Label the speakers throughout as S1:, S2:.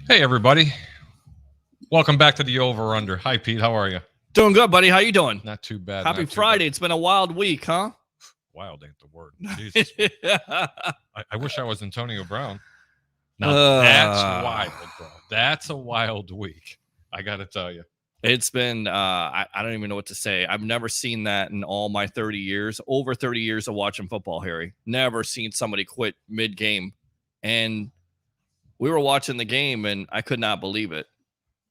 S1: Hey, everybody. Welcome back to the Over Under. Hi, Pete. How are you?
S2: Doing good, buddy. How you doing?
S1: Not too bad.
S2: Happy Friday. It's been a wild week, huh?
S1: Wild ain't the word. Jesus. I wish I was Antonio Brown. Now, that's wild, bro. That's a wild week. I got to tell you.
S2: It's been, I don't even know what to say. I've never seen that in all my 30 years, over 30 years of watching football, Harry. Never seen somebody quit mid-game. And we were watching the game, and I could not believe it.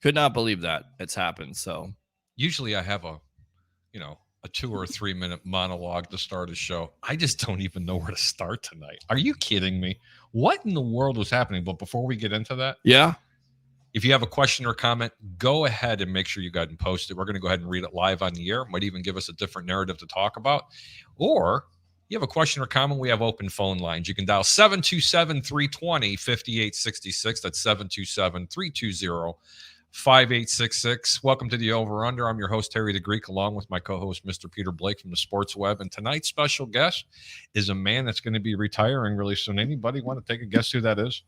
S2: Could not believe that it's happened. So
S1: usually I have a 2 or 3 minute monologue to start a show. I just don't even know where to start tonight. Are you kidding me? What in the world was happening? But before we get into that,
S2: yeah.
S1: If you have a question or comment, go ahead and make sure you go ahead and post it. We're going to go ahead and read it live on the air. Might even give us a different narrative to talk about. Or you have a question or comment, we have open phone lines. You can dial 727-320-5866. That's 727-320-5866. Welcome to the Over Under. I'm your host, Harry the Greek, along with my co-host, Mr. Peter Blake from the Sports Web. And tonight's special guest is a man that's going to be retiring really soon. Anybody want to take a guess who that is?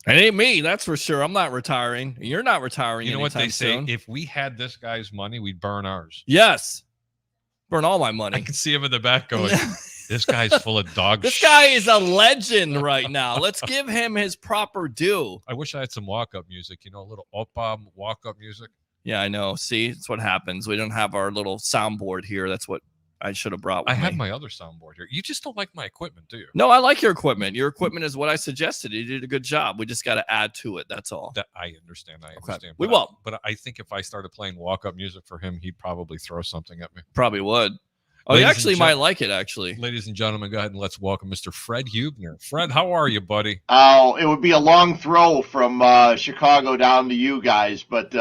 S2: It ain't me, that's for sure. I'm not retiring. You're not retiring.
S1: You know what they say?
S2: Soon.
S1: If we had this guy's money, we'd burn ours.
S2: Yes. Burn all my money.
S1: I can see him in the back going, this guy's full of dog
S2: This guy is a legend right now. Let's give him his proper due.
S1: I wish I had some walk-up music, a little oppa walk-up music.
S2: Yeah, I know. See, that's what happens. We don't have our little soundboard here. That's what I should have brought with me.
S1: I have my other soundboard here. You just don't like my equipment, do you?
S2: No, I like your equipment. Your equipment is what I suggested. You did a good job. We just got to add to it. That's all.
S1: I understand.
S2: Okay. We will.
S1: But I think if I started playing walk-up music for him, he'd probably throw something at me.
S2: Probably would. Oh, he actually might like it, actually.
S1: Ladies and gentlemen, go ahead and let's welcome Mr. Fred Huebner. Fred, how are you, buddy?
S3: Oh, it would be a long throw from Chicago down to you guys. But,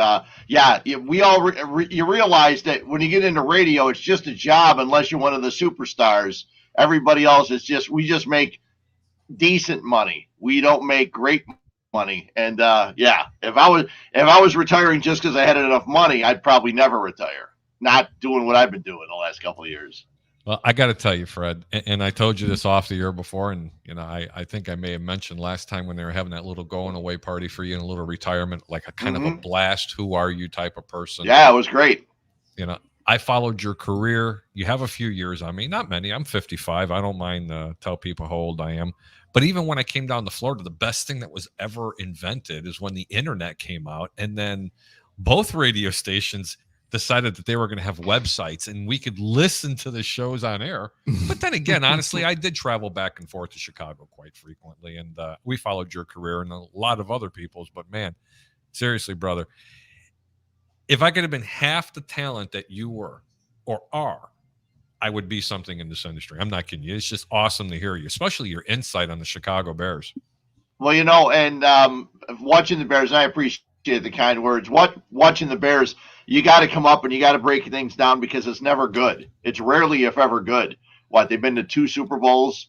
S3: yeah, you realize that when you get into radio, it's just a job unless you're one of the superstars. Everybody else is we just make decent money. We don't make great money. And, yeah, if I was retiring just because I had enough money, I'd probably never retire. Not doing what I've been doing the last couple of years.
S1: Well, I got to tell you, Fred, and I told you this off the year before, and I think I may have mentioned last time when they were having that little going away party for you and a little retirement, like a kind of a blast, who are you type of person.
S3: Yeah, it was great.
S1: I followed your career. You have a few years on me, not many. I'm 55. I don't mind tell people how old I am. But even when I came down to Florida, the best thing that was ever invented is when the internet came out, and then both radio stations decided that they were going to have websites and we could listen to the shows on air. But then again, honestly, I did travel back and forth to Chicago quite frequently, and we followed your career and a lot of other people's. But man, seriously, brother, if I could have been half the talent that you were or are, I would be something in this industry. I'm not kidding you. It's just awesome to hear you, especially your insight on the Chicago Bears.
S3: Well, and watching the Bears, and I appreciate the kind words. Watching the Bears, you got to come up and you got to break things down because it's never good. It's rarely, if ever, good. They've been to 2 Super Bowls,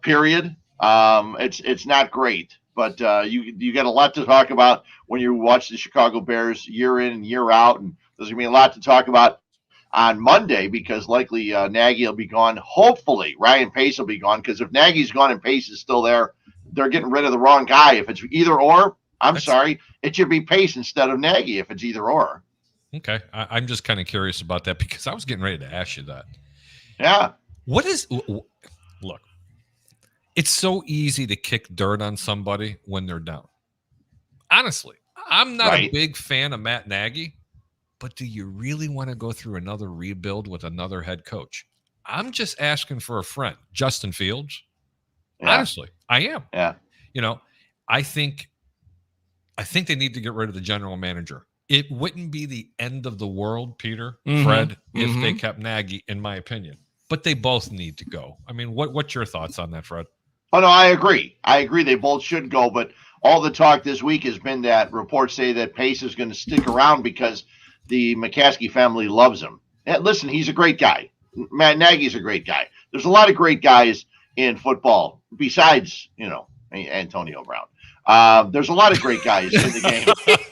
S3: period. It's not great, but you get a lot to talk about when you watch the Chicago Bears year in and year out, and there's gonna be a lot to talk about on Monday because likely Nagy will be gone. Hopefully, Ryan Pace will be gone because if Nagy's gone and Pace is still there, they're getting rid of the wrong guy. If it's either or, it should be Pace instead of Nagy if it's either or.
S1: Okay. I'm just kind of curious about that because I was getting ready to ask you that.
S3: Yeah.
S1: Look, it's so easy to kick dirt on somebody when they're down. Honestly, I'm not a big fan of Matt Nagy, but do you really want to go through another rebuild with another head coach? I'm just asking for a friend, Justin Fields. Yeah. Honestly, I am.
S3: Yeah.
S1: I think they need to get rid of the general manager. It wouldn't be the end of the world, Peter, Fred, if they kept Nagy, in my opinion. But they both need to go. I mean, what's your thoughts on that, Fred?
S3: Oh, no, I agree. They both should go. But all the talk this week has been that reports say that Pace is going to stick around because the McCaskey family loves him. And listen, he's a great guy. Matt Nagy's a great guy. There's a lot of great guys in football besides, Antonio Brown. There's a lot of great guys in the game.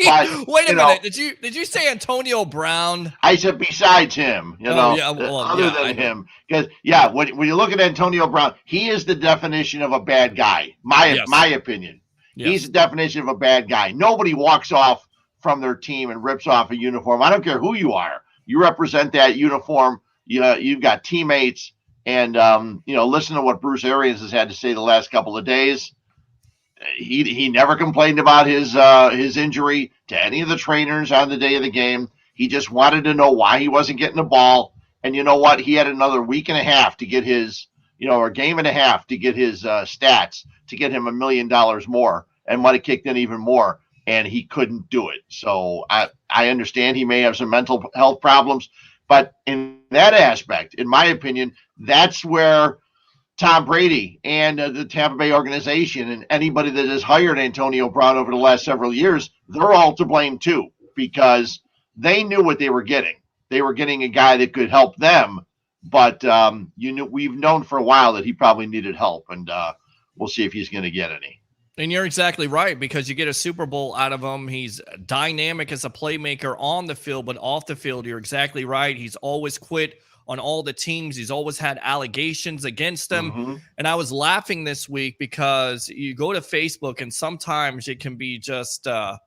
S3: But,
S2: wait a minute. Did you say Antonio Brown?
S3: I said besides him, other than him. Because, when you look at Antonio Brown, he is the definition of a bad guy, my opinion.
S2: Yes.
S3: He's the definition of a bad guy. Nobody walks off from their team and rips off a uniform. I don't care who you are. You represent that uniform. You've got teammates. And, listen to what Bruce Arians has had to say the last couple of days. He never complained about his injury to any of the trainers on the day of the game. He just wanted to know why he wasn't getting the ball. And you know what? He had another week and a half to get his, or game and a half to get his stats to get him $1 million more, and might have kicked in even more. And he couldn't do it. So I understand he may have some mental health problems, but in that aspect, in my opinion, that's where Tom Brady and the Tampa Bay organization and anybody that has hired Antonio Brown over the last several years, they're all to blame too, because they knew what they were getting. They were getting a guy that could help them, but we've known for a while that he probably needed help, and we'll see if he's going to get any.
S2: And you're exactly right, because you get a Super Bowl out of him. He's dynamic as a playmaker on the field, but off the field, you're exactly right. He's always quit on all the teams. He's always had allegations against him.
S3: Mm-hmm.
S2: And I was laughing this week because you go to Facebook and sometimes it can be just a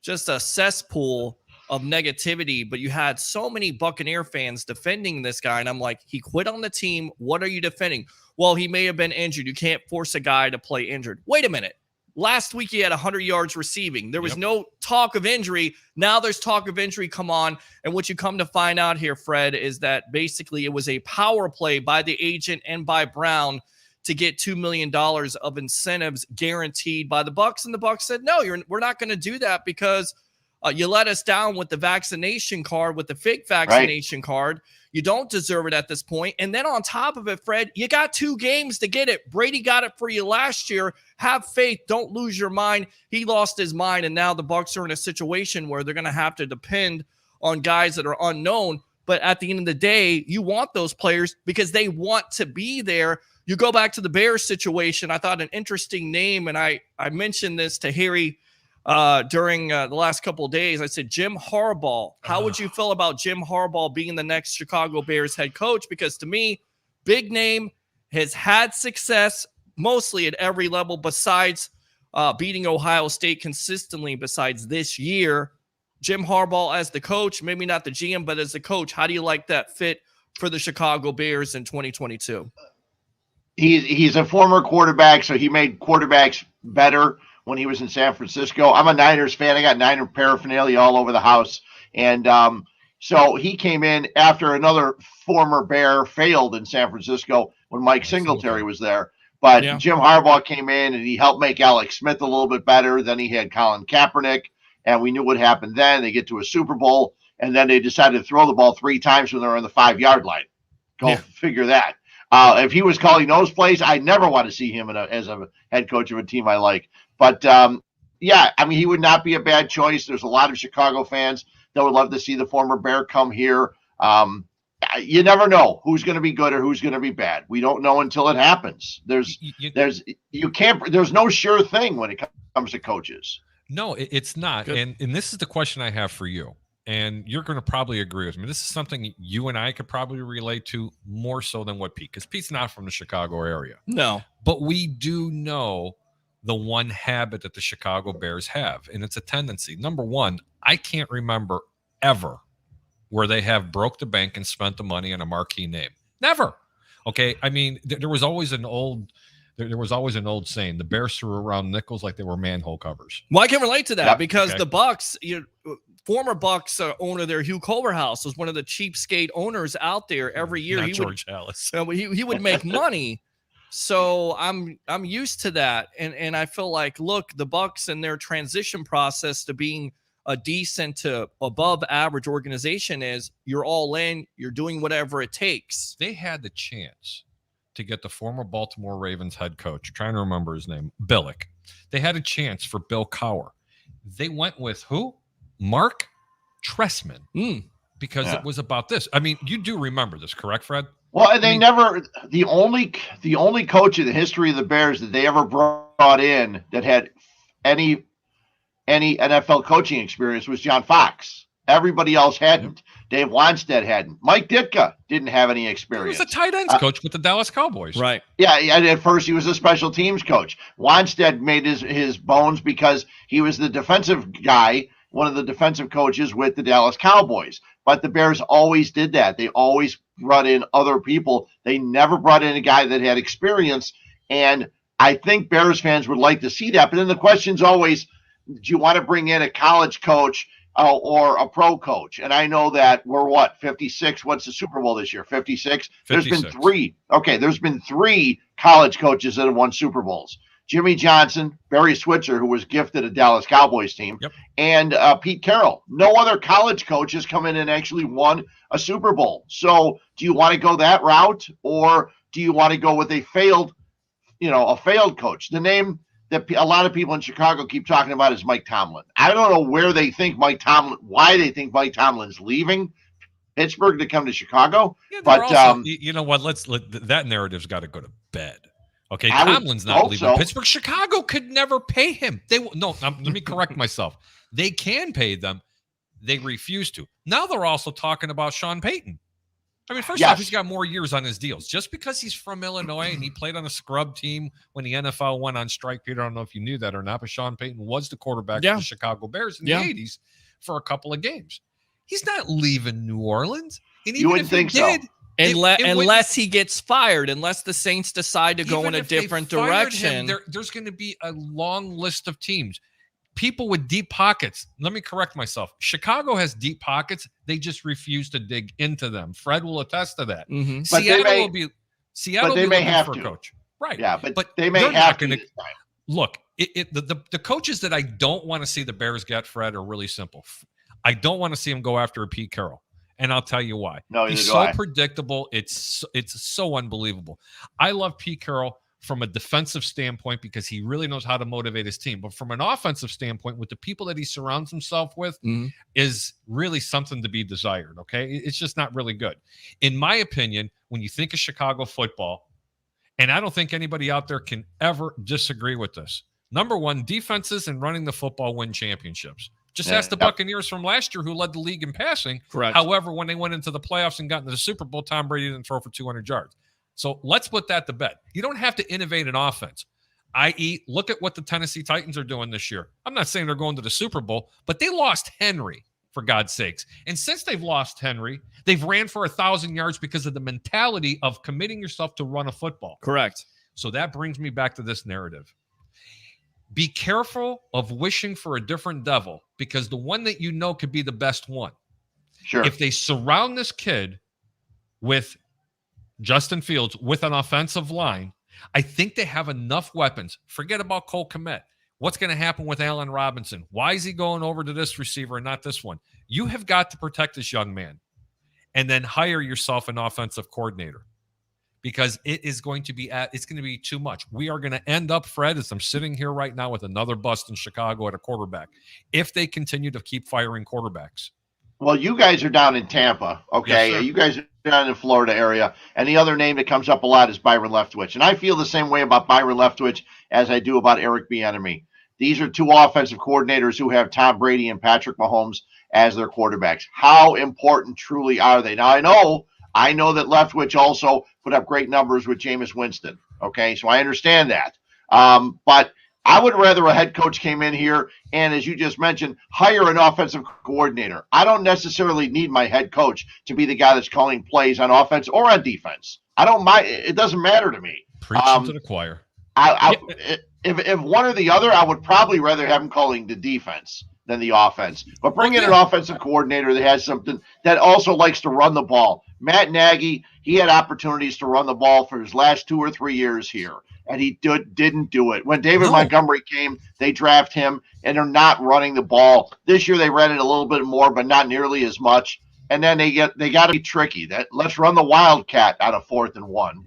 S2: cesspool of negativity, but you had so many Buccaneer fans defending this guy. And I'm like, he quit on the team. What are you defending? Well, he may have been injured. You can't force a guy to play injured. Wait a minute. Last week, he had 100 yards receiving. There was no talk of injury. Now there's talk of injury. Come on. And what you come to find out here, Fred, is that basically it was a power play by the agent and by Brown to get $2 million of incentives guaranteed by the Bucs. And the Bucs said, no, we're not going to do that because you let us down with the vaccination card, with the fake vaccination card. You don't deserve it at this point. And then on top of it, Fred, you got 2 games to get it. Brady got it for you last year. Have faith. Don't lose your mind. He lost his mind, and now the Bucs are in a situation where they're going to have to depend on guys that are unknown. But at the end of the day, you want those players because they want to be there. You go back to the Bears situation. I thought an interesting name, and I mentioned this to Harry during the last couple of days. I said, Jim Harbaugh. How would you feel about Jim Harbaugh being the next Chicago Bears head coach? Because to me, big name, has had success mostly at every level besides beating Ohio State consistently besides this year. Jim Harbaugh as the coach, maybe not the GM, but as the coach, how do you like that fit for the Chicago Bears in 2022?
S3: He's a former quarterback, so he made quarterbacks better when he was in San Francisco. I'm a Niners fan. I got Niner paraphernalia all over the house. And so he came in after another former Bear failed in San Francisco when Mike Singletary was there. But Jim Harbaugh came in and he helped make Alex Smith a little bit better. Then he had Colin Kaepernick, and we knew what happened then. They get to a Super Bowl, and then they decided to throw the ball 3 times when they were on the 5-yard line. Go figure that. If he was calling those plays, I never want to see him as a head coach of a team I like. But, he would not be a bad choice. There's a lot of Chicago fans that would love to see the former Bear come here. You never know who's going to be good or who's going to be bad. We don't know until it happens. There's no sure thing when it comes to coaches.
S1: No, it's not. And this is the question I have for you. And you're going to probably agree with me. This is something you and I could probably relate to more so than what Pete, because Pete's not from the Chicago area.
S2: No.
S1: But we do know the one habit that the Chicago Bears have, and it's a tendency. Number one, I can't remember ever where they have broke the bank and spent the money on a marquee name. Never. Okay. I mean, there was always an old saying: the Bears threw around nickels like they were manhole covers.
S2: Well, I can relate to that because the Bucs, former Bucs owner there, Hugh Culverhouse, was one of the cheapskate owners out there. Every year,
S1: George Halas.
S2: He would make money. So I'm used to that, and I feel like, look, the Bucs and their transition process to being a decent to above average organization is you're all in, you're doing whatever it takes.
S1: They had the chance to get the former Baltimore Ravens head coach, trying to remember his name, Billick. They had a chance for Bill Cowher. They went with who? Mark Trestman, because it was about this. I mean, you do remember this, correct, Fred?
S3: Well, the only coach in the history of the Bears that they ever brought in that had any NFL coaching experience was John Fox. Everybody else hadn't. Dave Wanstead hadn't. Mike Ditka didn't have any experience.
S1: He was a tight ends coach with the Dallas Cowboys.
S2: Right.
S3: Yeah, and at first he was a special teams coach. Wanstead made his bones because he was the defensive guy, one of the defensive coaches with the Dallas Cowboys. But the Bears always did that. They always brought in other people. They never brought in a guy that had experience. And I think Bears fans would like to see that. But then the question's always, do you want to bring in a college coach or a pro coach? And I know that we're 56. What's the Super Bowl this year? 56?
S1: 56.
S3: There's been 3. Okay, there's been 3 college coaches that have won Super Bowls. Jimmy Johnson, Barry Switzer, who was gifted a Dallas Cowboys team, and Pete Carroll. No other college coach has come in and actually won a Super Bowl. So do you want to go that route, or do you want to go with a failed coach? The name that a lot of people in Chicago keep talking about is Mike Tomlin. I don't know why they think Mike Tomlin's leaving Pittsburgh to come to Chicago.
S1: Yeah, but also, you know what? That narrative's got to go to bed. Okay, Tomlin's not leaving Pittsburgh. Chicago could never pay him. Let me correct myself. They can pay them. They refuse to. Now they're also talking about Sean Payton. I mean, first off, he's got more years on his deals. Just because he's from Illinois and he played on a scrub team when the NFL went on strike, Peter, I don't know if you knew that or not, but Sean Payton was the quarterback of the Chicago Bears in the 80s for a couple of games. He's not leaving New Orleans. And even
S3: you wouldn't think so.
S2: Unless he gets fired, unless the Saints decide to go in a different direction.
S1: There's going to be a long list of teams. People with deep pockets. Let me correct myself. Chicago has deep pockets. They just refuse to dig into them. Fred will attest to that.
S2: Mm-hmm.
S1: Seattle will be looking for a coach. Right.
S3: Yeah, but they may have to this time.
S1: Look, the coaches that I don't want to see the Bears get, Fred, are really simple. I don't want to see him go after a Pete Carroll. And I'll tell you why.
S3: No,
S1: he's so predictable. It's so unbelievable. I love Pete Carroll from a defensive standpoint because he really knows how to motivate his team. But from an offensive standpoint, with the people that he surrounds himself with, is really something to be desired. Okay, it's just not really good, in my opinion. When you think of Chicago football, and I don't think anybody out there can ever disagree with this. Number one, defenses and running the football win championships. Just ask the Buccaneers from last year, who led the league in passing.
S2: Correct.
S1: However, when they went into the playoffs and got into the Super Bowl, Tom Brady didn't throw for 200 yards. So let's put that to bed. You don't have to innovate an offense, i.e., look at what the Tennessee Titans are doing this year. I'm not saying they're going to the Super Bowl, but they lost Henry, for God's sakes. And since they've lost Henry, they've ran for 1,000 yards because of the mentality of committing yourself to run a football.
S2: Correct.
S1: So that brings me back to this narrative. Be careful of wishing for a different devil, because the one that you know could be the best one.
S3: Sure.
S1: If they surround this kid with Justin Fields with an offensive line, I think they have enough weapons. Forget about Cole Kmet. What's going to happen with Allen Robinson? Why is he going over to this receiver and not this one? You have got to protect this young man, and then hire yourself an offensive coordinator, because it is going to be too much. We are going to end up, Fred, as I'm sitting here right now, with another bust in Chicago at a quarterback if they continue to keep firing quarterbacks.
S3: Well, you guys are down in Tampa, okay?
S1: Yes,
S3: you guys are down in the Florida area, and the other name that comes up a lot is Byron Leftwich. And I feel the same way about Byron Leftwich as I do about Eric Bieniemy. These are two offensive coordinators who have Tom Brady and Patrick Mahomes as their quarterbacks. How important truly are they? Now, I know that Leftwich also put up great numbers with Jameis Winston, okay? So I understand that. But I would rather a head coach came in here and, as you just mentioned, hire an offensive coordinator. I don't necessarily need my head coach to be the guy that's calling plays on offense or on defense. I don't mind. It doesn't matter to me.
S1: Preaching to the choir.
S3: If one or the other, I would probably rather have him calling the defense than the offense. But bring in an offensive coordinator that has something that also likes to run the ball. Matt Nagy, he had opportunities to run the ball for his last 2 or 3 years here, and he didn't do it. When David Montgomery came, they draft him, and they're not running the ball. This year they ran it a little bit more, but not nearly as much. And then they got to be tricky. Let's run the Wildcat out of 4th and 1.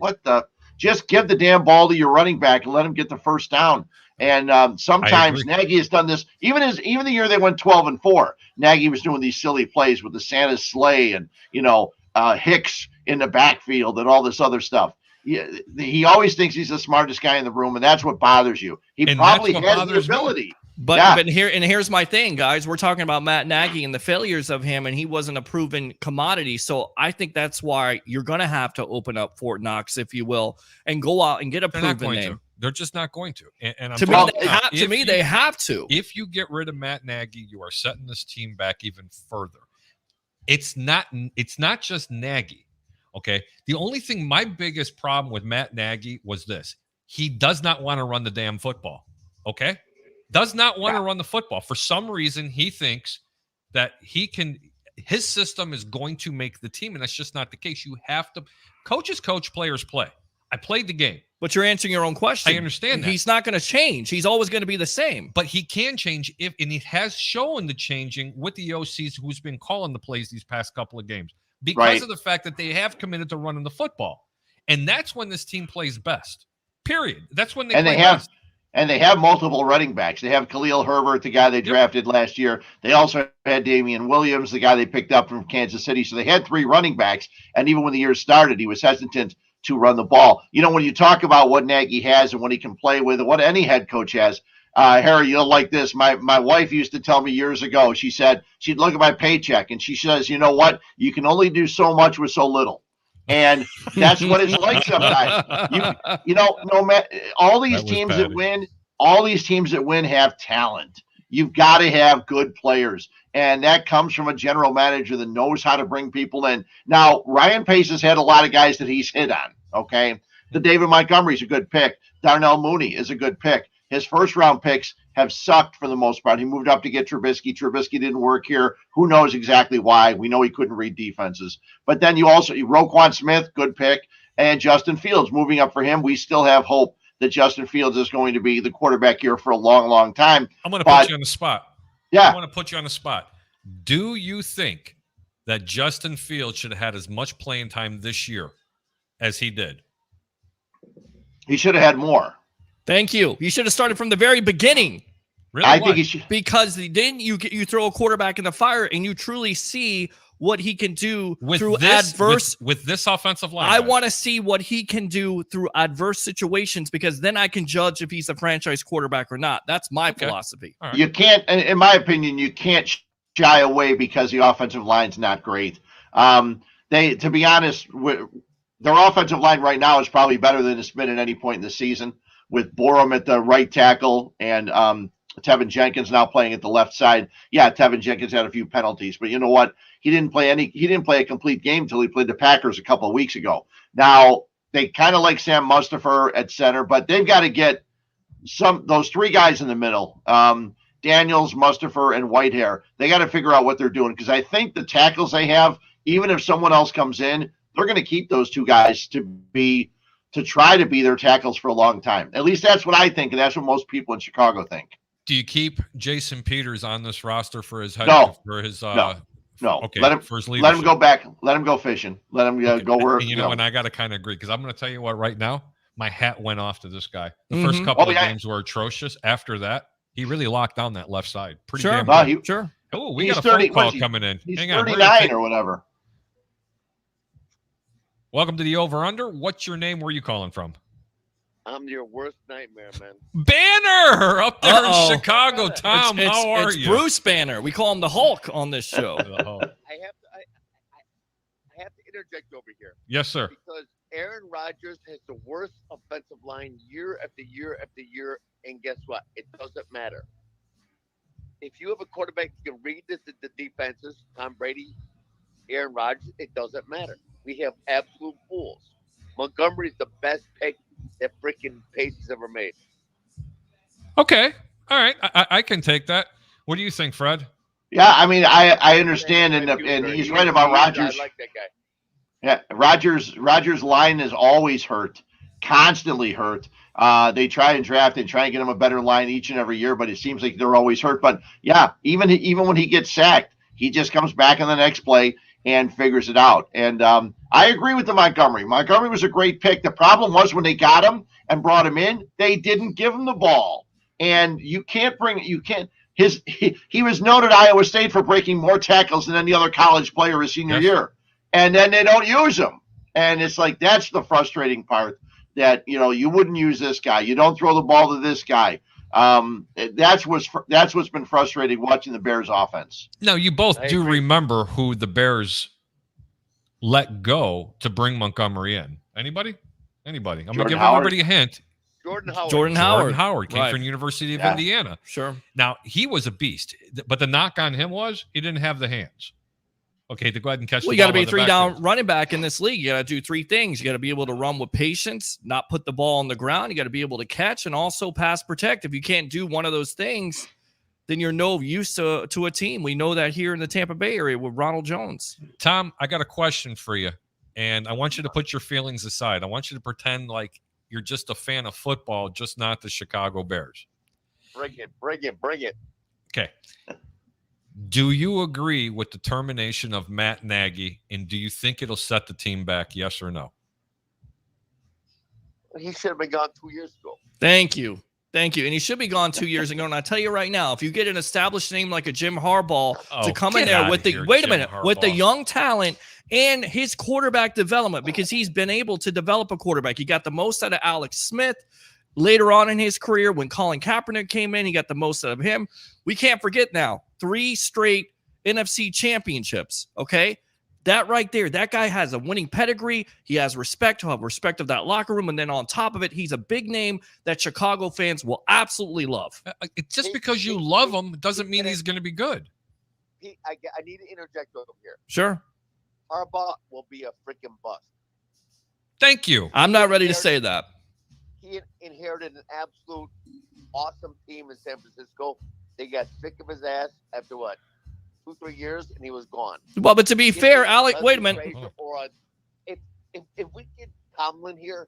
S3: Just give the damn ball to your running back and let him get the first down. And sometimes Nagy has done this. Even the year they went 12-4, Nagy was doing these silly plays with the Santa's sleigh and Hicks in the backfield and all this other stuff. He always thinks he's the smartest guy in the room, and that's what bothers you. He probably has the ability.
S2: But here's my thing, guys. We're talking about Matt Nagy and the failures of him, and he wasn't a proven commodity. So I think that's why you're going to have to open up Fort Knox, if you will, and go out and get a proven name.
S1: They're just not going to. And
S2: to me, they have to.
S1: If you get rid of Matt Nagy, you are setting this team back even further. It's not just Nagy. Okay. The only thing, my biggest problem with Matt Nagy was this: he does not want to run the damn football. Okay. Does not want to run the football. For some reason, he thinks that his system is going to make the team, and that's just not the case. You have to, coaches coach, players play. I played the game.
S2: But you're answering your own question.
S1: I understand that.
S2: He's not going to change. He's always going to be the same.
S1: But he can change and he has shown the changing with the OCs who's been calling the plays these past couple of games because of the fact that they have committed to running the football. And that's when this team plays best. Period. That's when they play best.
S3: And they have multiple running backs. They have Khalil Herbert, the guy they drafted last year. They also had Damian Williams, the guy they picked up from Kansas City. So they had 3 running backs. And even when the year started, he was hesitant to run the ball. You know, when you talk about what Nagy has and what he can play with and what any head coach has, Harry, you'll like this. My wife used to tell me years ago, she said, she'd look at my paycheck and she says, you know what? You can only do so much with so little. And that's what it's like sometimes. You know, no matter all these teams that win have talent. You've got to have good players. And that comes from a general manager that knows how to bring people in. Now, Ryan Pace has had a lot of guys that he's hit on. Okay. The David Montgomery's a good pick. Darnell Mooney is a good pick. His first round picks have sucked for the most part. He moved up to get Trubisky. Trubisky didn't work here. Who knows exactly why? We know he couldn't read defenses. But then Roquan Smith, good pick, and Justin Fields moving up for him. We still have hope that Justin Fields is going to be the quarterback here for a long, long time.
S1: I'm going to put you on the spot.
S3: Yeah.
S1: I want to put you on the spot. Do you think that Justin Fields should have had as much playing time this year as he did?
S3: He should have had more.
S2: Thank you. You should have started from the very beginning.
S1: Really?
S3: I think he should.
S2: Because then you throw a quarterback in the fire and you truly see what he can do through adverse
S1: with this offensive line.
S2: I want to see what he can do through adverse situations because then I can judge if he's a franchise quarterback or not. That's my philosophy.
S1: Right.
S3: You can't, in my opinion, you can't shy away because the offensive line's not great. To be honest, their offensive line right now is probably better than it's been at any point in the season, with Borum at the right tackle and Tevin Jenkins now playing at the left side. Yeah, Tevin Jenkins had a few penalties, but you know what? He didn't play a complete game until he played the Packers a couple of weeks ago. Now, they kind of like Sam Mustipher at center, but they've got to get those 3 guys in the middle, Daniels, Mustipher, and Whitehair. They got to figure out what they're doing because I think the tackles they have, even if someone else comes in, they're going to keep those 2 guys to try to be their tackles for a long time. At least that's what I think, and that's what most people in Chicago think.
S1: Do you keep Jason Peters on this roster for his head?
S3: No.
S1: No.
S3: Okay.
S1: For his leadership.
S3: Let him go back. Let him go fishing. Let him go where.
S1: And and I got to kind of agree because I'm going to tell you what. Right now, my hat went off to this guy. The first couple of games were atrocious. After that, he really locked down that left side. Pretty damn good.
S2: Sure.
S1: Oh, we got a phone call coming in.
S3: He's 39 or whatever.
S1: Welcome to the Over Under. What's your name? Where are you calling from?
S4: I'm your worst nightmare, man.
S1: Banner up there in Chicago. Tom, how are you?
S2: It's Bruce Banner. We call him the Hulk on this show.
S4: I have to interject over here.
S1: Yes, sir.
S4: Because Aaron Rodgers has the worst offensive line year after year after year, and guess what? It doesn't matter. If you have a quarterback who can read the defenses, Tom Brady, Aaron Rodgers, it doesn't matter. We have absolute fools. Montgomery's the best pick that freaking Payton's ever made.
S1: Okay. All right. I can take that. What do you think, Fred?
S3: Yeah, I mean, I understand, and he's right about Rodgers.
S4: I like that guy.
S3: Yeah, Rodgers' line is always hurt, constantly hurt. They try and draft and try and get him a better line each and every year, but it seems like they're always hurt. But yeah, even when he gets sacked, he just comes back in the next play and figures it out. And I agree with the Montgomery. Montgomery was a great pick. The problem was when they got him and brought him in, they didn't give him the ball. And he was known at Iowa State for breaking more tackles than any other college player his senior year. And then they don't use him. And it's like, that's the frustrating part, that, you wouldn't use this guy. You don't throw the ball to this guy. That's what's been frustrating watching the Bears offense.
S1: Now, you both
S4: I
S1: do
S4: agree.
S1: remember who the Bears let go to bring Montgomery in. Anybody? I'm going to
S3: Jordan
S1: give
S3: Howard.
S1: everybody a hint.
S4: Jordan Howard.
S2: Jordan
S1: Jordan
S2: Howard.
S1: Howard came
S2: Right.
S1: from the University of
S3: Yeah.
S1: Indiana.
S2: Sure.
S1: Now, he was a beast, but the knock on him was he didn't have the hands. Okay, to go ahead and catch
S2: Well,
S1: the
S2: you got to
S1: ball
S2: be
S1: out
S2: a
S1: of the
S2: 3-down
S1: backfield.
S2: running back in this league. You got to do 3 things. You got to be able to run with patience, not put the ball on the ground. You got to be able to catch and also pass protect. If you can't do one of those things, then you're no use to a team. We know that here in the Tampa Bay area with Ronald Jones.
S1: Tom, I got a question for you, and I want you to put your feelings aside. I want you to pretend like you're just a fan of football, just not the Chicago Bears.
S4: Bring it.
S1: Okay. Do you agree with the termination of Matt Nagy, and do you think it'll set the team back, yes or no?
S4: He should have been gone 2 years ago.
S2: Thank you. And he should be gone 2 years ago. And I tell you right now, if you get an established name like a Jim Harbaugh to come in
S1: get
S2: there
S1: outta
S2: with the
S1: here,
S2: wait a
S1: Jim
S2: minute with the
S1: Harbaugh.
S2: young talent and his quarterback development, because he's been able to develop a quarterback. He got the most out of Alex Smith later on in his career when Colin Kaepernick came in. He got the most out of him. We can't forget now 3 straight NFC championships. Okay. That right there, that guy has a winning pedigree. He has respect. He'll have respect of that locker room. And then on top of it, he's a big name that Chicago fans will absolutely love.
S1: Just because you love him doesn't mean he's going to be good.
S4: I need to interject over here.
S2: Sure.
S4: Harbaugh will be a freaking bust.
S1: Thank you.
S2: I'm not ready to say that.
S4: He inherited an absolute awesome team in San Francisco. They got sick of his ass after what? 2-3 years, and he was gone.
S2: Well, but to be fair, Alec, wait a minute.
S4: If we get Tomlin here,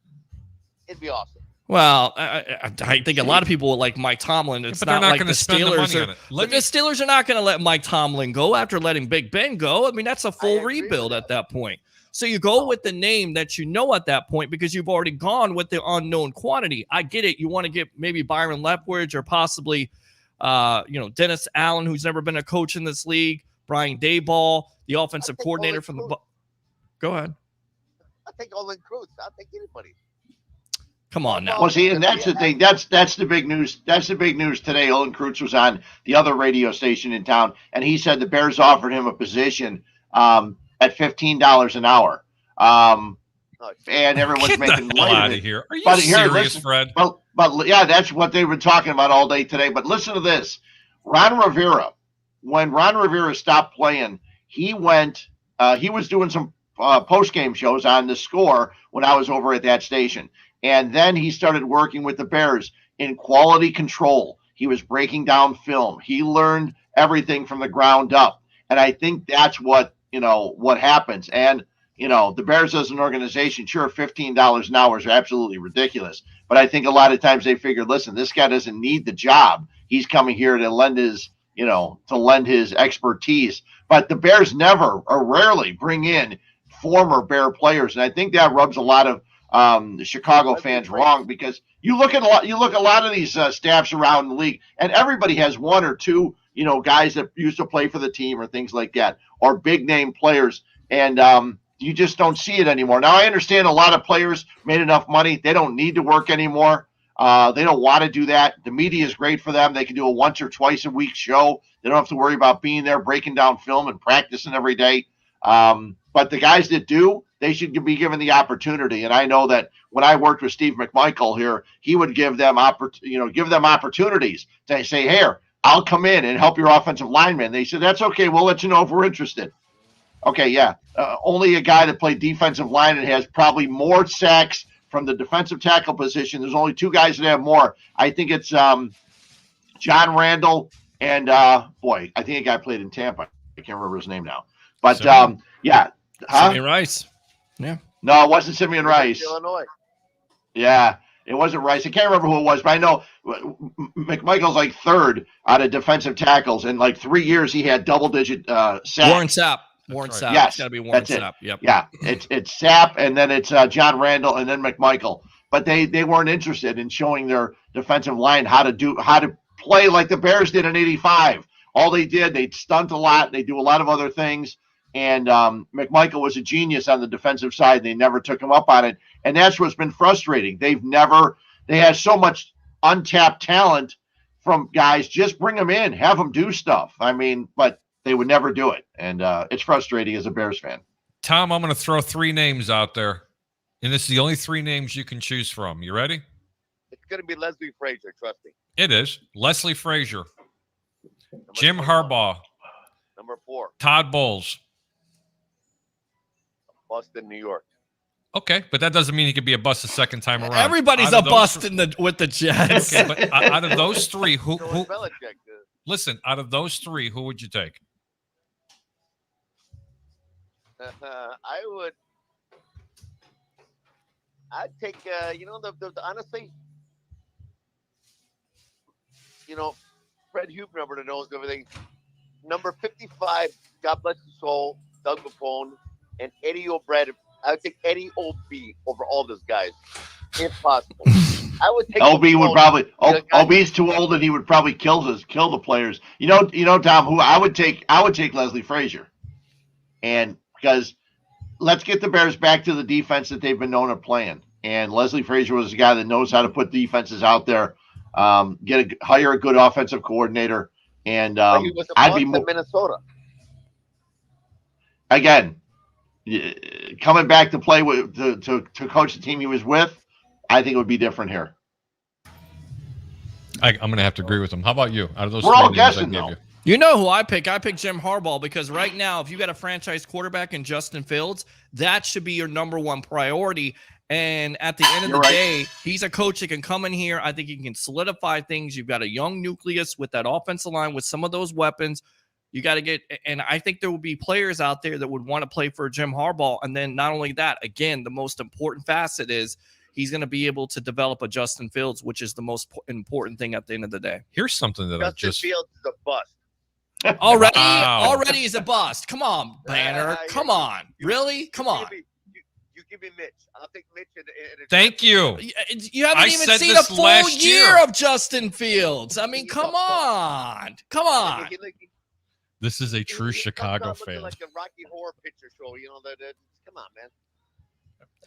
S4: it'd be awesome.
S2: Well, I think a lot of people will like Mike Tomlin. It's
S1: but they're
S2: not
S1: not
S2: like
S1: going
S2: the
S1: to spend the
S2: Steelers
S1: money
S2: are.
S1: on it.
S2: But the Steelers are not going to let Mike Tomlin go after letting Big Ben go. I mean, that's a full
S4: agree with
S2: rebuild
S4: that.
S2: at that point. So you go with the name that you know at that point because you've already gone with the unknown quantity. I get it. You want to get maybe Byron Leftwich or possibly, Dennis Allen, who's never been a coach in this league, Brian Daboll, the offensive coordinator from the. Go ahead.
S4: I'll take Olin Cruz. I'll take anybody.
S2: Come on now.
S3: Well, see, and that's the thing. That's the big news. That's the big news today. Olin Kreutz was on the other radio station in town, and he said the Bears offered him a position at $15 an hour. And everyone's
S1: Get
S3: making
S1: the hell
S3: light
S1: out
S3: of
S1: of
S3: it.
S1: here. Are you
S3: But here,
S1: serious,
S3: listen,
S1: Fred?
S3: But yeah, that's what they've been talking about all day today. But listen to this. Ron Rivera, when Ron Rivera stopped playing, he was doing some post-game shows on The Score when I was over at that station. And then he started working with the Bears in quality control. He was breaking down film. He learned everything from the ground up. And I think that's what happens. And, the Bears as an organization, sure, $15 an hour is absolutely ridiculous. But I think a lot of times they figure, listen, this guy doesn't need the job. He's coming here to lend his expertise. But the Bears never or rarely bring in former Bear players. And I think that rubs a lot of the Chicago fans wrong, because you look at a lot of these staffs around the league, and everybody has one or two, guys that used to play for the team or things like that, or big name players. And you just don't see it anymore. Now, I understand a lot of players made enough money. They don't need to work anymore. They don't want to do that. The media is great for them. They can do a once or twice a week show. They don't have to worry about being there, breaking down film and practicing every day. But the guys that do, they should be given the opportunity. And I know that when I worked with Steve McMichael here, he would give them opportunities to say, "Here, I'll come in and help your offensive lineman." They said, "That's okay. We'll let you know if we're interested." Okay, yeah. Only a guy that played defensive line and has probably more sacks from the defensive tackle position. There's only 2 guys that have more. I think it's John Randall and I think a guy played in Tampa. I can't remember his name now. But yeah.
S2: Simeon Rice. Yeah.
S3: No, it wasn't Simeon Rice.
S4: Illinois.
S3: Yeah, it wasn't Rice. I can't remember who it was, but I know McMichael's like 3rd out of defensive tackles. In like 3 years, he had double-digit sacks.
S2: Warren Sapp.
S1: right.
S3: Yes,
S2: It's got to be Warren
S3: that's it.
S2: Sapp. Yep.
S3: Yeah, it's Sapp, and then it's John Randall, and then McMichael. But they weren't interested in showing their defensive line how to play like the Bears did in '85. All they did, they stunt a lot. They do a lot of other things. And McMichael was a genius on the defensive side. They never took him up on it. And that's what's been frustrating. They have so much untapped talent from guys. Just bring them in, have them do stuff. I mean, but they would never do it, and it's frustrating as a Bears fan.
S1: Tom, I'm going to throw 3 names out there, and it's the only 3 names you can choose from. You ready?
S4: It's going to be Leslie Frazier, trust me.
S1: It is Leslie Frazier,
S4: Number
S1: Jim
S4: 21.
S1: Harbaugh,
S4: Number 4,
S1: Todd Bowles.
S4: Boston, New York.
S1: Okay, but that doesn't mean he could be a bust the second time around.
S2: Everybody's
S1: Out
S2: a
S1: of those
S2: bust
S1: three-
S2: with the Jets.
S1: Okay, but out of those 3, who
S4: So is Belichick.
S1: listen? Out of those 3, who would you take?
S4: I'd take, honestly, Fred Huebner over the nose and everything. Number 55, God bless his soul, Doug Buffone, and Eddie O'Brien. I would take Eddie O.B. over all those guys, if possible. I would take
S3: LB would probably.
S4: guy-
S3: OB's too old, and he would probably kill the players. You know, Tom. Who I would take Leslie Frazier, and because let's get the Bears back to the defense that they've been known of playing. And Leslie Frazier was a guy that knows how to put defenses out there. Hire a good offensive coordinator, and
S4: he was a
S3: I'd
S4: bust
S3: be
S4: in
S3: more
S4: Minnesota.
S3: again coming back to play with to coach the team he was with. I think it would be different here.
S1: I'm going to have to agree with him. How about you? Out of those
S3: We're
S1: 3
S3: all
S1: names I
S3: guessing,
S1: gave
S3: though.
S1: you.
S2: You know who I pick? I pick Jim Harbaugh because right now, if you got a franchise quarterback in Justin Fields, that should be your number 1 priority. And at the end of
S3: You're
S2: the
S3: right.
S2: day, he's a coach that can come in here. I think he can solidify things. You've got a young nucleus with that offensive line with some of those weapons. You got to get, and I think there will be players out there that would want to play for Jim Harbaugh. And then not only that, again, the most important facet is he's going to be able to develop a Justin Fields, which is the most important thing at the end of the day.
S1: Here's something that I
S4: Justin
S1: just
S4: Fields is a bust.
S1: Wow.
S2: Already is a bust. Come on, Banner. Come on. Really? Come on.
S4: You give me Mitch. I'll take Mitch.
S1: Thank you.
S2: You haven't
S1: I
S2: even
S1: said
S2: seen a
S1: this
S2: full
S1: last
S2: year
S1: year.
S2: of Justin Fields. I mean, come on. Come on.
S1: This is a true Chicago fan.
S4: Like a Rocky Horror Picture Show, come on, man.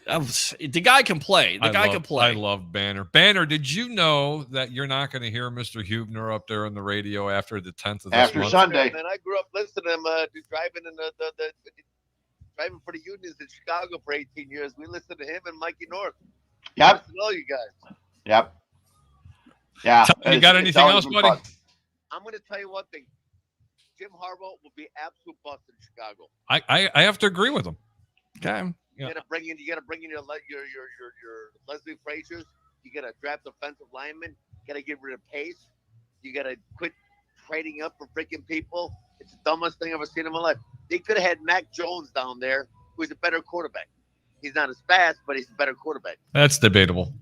S2: The guy can play. The guy can play.
S1: I love Banner. Banner, did you know that you're not going to hear Mr. Huebner up there on the radio after the 10th of this
S3: After
S1: month?
S3: Sunday.
S4: Man, I grew up listening to him driving in driving for the unions in Chicago for 18 years. We listened to him and Mikey North.
S3: Yep.
S4: Listen to all you guys.
S3: Yep. Yeah.
S1: You got anything
S3: always
S1: else,
S3: been
S1: buddy?
S3: fun.
S4: I'm going to tell you one thing. Jim Harbaugh will be absolute bust in Chicago.
S1: I have to agree with him.
S2: Okay.
S4: You gotta bring in your Leslie Fraziers. You gotta draft offensive linemen. You gotta get rid of Pace. You gotta quit trading up for freaking people. It's the dumbest thing I've ever seen in my life. They could have had Mac Jones down there, who's a better quarterback. He's not as fast, but he's a better quarterback.
S1: That's debatable.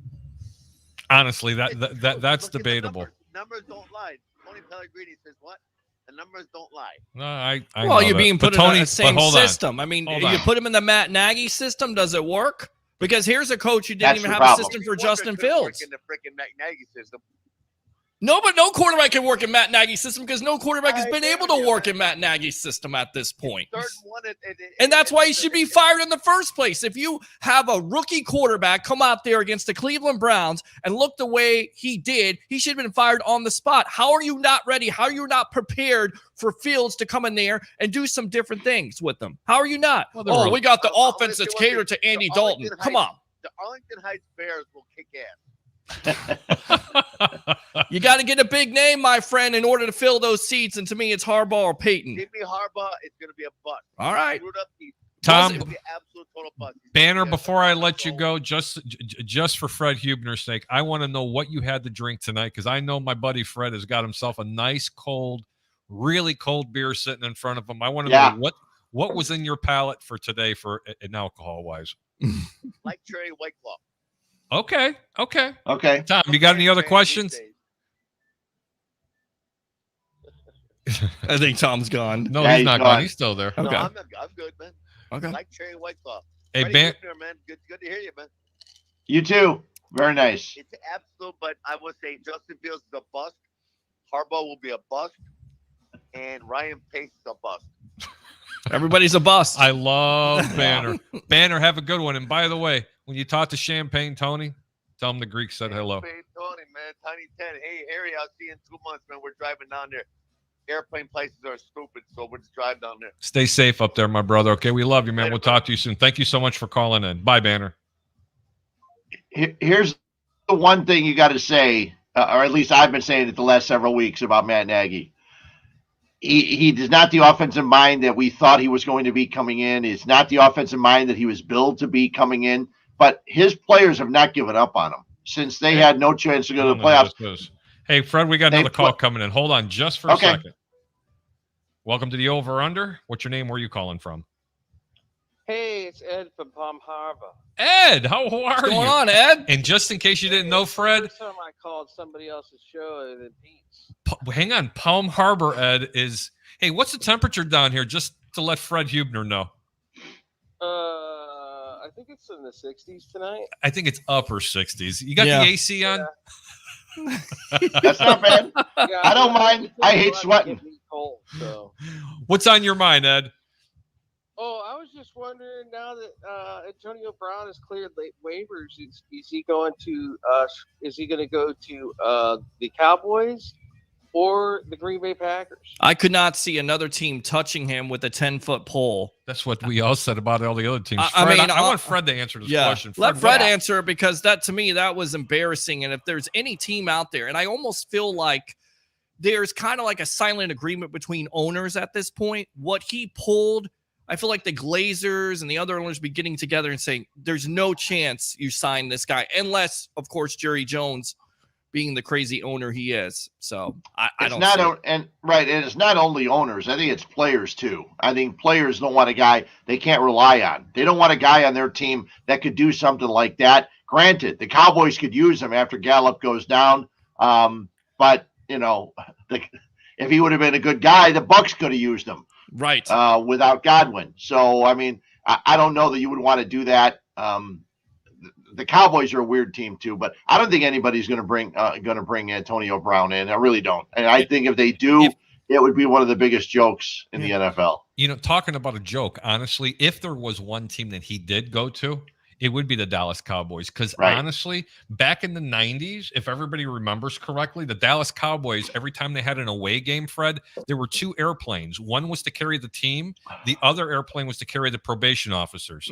S1: Honestly, that's
S4: Look at the
S1: debatable.
S4: Numbers don't lie. Tony Pellegrini says what? The numbers don't lie.
S1: No, I
S2: Well,
S1: know
S2: you're
S1: that.
S2: being
S1: But
S2: put in
S1: Tony,
S2: the same
S1: but hold on.
S2: system. I mean,
S1: Hold
S2: you
S1: on.
S2: put him in the Matt Nagy system. Does it work? Because here's a coach who didn't
S3: That's
S2: even
S3: the
S2: have a
S3: problem.
S2: system for
S4: Wonder
S2: Justin
S4: couldn't work
S2: Fields.
S4: in the freaking Mac Nagy system.
S2: No, but no quarterback can work in Matt Nagy's system because no quarterback has
S4: I
S2: been
S4: agree
S2: able
S4: with
S2: to
S4: you,
S2: work
S4: man.
S2: in Matt Nagy's system at this point.
S4: Third one,
S2: And that's why he should be fired in the first place. If you have a rookie quarterback come out there against the Cleveland Browns and look the way he did, he should have been fired on the spot. How are you not ready? How are you not prepared for Fields to come in there and do some different things with them? How are you not?
S1: Well, they're
S2: We got the
S4: I'm
S2: offense
S4: gonna
S2: that's
S4: say one
S2: catered
S4: thing.
S2: to Andy
S4: The
S2: Dalton.
S4: Arlington
S2: Come on.
S4: The Arlington Heights Bears will kick ass.
S2: You got to get a big name, my friend, in order to fill those seats. And to me, it's Harbaugh or Payton.
S4: Give me Harbaugh. It's going to be a bust.
S2: All right.
S4: Screwed up.
S1: Tom,
S4: It's gonna be absolute total bust.
S1: Banner, before I let you go, just for Fred Huebner's sake, I want to know what you had to drink tonight because I know my buddy Fred has got himself a nice cold, really cold beer sitting in front of him. I want to know what was in your palate for today for an alcohol wise.
S4: Like cherry White Claw.
S1: Okay.
S3: Okay.
S1: Tom, you got any other questions?
S2: I think Tom's gone.
S1: No,
S3: Yeah,
S1: he's
S3: he's
S1: not
S3: gone.
S1: gone. He's still there.
S4: No,
S2: Okay.
S4: I'm good, man.
S2: Okay.
S4: Like cherry White Claw.
S1: Hey,
S4: Freddie
S1: Ban.
S4: Huebner, man. Good to hear you, man.
S3: You too. Very nice.
S4: It's absolute, but I would say Justin Fields is a bust. Harbaugh will be a bust, and Ryan Pace is a bust.
S2: Everybody's a bust.
S1: I love Banner. Banner, have a good one. And by the way, when you talk to Champagne Tony, Tell him the Greek said hello.
S4: Hey, Tony, man, Tiny 10. Hey, Harry, I'll see you in 2 months, man. We're driving down there. Airplane prices are stupid, so we'll just drive down there.
S1: Stay safe up there, my brother. Okay, we love you, man.
S4: Later,
S1: We'll
S4: brother.
S1: talk to you soon. Thank you so much for calling in. Bye, Banner.
S3: Here's the one thing you got to say, or at least I've been saying it the last several weeks about Matt Nagy. He is not the offensive mind that we thought he was going to be coming in. He's not the offensive mind that he was billed to be coming in. But his players have not given up on him since they had no chance to go to the playoffs.
S1: Hey, Fred, we got another call coming in. Hold on just for a second. Welcome to the Over-Under. What's your name? Where are you calling from?
S5: Hey, it's Ed from Palm Harbor.
S1: Ed, how are you?
S2: What's going on, Ed?
S1: And just in case you didn't know, Fred.
S5: First time I called somebody else's show other than Pete's.
S1: Hang on. Palm Harbor, Ed, is... Hey, what's the temperature down here? Just to let Fred Huebner know.
S5: I think it's in the 60s tonight.
S1: I think it's upper 60s. You got the AC on?
S5: Yeah.
S3: That's not bad.
S5: Yeah,
S3: I don't mind. I hate sweating.
S5: Cold, so.
S1: What's on your mind, Ed?
S5: Oh, I was just wondering now that Antonio Brown has cleared late waivers, is he going to go to the Cowboys or the Green Bay Packers?
S2: I could not see another team touching him with a 10-foot pole.
S1: That's what we all said about all the other teams.
S2: I
S1: Fred,
S2: mean,
S1: I want Fred to answer this question.
S2: Let Fred answer, because that, to me, that was embarrassing. And if there's any team out there, and I almost feel like there's kind of like a silent agreement between owners at this point. What he pulled, I feel like the Glazers and the other owners be getting together and saying, there's no chance you sign this guy, unless, of course, Jerry Jones being the crazy owner he is. So I don't know.
S3: And it's not only owners. I think it's players too. I think players don't want a guy they can't rely on. They don't want a guy on their team that could do something like that. Granted, the Cowboys could use him after Gallup goes down. But if he would have been a good guy, the Bucs could have used him.
S2: Right.
S3: Without Godwin. So, I mean, I don't know that you would want to do that. The Cowboys are a weird team too, but I don't think anybody's going to bring Antonio Brown in. I really don't. And I think if they do, it would be one of the biggest jokes in the NFL.
S1: You know, talking about a joke, honestly, if there was one team that he did go to, it would be the Dallas Cowboys. Because honestly, back in the 90s, if everybody remembers correctly, the Dallas Cowboys, every time they had an away game, Fred, there were two airplanes. One was to carry the team. The other airplane was to carry the probation officers.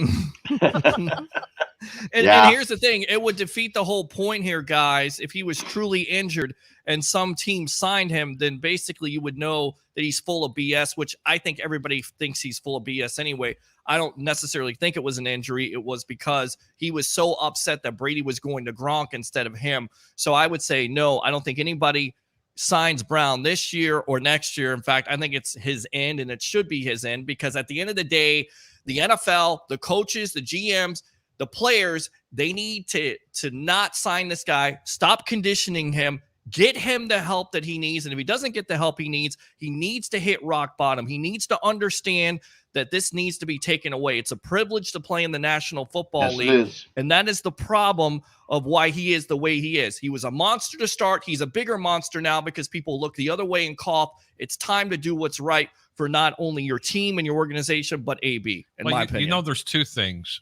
S2: And here's the thing. It would defeat the whole point here, guys. If he was truly injured and some team signed him, then basically you would know that he's full of BS, which I think everybody thinks he's full of BS anyway. I don't necessarily think it was an injury. It was because he was so upset that Brady was going to Gronk instead of him. So I would say, no, I don't think anybody signs Brown this year or next year. In fact, I think it's his end, and it should be his end, because at the end of the day, the NFL, the coaches, the GMs, the players, they need to not sign this guy, stop conditioning him, get him the help that he needs. And if he doesn't get the help he needs to hit rock bottom. He needs to understand that this needs to be taken away. It's a privilege to play in the National Football League. And that is the problem of why he is the way he is. He was a monster to start. He's a bigger monster now because people look the other way and cough. It's time to do what's right for not only your team and your organization, but AB, in my opinion.
S1: You know, there's two things.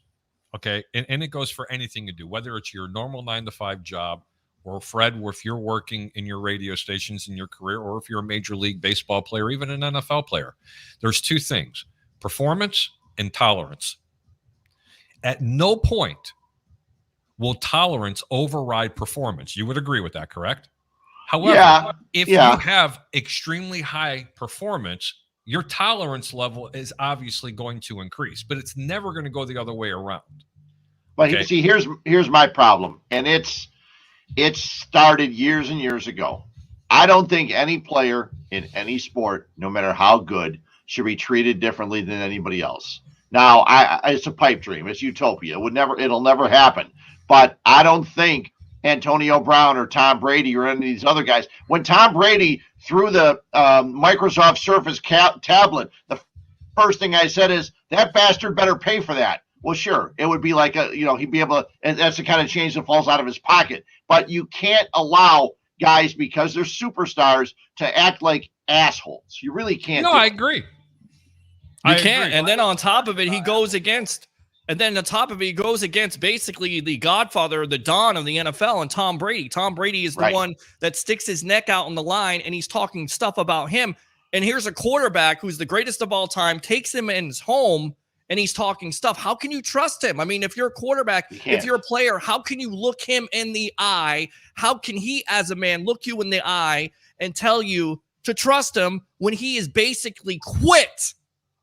S1: Okay, and it goes for anything you do, whether it's your normal 9-to-5 job, or Fred, or if you're working in your radio stations in your career, or if you're a Major League Baseball player, even an NFL player. There's two things: performance and tolerance. At no point will tolerance override performance. You would agree with that, correct? However, if you have extremely high performance, your tolerance level is obviously going to increase, but it's never going to go the other way around.
S3: But see, here's my problem, and it started years and years ago. I don't think any player in any sport, no matter how good, should be treated differently than anybody else. Now, it's a pipe dream. It's utopia. It'll never happen. But I don't think Antonio Brown or Tom Brady or any of these other guys, when Tom Brady threw the Microsoft Surface tablet, the first thing I said is, that bastard better pay for that. Well, sure, it would be like he'd be able to, and that's the kind of change that falls out of his pocket. But you can't allow guys, because they're superstars, to act like assholes. You really can't.
S1: No, I agree.
S2: You can't. And then on top of it, he goes against And then on top of it, he goes against basically the godfather, the Don of the NFL, and Tom Brady. Tom Brady is the one that sticks his neck out on the line, and he's talking stuff about him. And here's a quarterback who's the greatest of all time, takes him in his home, and he's talking stuff. How can you trust him? I mean, if you're a quarterback, if you're a player, how can you look him in the eye? How can he, as a man, look you in the eye and tell you to trust him when he is basically quit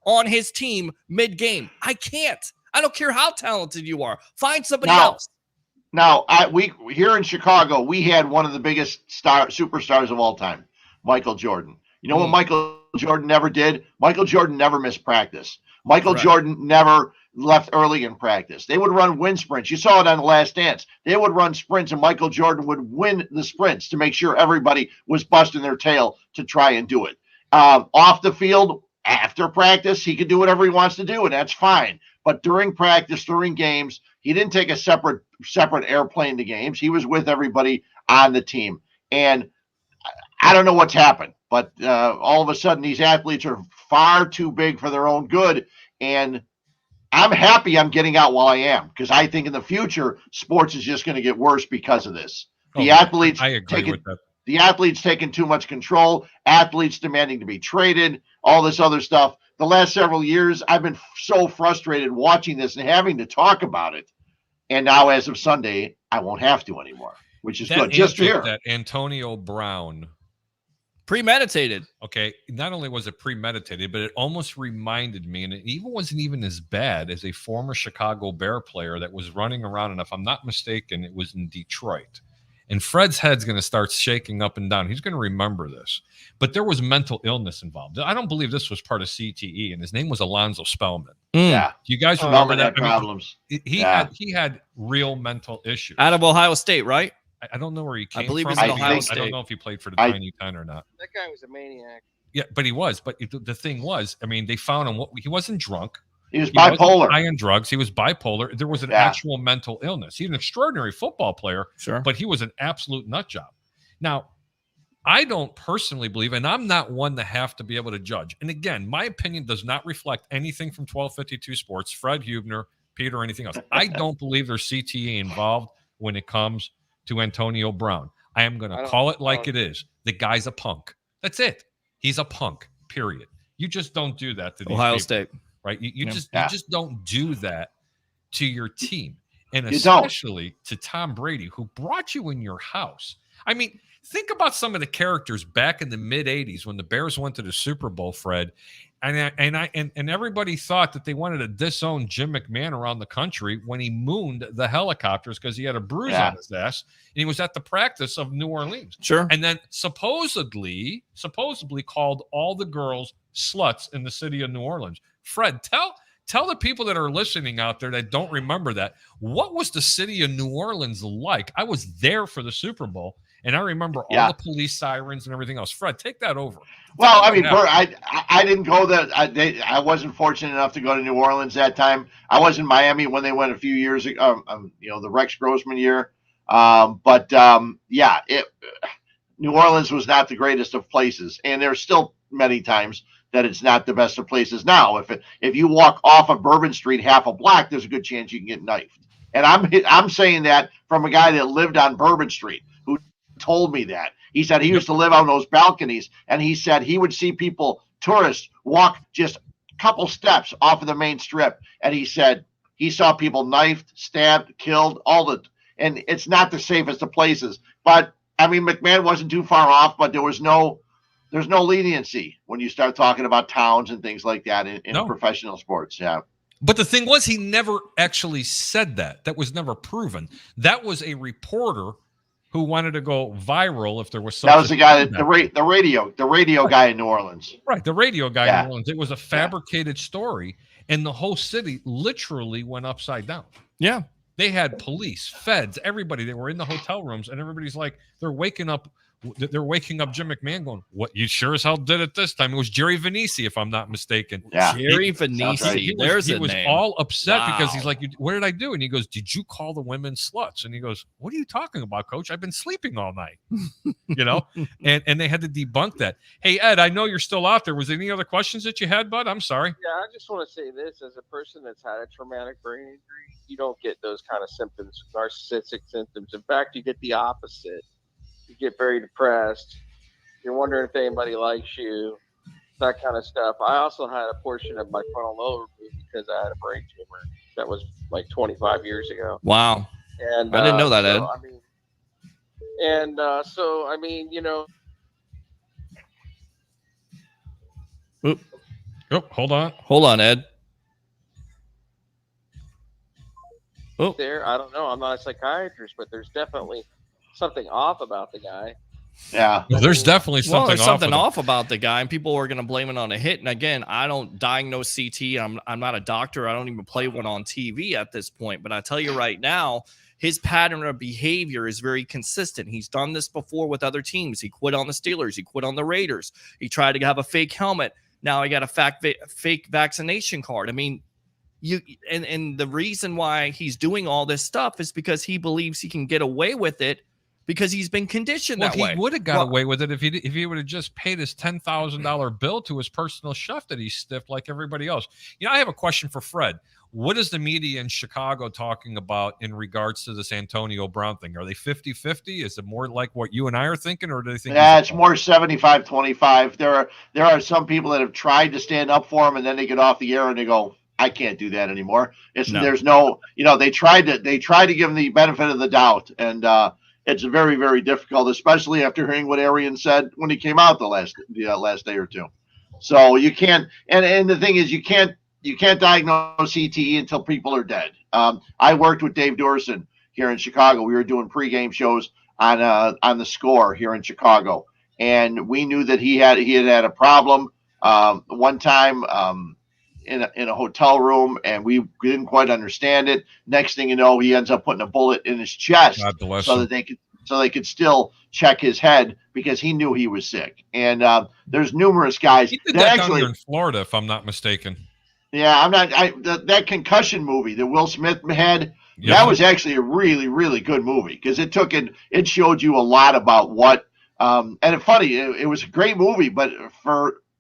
S2: on his team mid-game? I can't. I don't care how talented you are. Find somebody else.
S3: Now, we here in Chicago, we had one of the biggest superstars of all time, Michael Jordan. You know what Michael Jordan never did? Michael Jordan never missed practice. Michael Jordan never left early in practice. They would run wind sprints. You saw it on The Last Dance. They would run sprints, and Michael Jordan would win the sprints to make sure everybody was busting their tail to try and do it. Off the field, after practice, he could do whatever he wants to do, and that's fine. But during practice, during games, he didn't take a separate airplane to games. He was with everybody on the team. And I don't know what's happened, but all of a sudden these athletes are far too big for their own good. And I'm happy I'm getting out while I am, because I think in the future, sports is just going to get worse because of this. The athletes,
S1: I agree with that.
S3: The athletes taking too much control, athletes demanding to be traded, all this other stuff. The last several years, I've been so frustrated watching this and having to talk about it. And now, as of Sunday, I won't have to anymore, which is good. Just here.
S1: That Antonio Brown.
S2: Premeditated.
S1: Okay. Not only was it premeditated, but it almost reminded me, and it wasn't even as bad as a former Chicago Bear player that was running around, and if I'm not mistaken, it was in Detroit. And Fred's head's going to start shaking up and down. He's going to remember this. But there was mental illness involved. I don't believe this was part of CTE, and his name was Alonzo Spellman.
S3: Yeah.
S1: Do you guys remember that?
S3: Problems.
S1: He had real mental issues.
S2: Out of Ohio State, right?
S1: I don't know where he came from.
S2: I believe he's in Ohio State.
S1: I don't know if he played for the Tiny 10 or not.
S5: That guy was a maniac.
S1: Yeah, but he was. But the thing was, I mean, they found him. He wasn't drunk.
S3: He was bipolar.
S1: High on drugs. He was bipolar. There was an actual mental illness. He's an extraordinary football player, but he was an absolute nut job. Now, I don't personally believe, and I'm not one to have to be able to judge. And again, my opinion does not reflect anything from 1252 Sports, Fred Huebner, Peter, or anything else. I don't believe there's CTE involved when it comes to Antonio Brown. I am going to call it like it is. The guy's a punk. That's it. He's a punk, period. You just don't do that to these
S2: Ohio
S1: people.
S2: State.
S1: Right? You just don't do that to your team. And especially to Tom Brady, who brought you in your house. I mean, think about some of the characters back in the mid-'80s when the Bears went to the Super Bowl, Fred. And everybody thought that they wanted to disown Jim McMahon around the country when he mooned the helicopters because he had a bruise on his ass, and he was at the practice of New Orleans.
S2: Sure.
S1: And then supposedly called all the girls sluts in the city of New Orleans. Fred, tell the people that are listening out there that don't remember that, what was the city of New Orleans like? I was there for the Super Bowl, and I remember all the police sirens and everything else. Fred, take that over.
S3: Well, I mean, I didn't go there. I wasn't fortunate enough to go to New Orleans that time. I was in Miami when they went a few years ago, the Rex Grossman year. New Orleans was not the greatest of places, and there's still many times that it's not the best of places now. If you walk off of Bourbon Street half a block, there's a good chance you can get knifed. And I'm saying that from a guy that lived on Bourbon Street who told me that. He said he used to live on those balconies, and he said he would see tourists, walk just a couple steps off of the main strip, and he said he saw people knifed, stabbed, killed, and it's not the safest of places. But I mean, McMahon wasn't too far off, but there's no leniency when you start talking about towns and things like that in professional sports. Yeah.
S1: But the thing was, he never actually said that. That was never proven. That was a reporter who wanted to go viral. If there was something. That was
S3: the guy the radio guy in New Orleans.
S1: Right. The radio guy in New Orleans. It was a fabricated story, and the whole city literally went upside down.
S2: Yeah.
S1: They had police, feds, everybody. They were in the hotel rooms, and everybody's like, they're waking up They're waking up Jim McMahon going, what, you sure as hell did it this time. It was Jerry Venisi, if I'm not mistaken.
S3: Yeah.
S2: Jerry Venisi.
S3: right.
S1: He
S2: There's
S1: was
S2: a name.
S1: all upset because
S2: Wow.
S1: he's like, what did I do? And he goes, did you call the women sluts? And he goes, what are you talking about, Coach? I've been sleeping all night. And they had to debunk that. Hey, Ed, I know you're still out there. Was there any other questions that you had, bud? I'm sorry.
S5: Yeah, I just want to say this: as a person that's had a traumatic brain injury, you don't get those kind of symptoms, narcissistic symptoms. In fact, you get the opposite. You get very depressed. You're wondering if anybody likes you, that kind of stuff. I also had a portion of my frontal lobe removed because I had a brain tumor. That was like 25 years ago.
S2: Wow.
S5: And
S2: I didn't know that, Ed.
S5: So I mean,
S2: Oop.
S1: Oh, hold on,
S2: Ed. Oh,
S5: there. I don't know. I'm not a psychiatrist, but there's definitely something off about the guy.
S3: Yeah.
S1: Well, there's definitely
S2: well,
S1: something
S2: there's something
S1: off.
S2: off about the guy, and people are going to blame it on a hit. And again, I don't diagnose CT. I'm not a doctor. I don't even play one on TV at this point. But I tell you right now, his pattern of behavior is very consistent. He's done this before with other teams. He quit on the Steelers. He quit on the Raiders. He tried to have a fake helmet. Now he got a fake vaccination card. I mean, and the reason why he's doing all this stuff is because he believes he can get away with it because he's been conditioned that way.
S1: He would have got away with it if he would have just paid his $10,000 bill to his personal chef that he stiffed like everybody else. I have a question for Fred. What is the media in Chicago talking about in regards to this Antonio Brown thing? Are they 50-50? Is it more like what you and I are thinking, or do they think?
S3: Yeah, it's more 75-25. There are some people that have tried to stand up for him, and then they get off the air and they go, I can't do that anymore. There's no, they tried to give him the benefit of the doubt, and it's very, very difficult, especially after hearing what Arian said when he came out the last day or two. So you can't, and the thing is, you can't diagnose CTE until people are dead. I worked with Dave Dorson here in Chicago. We were doing pregame shows on the Score here in Chicago, and we knew that he had a problem one time in a hotel room, and we didn't quite understand it. Next thing you know, he ends up putting a bullet in his chest so that they could still check his head because he knew he was sick. And there's numerous guys.
S1: He did that down here in Florida, if I'm not mistaken.
S3: Yeah, that concussion movie that Will Smith had. Yeah. That was actually a really, really good movie because it showed you a lot about what. And it's funny, it was a great movie, but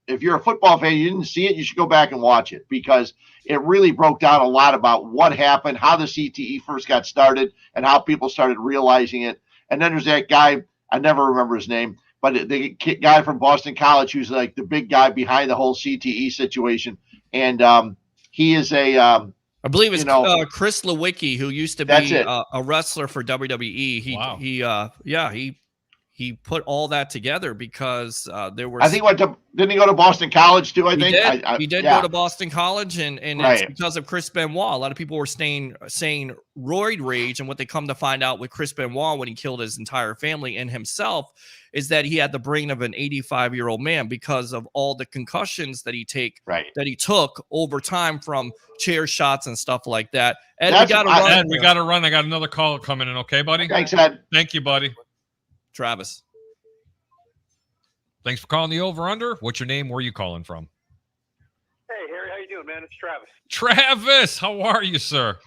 S3: if you're a football fan, you didn't see it, you should go back and watch it because it really broke down a lot about what happened, how the CTE first got started, and how people started realizing it. And then there's that guy, I never remember his name, but the guy from Boston College who's like the big guy behind the whole CTE situation. And he is I
S2: believe it's Chris Lewicki, who used to be a wrestler for WWE. He put all that together because there was.
S3: I think didn't he go to Boston College too? I think
S2: he did go to Boston College, and it's because of Chris Benoit. A lot of people were saying roid rage, and what they come to find out with Chris Benoit when he killed his entire family and himself is that he had the brain of an 85-year-old man because of all the concussions that he took over time from chair shots and stuff like that. Ed, we got to
S1: run. I got another call coming in. Okay, buddy.
S3: Thanks, Ed.
S1: Thank you, buddy.
S2: Travis.
S1: Thanks for calling the over-under. What's your name? Where are you calling from?
S6: Hey, Harry. How you doing, man? It's Travis.
S1: Travis, how are you, sir?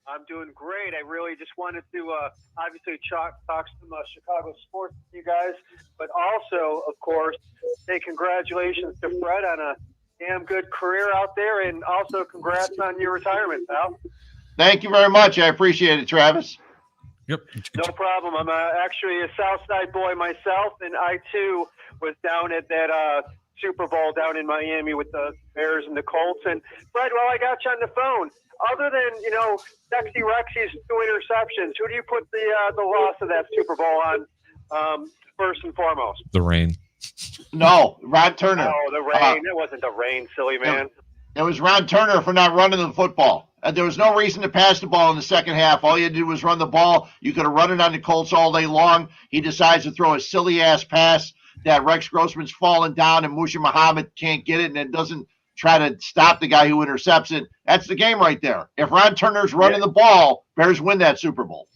S6: I'm doing great. I really just wanted to obviously talk some Chicago sports with you guys, but also, of course, say congratulations to Fred on a damn good career out there, and also congrats on your retirement, pal.
S3: Thank you very much. I appreciate it, Travis.
S1: Yep.
S6: No problem. I'm actually a Southside boy myself, and I, too, was down at that Super Bowl down in Miami with the Bears and the Colts. And, Fred, while I got you on the phone, other than, Sexy Rexy's 2 interceptions, who do you put the loss of that Super Bowl on first and foremost?
S1: The rain.
S3: No, Ron Turner.
S6: Oh, the rain. It wasn't the rain, silly man.
S3: It was Ron Turner for not running the football. There was no reason to pass the ball in the second half. All you had to do was run the ball. You could have run it on the Colts all day long. He decides to throw a silly-ass pass that Rex Grossman's falling down and Musha Muhammad can't get it and then doesn't try to stop the guy who intercepts it. That's the game right there. If Ron Turner's running the ball, Bears win that Super Bowl.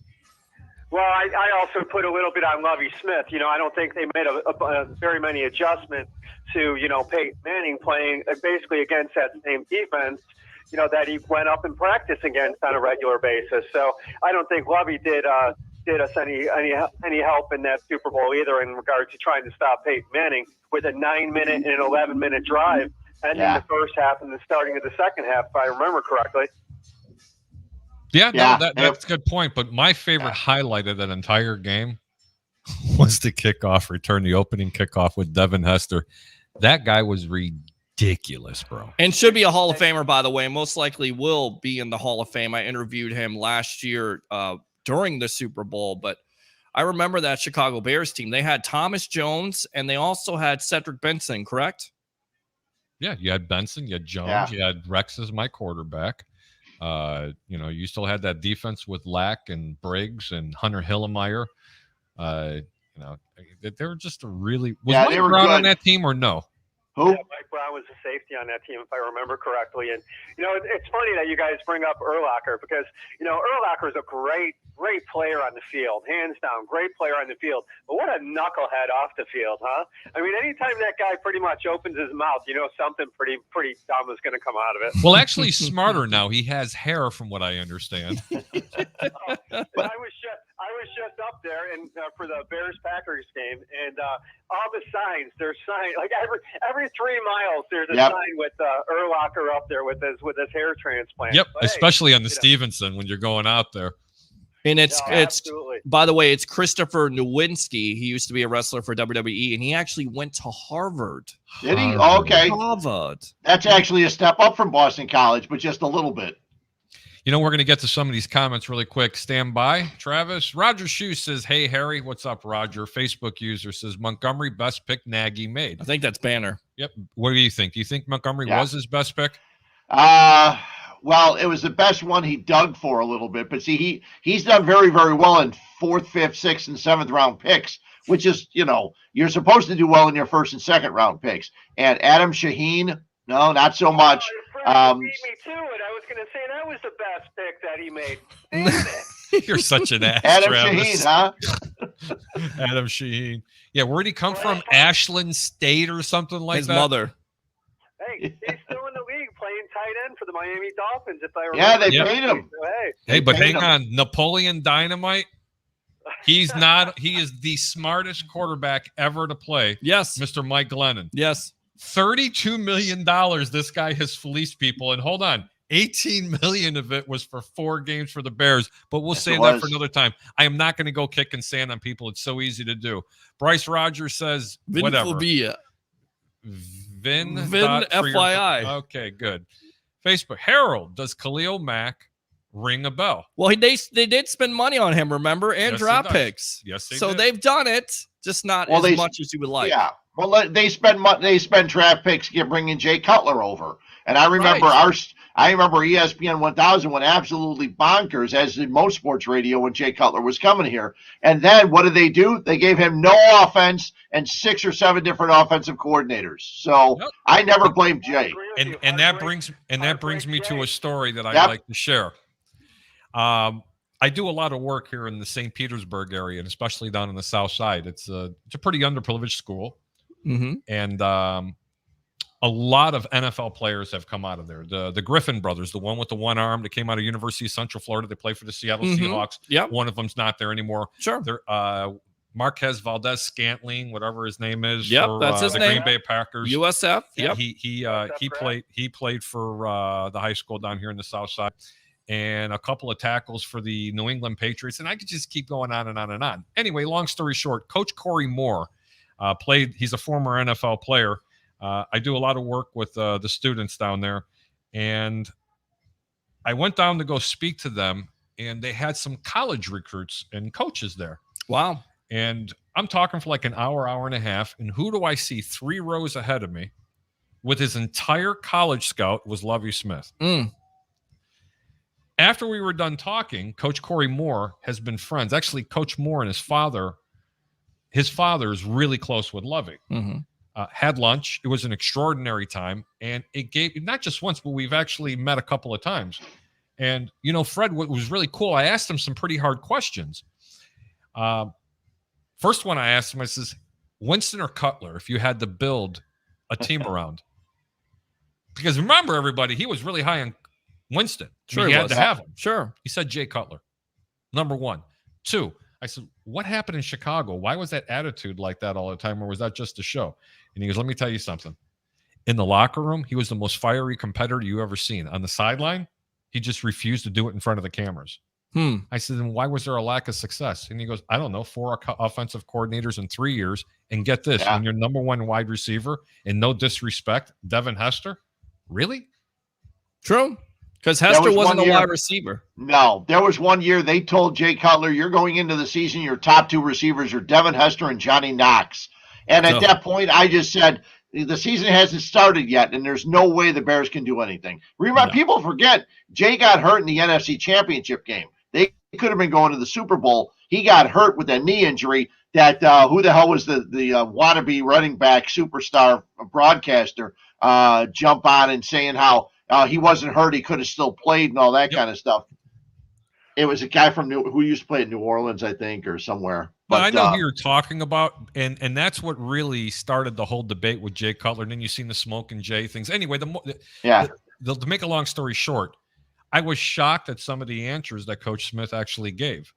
S6: Well, I also put a little bit on Lovie Smith. I don't think they made a very many adjustments to, Peyton Manning playing basically against that same defense, that he went up and practiced against on a regular basis. So I don't think Lovie did us any help in that Super Bowl either in regards to trying to stop Peyton Manning with a 9-minute and an 11-minute drive ending the first half and the starting of the second half, if I remember correctly.
S1: Yeah, no, that's a good point. But my favorite highlight of that entire game was the kickoff return, the opening kickoff with Devin Hester. That guy was ridiculous, bro.
S2: And should be a Hall of Famer, by the way. Most likely will be in the Hall of Fame. I interviewed him last year during the Super Bowl, but I remember that Chicago Bears team. They had Thomas Jones, and they also had Cedric Benson, correct?
S1: Yeah, you had Benson, you had Jones, you had Rex as my quarterback. You still had that defense with Lack and Briggs and Hunter Hillemeyer. They were just a really. Was Mike Brown on that team or no?
S3: Who?
S6: Yeah, Mike Brown was a safety on that team, if I remember correctly. And, it's funny that you guys bring up Urlacher because, Urlacher is a great player on the field, hands down, great player on the field. But what a knucklehead off the field, huh? I mean, anytime that guy pretty much opens his mouth, something pretty dumb is going to come out of it.
S1: Well, actually, he's smarter now. He has hair, from what I understand.
S6: I was just up there and for the Bears-Packers game, and all the signs, there's signs like every 3 miles there's a sign with Urlacher up there with his hair transplant.
S1: Yep,
S6: but
S1: especially on the Stevenson when you're going out there.
S2: And it's by the way, it's Christopher Nowinski. He used to be a wrestler for WWE, and he actually went to Harvard.
S3: Did he? Oh, okay.
S2: Harvard.
S3: That's actually a step up from Boston College, but just a little bit.
S1: We're going to get to some of these comments really quick. Stand by, Travis. Roger Shue says, "Hey, Harry." What's up, Roger? Facebook user says, "Montgomery, best pick Nagy made."
S2: I think that's Banner.
S1: Yep. What do you think? Do you think Montgomery was his best pick?
S3: Well, it was the best one he dug for a little bit. But see, he's done very, very well in 4th, 5th, 6th, and 7th round picks, which is, you're supposed to do well in your 1st and 2nd round picks. And Adam Shaheen, no, not so much.
S6: Beat me to it. I was going to say that was the best pick that he made.
S1: You're such an ass,
S3: Adam
S1: Travis.
S3: Shaheen, huh?
S1: Adam Shaheen. Yeah, where'd he come from? Ashland State or something like
S2: His
S1: that?
S2: mother.
S6: Hey, he's still in the league playing tight end for the Miami Dolphins, if I remember.
S3: Yeah, they paid him.
S6: So,
S1: hey, but hang on. Napoleon Dynamite, he's not. He is the smartest quarterback ever to play.
S2: Yes.
S1: Mr. Mike Glennon.
S2: Yes.
S1: $32 million this guy has fleeced people. And hold on, $18 million of it was for 4 games for the Bears. But we'll save that for another time. I am not going to go kicking sand on people. It's so easy to do. Bryce Rogers says, whatever. Vin
S2: FYI.
S1: Okay, good. Facebook. Harold, does Khalil Mack ring a bell?
S2: Well, they did spend money on him, remember, and draft picks.
S1: Yes,
S2: so they've done it, just not as much as you would like.
S3: Yeah. Well, they spend draft picks bringing Jay Cutler over, and I remember ESPN 1000 went absolutely bonkers, as did most sports radio, when Jay Cutler was coming here. And then what did they do? They gave him no offense and 6 or 7 different offensive coordinators. So I never blamed Jay.
S1: And that brings me to a story that I like to share. I do a lot of work here in the St. Petersburg area, and especially down on the south side. It's a pretty underprivileged school.
S2: Mm-hmm.
S1: And a lot of NFL players have come out of there. The Griffin brothers, the one with the one arm that came out of University of Central Florida, they play for the Seattle Seahawks.
S2: Yep.
S1: One of them's not there anymore.
S2: Sure.
S1: They're, Marquez Valdez Scantling, whatever his name is.
S2: Yep,
S1: for,
S2: that's his
S1: the
S2: name.
S1: Green Bay Packers.
S2: USF.
S1: Yeah,
S2: yep.
S1: he played for the high school down here in the south side. And a couple of tackles for the New England Patriots. And I could just keep going on and on and on. Anyway, long story short, Coach Corey Moore he's a former NFL player. I do a lot of work with the students down there. And I went down to go speak to them, and they had some college recruits and coaches there.
S2: Wow.
S1: And I'm talking for like an hour and a half. And who do I see 3 rows ahead of me with his entire college scout was Lovie Smith. After we were done talking, Coach Corey Moore has been friends. Actually, Coach Moore and his father is really close with Lovie.
S2: Mm-hmm.
S1: Had lunch. It was an extraordinary time. And it gave, not just once, but we've actually met a couple of times. And, Fred, what was really cool, I asked him some pretty hard questions. First one I asked him, I says, Winston or Cutler, if you had to build a team around? Because remember, everybody, he was really high on Winston.
S2: Sure,
S1: he
S2: he
S1: had
S2: was.
S1: to have him.
S2: Sure.
S1: He said Jay Cutler, number one. Two, I said, what happened in Chicago? Why was that attitude like that all the time, or was that just a show? And he goes, let me tell you something. In the locker room, he was the most fiery competitor you ever seen. On the sideline, he just refused to do it in front of the cameras. I said, then why was there a lack of success? And he goes, I don't know, 4 offensive coordinators in 3 years. And get this, when you're number one wide receiver, and no disrespect, Devin Hester, really?
S2: True. Because Hester wasn't a wide receiver.
S3: No, there was one year they told Jay Cutler, you're going into the season, your top 2 receivers are Devin Hester and Johnny Knox. And at that point, I just said, the season hasn't started yet, and there's no way the Bears can do anything. Remember, people forget, Jay got hurt in the NFC Championship game. They could have been going to the Super Bowl. He got hurt with that knee injury that who the hell was the wannabe running back superstar broadcaster jump on and saying how he wasn't hurt, he could have still played and all that kind of stuff. It was a guy from who used to play in New Orleans, I think, or somewhere.
S1: But I know who you're talking about, and that's what really started the whole debate with Jay Cutler. And then you've seen the Smoke and Jay things. Anyway, to make a long story short, I was shocked at some of the answers that Coach Smith actually gave.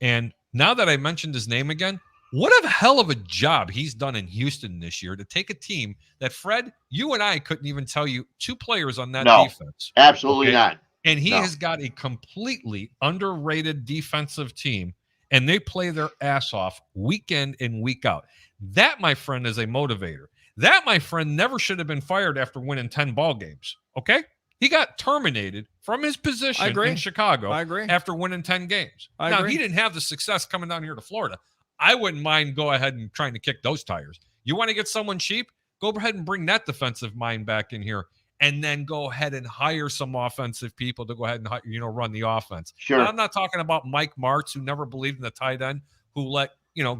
S1: And now that I mentioned his name again, what a hell of a job he's done in Houston this year to take a team that, Fred, you and I couldn't even tell you 2 players on that defense.
S3: Absolutely not.
S1: And he has got a completely underrated defensive team, and they play their ass off week in and week out. That, my friend, is a motivator. That, my friend, never should have been fired after winning 10 ball games. Okay? He got terminated from his position in Chicago after winning 10 games. Now, he didn't have the success coming down here to Florida. I wouldn't mind go ahead and trying to kick those tires. You want to get someone cheap? Go ahead and bring that defensive mind back in here, and then go ahead and hire some offensive people to go ahead and run the offense.
S3: Sure.
S1: Now, I'm not talking about Mike Martz, who never believed in the tight end, who let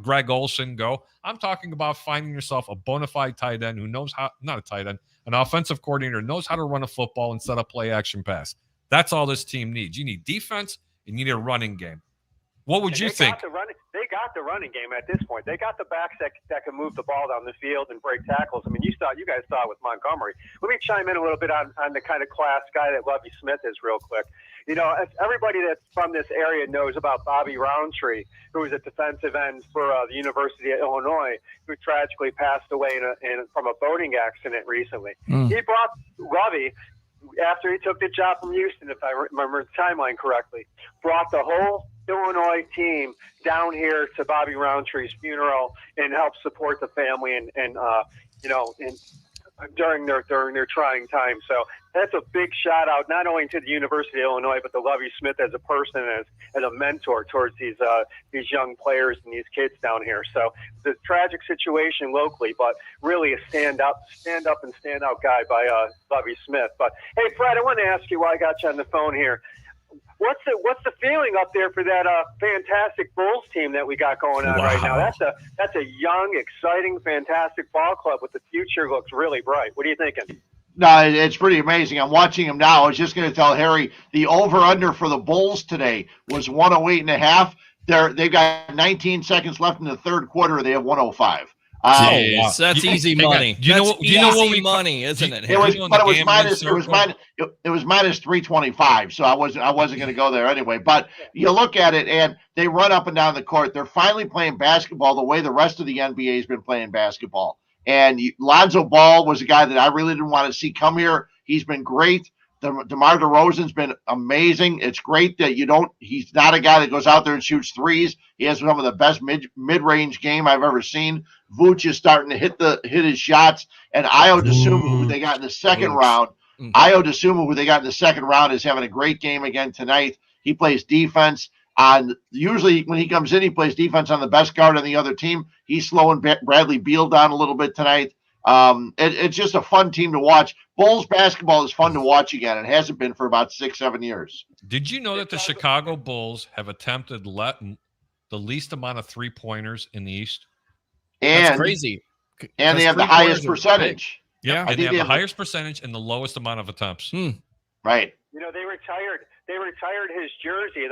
S1: Greg Olsen go. I'm talking about finding yourself a bona fide tight end who knows how, not a tight end, an offensive coordinator knows how to run a football and set up play action pass. That's all this team needs. You need defense and you need a running game. What would you think?
S6: They got the running game at this point. They got the backs that can move the ball down the field and break tackles. I mean, you guys saw it with Montgomery. Let me chime in a little bit on the kind of class guy that Lovie Smith is real quick. Everybody that's from this area knows about Bobby Roundtree, who was a defensive end for the University of Illinois, who tragically passed away from a boating accident recently. He brought Lovie, after he took the job from Houston, if I remember the timeline correctly, brought the whole Illinois team down here to Bobby Roundtree's funeral and helped support the family and during their trying time. So that's a big shout out, not only to the University of Illinois, but to Lovie Smith as a person, as a mentor towards these young players and these kids down here. So it's a tragic situation locally, but really a stand up and stand out guy by Lovie Smith. But hey, Fred, I want to ask you while I got you on the phone here. What's the feeling up there for that fantastic Bulls team that we got going on right now? That's a young, exciting, fantastic ball club with the future looks really bright. What are you thinking?
S3: No, it's pretty amazing. I'm watching them now. I was just going to tell Harry the over-under for the Bulls today was 108.5. They've got 19 seconds left in the third quarter. They have 105.
S2: Jeez, that's easy money.
S1: You know what
S2: money, isn't it?
S3: It was minus 325. So I wasn't going to go there anyway. But you look at it, and they run up and down the court. They're finally playing basketball the way the rest of the NBA has been playing basketball. And Lonzo Ball was a guy that I really didn't want to see come here. He's been great. DeMar DeRozan's been amazing. It's great that he's not a guy that goes out there and shoots threes. He has some of the best mid-range game I've ever seen. Vooch is starting to hit his shots. And Ayo Dosunmu, who they got in the second round, is having a great game again tonight. He plays defense. Usually when he comes in, he plays defense on the best guard on the other team. He's slowing Bradley Beal down a little bit tonight. It's just a fun team to watch. Bulls basketball is fun to watch again. It hasn't been for about 6-7 years.
S1: Did you know that the Chicago Bulls have attempted the least amount of three-pointers in the East?
S2: That's crazy.
S3: And they have the highest percentage.
S1: Yeah, and they have the highest percentage and the lowest amount of attempts.
S3: Right.
S6: They retired his jersey,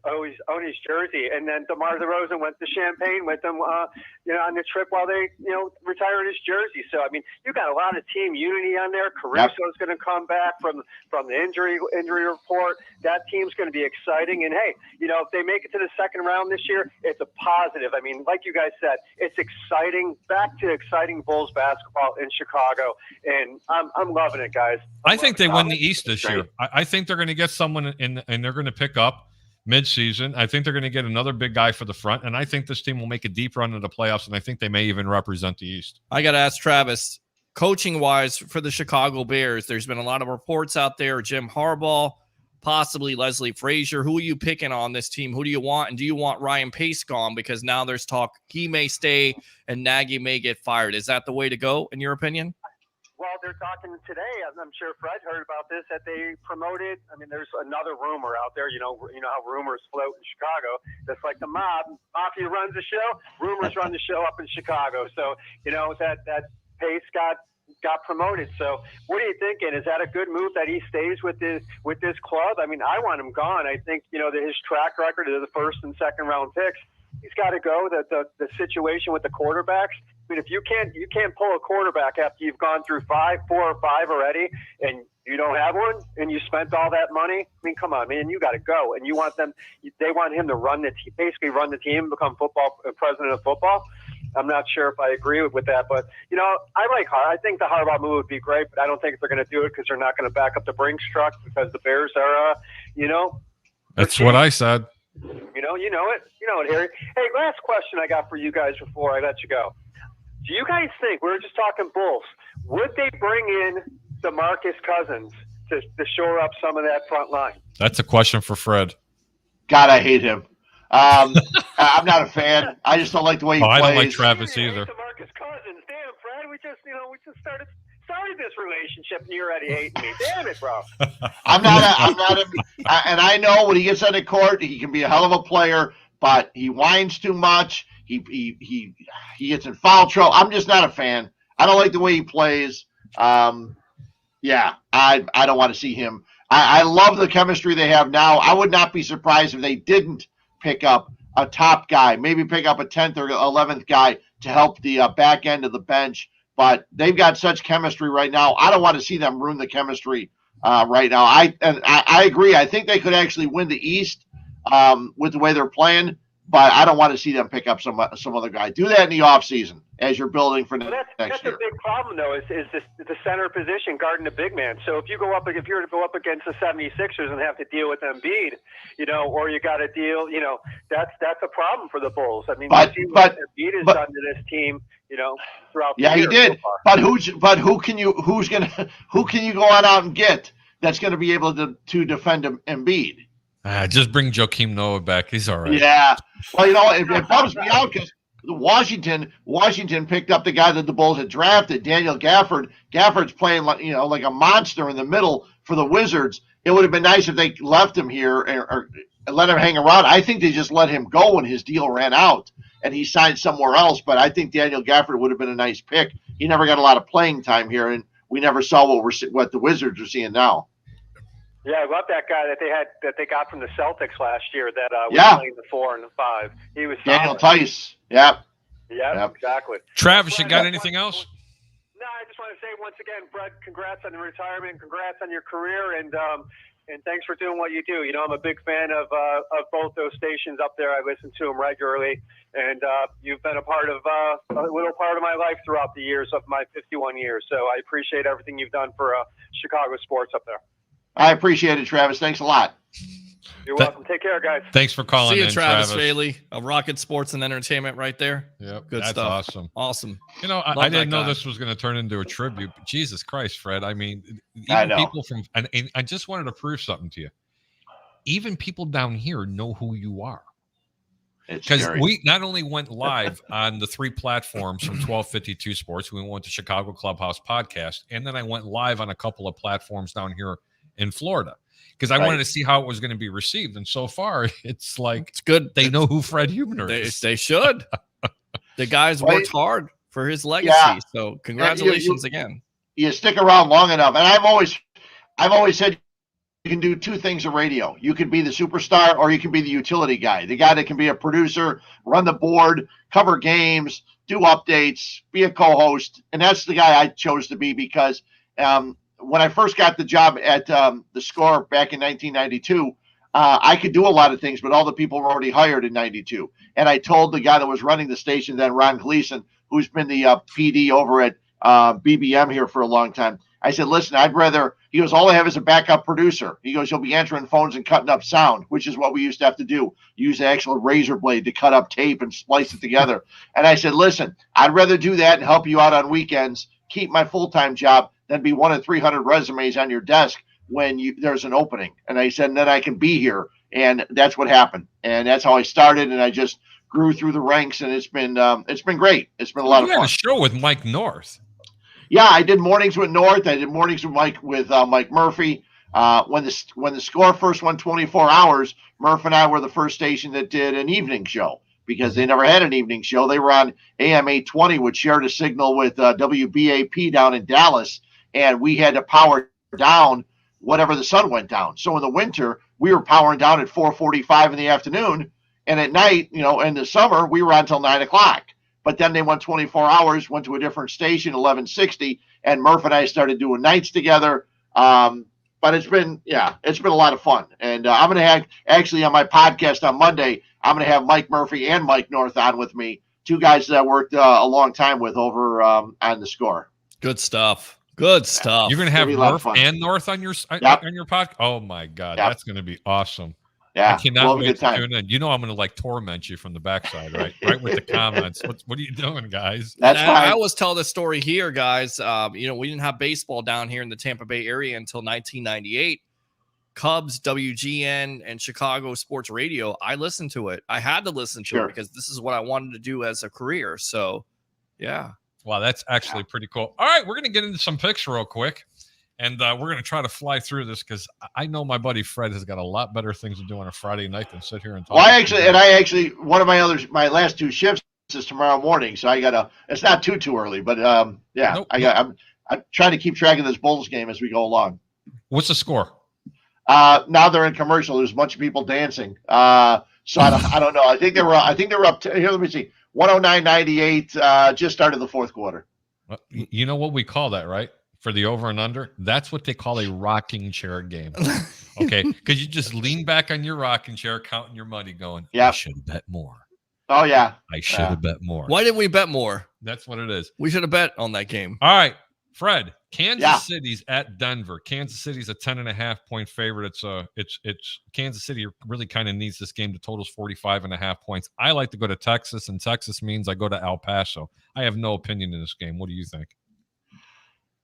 S6: always own his jersey, and then DeMar DeRozan went to Champaign with them, on the trip while they, retired his jersey. So I mean, you got a lot of team unity on there. Caruso's going to come back from the injury report. That team's going to be exciting. And hey, if they make it to the second round this year, it's a positive. I mean, like you guys said, it's exciting. Back to exciting Bulls basketball in Chicago, and I'm loving it, guys.
S1: I think they win the East this year. I think they're going to get someone in, and they're going to pick up mid-season. I think they're going to get another big guy for the front, and I think this team will make a deep run into the playoffs, and I think they may even represent the East.
S2: I got to ask Travis, coaching-wise for the Chicago Bears, there's been a lot of reports out there, Jim Harbaugh, possibly Leslie Frazier. Who are you picking on this team? Who do you want? And do you want Ryan Pace gone? Because now there's talk he may stay and Nagy may get fired. Is that the way to go, in your opinion?
S6: Well, they're talking today. I'm sure Fred heard about this, that they promoted. I mean, there's another rumor out there. You know how rumors float in Chicago. Just like the mafia runs the show. Rumors run the show up in Chicago. So that Pace got promoted. So what are you thinking? Is that a good move that he stays with this club? I mean, I want him gone. I think his track record of the first and second round picks. He's got to go. The situation with the quarterbacks. I mean, if you can't pull a quarterback after you've gone through 4 or 5 already, and you don't have one, and you spent all that money. I mean, come on, man, you got to go. And you want them? They want him to basically run the team, become president of football. I'm not sure if I agree with that, but I think the Harbaugh move would be great, but I don't think they're going to do it because they're not going to back up the Brinks truck because the Bears are,
S1: That's what I said.
S6: You know it, Harry. Hey, last question I got for you guys before I let you go. Do you guys think, we were just talking Bulls, would they bring in DeMarcus Cousins to shore up some of that front line?
S1: That's a question for Fred.
S3: God, I hate him. I'm not a fan. I just don't like the way he plays.
S1: I don't like Travis either.
S6: DeMarcus Cousins, damn, Fred, we just started this relationship, and you're already hating me. Damn it, bro.
S3: I'm not and I know when he gets on the court, he can be a hell of a player, but he whines too much. He gets in foul trouble. I'm just not a fan. I don't like the way he plays. I don't want to see him. I love the chemistry they have now. I would not be surprised if they didn't pick up a top guy, maybe pick up a 10th or 11th guy to help the back end of the bench. But they've got such chemistry right now. I don't want to see them ruin the chemistry right now. I agree. I think they could actually win the East with the way they're playing. But I don't want to see them pick up some other guy. Do that in the offseason as you're building for next year.
S6: That's a big problem, though, is the center position guarding the big man. So if you're to go up against the 76ers and have to deal with Embiid, or you got to deal, that's a problem for the Bulls. I mean, you see what Embiid has done to this team, throughout the year.
S3: Yeah, he did. So but who can you go on out and get that's going to be able to defend Embiid?
S1: Just bring Joakim Noah back. He's all right.
S3: Yeah. Well, it bums me out because Washington picked up the guy that the Bulls had drafted, Daniel Gafford. Gafford's playing like a monster in the middle for the Wizards. It would have been nice if they left him here or let him hang around. I think they just let him go when his deal ran out and he signed somewhere else. But I think Daniel Gafford would have been a nice pick. He never got a lot of playing time here, and we never saw what the Wizards are seeing now.
S6: Yeah, I love that guy that they got from the Celtics last year that was playing the 4 and the 5. He was
S3: Daniel
S6: solid.
S3: Tice. Yep,
S6: exactly.
S1: Travis, you got anything else?
S6: No, I just want to say once again, Brett, congrats on the retirement, congrats on your career, and thanks for doing what you do. I'm a big fan of both those stations up there. I listen to them regularly, and you've been a little part of my life throughout the years of my 51 years. So I appreciate everything you've done for Chicago sports up there.
S3: I appreciate it, Travis. Thanks a lot.
S6: You're welcome. Take care, guys.
S1: Thanks for calling.
S2: See you,
S1: in,
S2: Travis Bailey of Rocket Sports and Entertainment right there.
S1: Yep,
S2: good
S1: that's
S2: stuff.
S1: Awesome.
S2: Awesome.
S1: I didn't know this was going to turn into a tribute. But Jesus Christ, Fred. I mean,
S3: I
S1: even
S3: know.
S1: people from and I just wanted to prove something to you. Even people down here know who you are. Because we not only went live on the 3 platforms from 1252 Sports, we went to Chicago Clubhouse Podcast, and then I went live on a couple of platforms down here in Florida because I wanted to see how it was going to be received. And so far, it's like
S2: it's good.
S1: They know who Fred Huebner is.
S2: They should. The guy's worked hard for his legacy. Yeah. So congratulations again.
S3: You stick around long enough, and I've always said can do two things in radio. You can be the superstar or you can be the utility guy, the guy that can be a producer, run the board, cover games, do updates, be a co-host. And that's the guy I chose to be because when I first got the job at the Score back in 1992, I could do a lot of things, but all the people were already hired in 92. And I told the guy that was running the station then, Ron Gleason, who's been the PD over at BBM here for a long time. I said, listen, he goes, all I have is a backup producer. He goes, you'll be answering phones and cutting up sound, which is what we used to have to do. Use the actual razor blade to cut up tape and splice it together. And I said, listen, I'd rather do that and help you out on weekends, keep my full-time job, than be one of 300 resumes on your desk when there's an opening. And I said, and then I can be here. And that's what happened. And that's how I started. And I just grew through the ranks, and it's been great. It's been a lot of fun.
S1: You had a show with Mike North.
S3: Yeah, I did mornings with North. I did mornings with Mike Murphy. When the Score first won 24 hours, Murph and I were the first station that did an evening show because they never had an evening show. They were on AM 820, which shared a signal with WBAP down in Dallas, and we had to power down whatever the sun went down. So in the winter, we were powering down at 4:45 in the afternoon, and at night, in the summer, we were on until 9 o'clock. But then they went 24 hours, went to a different station, 1160, and Murph and I started doing nights together. But it's been a lot of fun. And I'm going to have, actually on my podcast on Monday, I'm going to have Mike Murphy and Mike North on with me, two guys that I worked a long time with over on the Score.
S2: Good stuff. Good stuff.
S1: You're going to have Murph and North on your podcast? Oh, my God.
S3: Yep.
S1: That's going to be awesome.
S3: Yeah,
S1: I cannot wait to tune in. You know I'm going to torment you from the backside, right? Right with the comments. What are you doing, guys?
S3: That's fine.
S2: I always tell this story here, guys. We didn't have baseball down here in the Tampa Bay area until 1998. Cubs, WGN, and Chicago Sports Radio. I listened to it. I had to listen to it because this is what I wanted to do as a career. So, yeah.
S1: Wow, that's actually pretty cool. All right, we're going to get into some picks real quick. And we're going to try to fly through this because I know my buddy Fred has got a lot better things to do on a Friday night than sit here and talk.
S3: Well, one of my last two shifts is tomorrow morning, so it's not too early, but yeah, I'm trying to keep track of this Bulls game as we go along.
S1: What's the score?
S3: Now they're in commercial. There's a bunch of people dancing. So I don't know. I think they were up to, here. Let me see. 109-98. Just started the fourth quarter.
S1: Well, you know what we call that, right? For the over and under, that's what they call a rocking chair game. Okay, because you just lean back on your rocking chair, counting your money, going, I should have bet more.
S3: Oh, yeah.
S1: I should have bet more.
S2: Why didn't we bet more?
S1: That's what it is.
S2: We should have bet on that game.
S1: All right, Fred, Kansas City's at Denver. Kansas City's a 10.5-point favorite. It's Kansas City really kind of needs this game to totals 45.5 points. I like to go to Texas, and Texas means I go to El Paso. I have no opinion in this game. What do you think?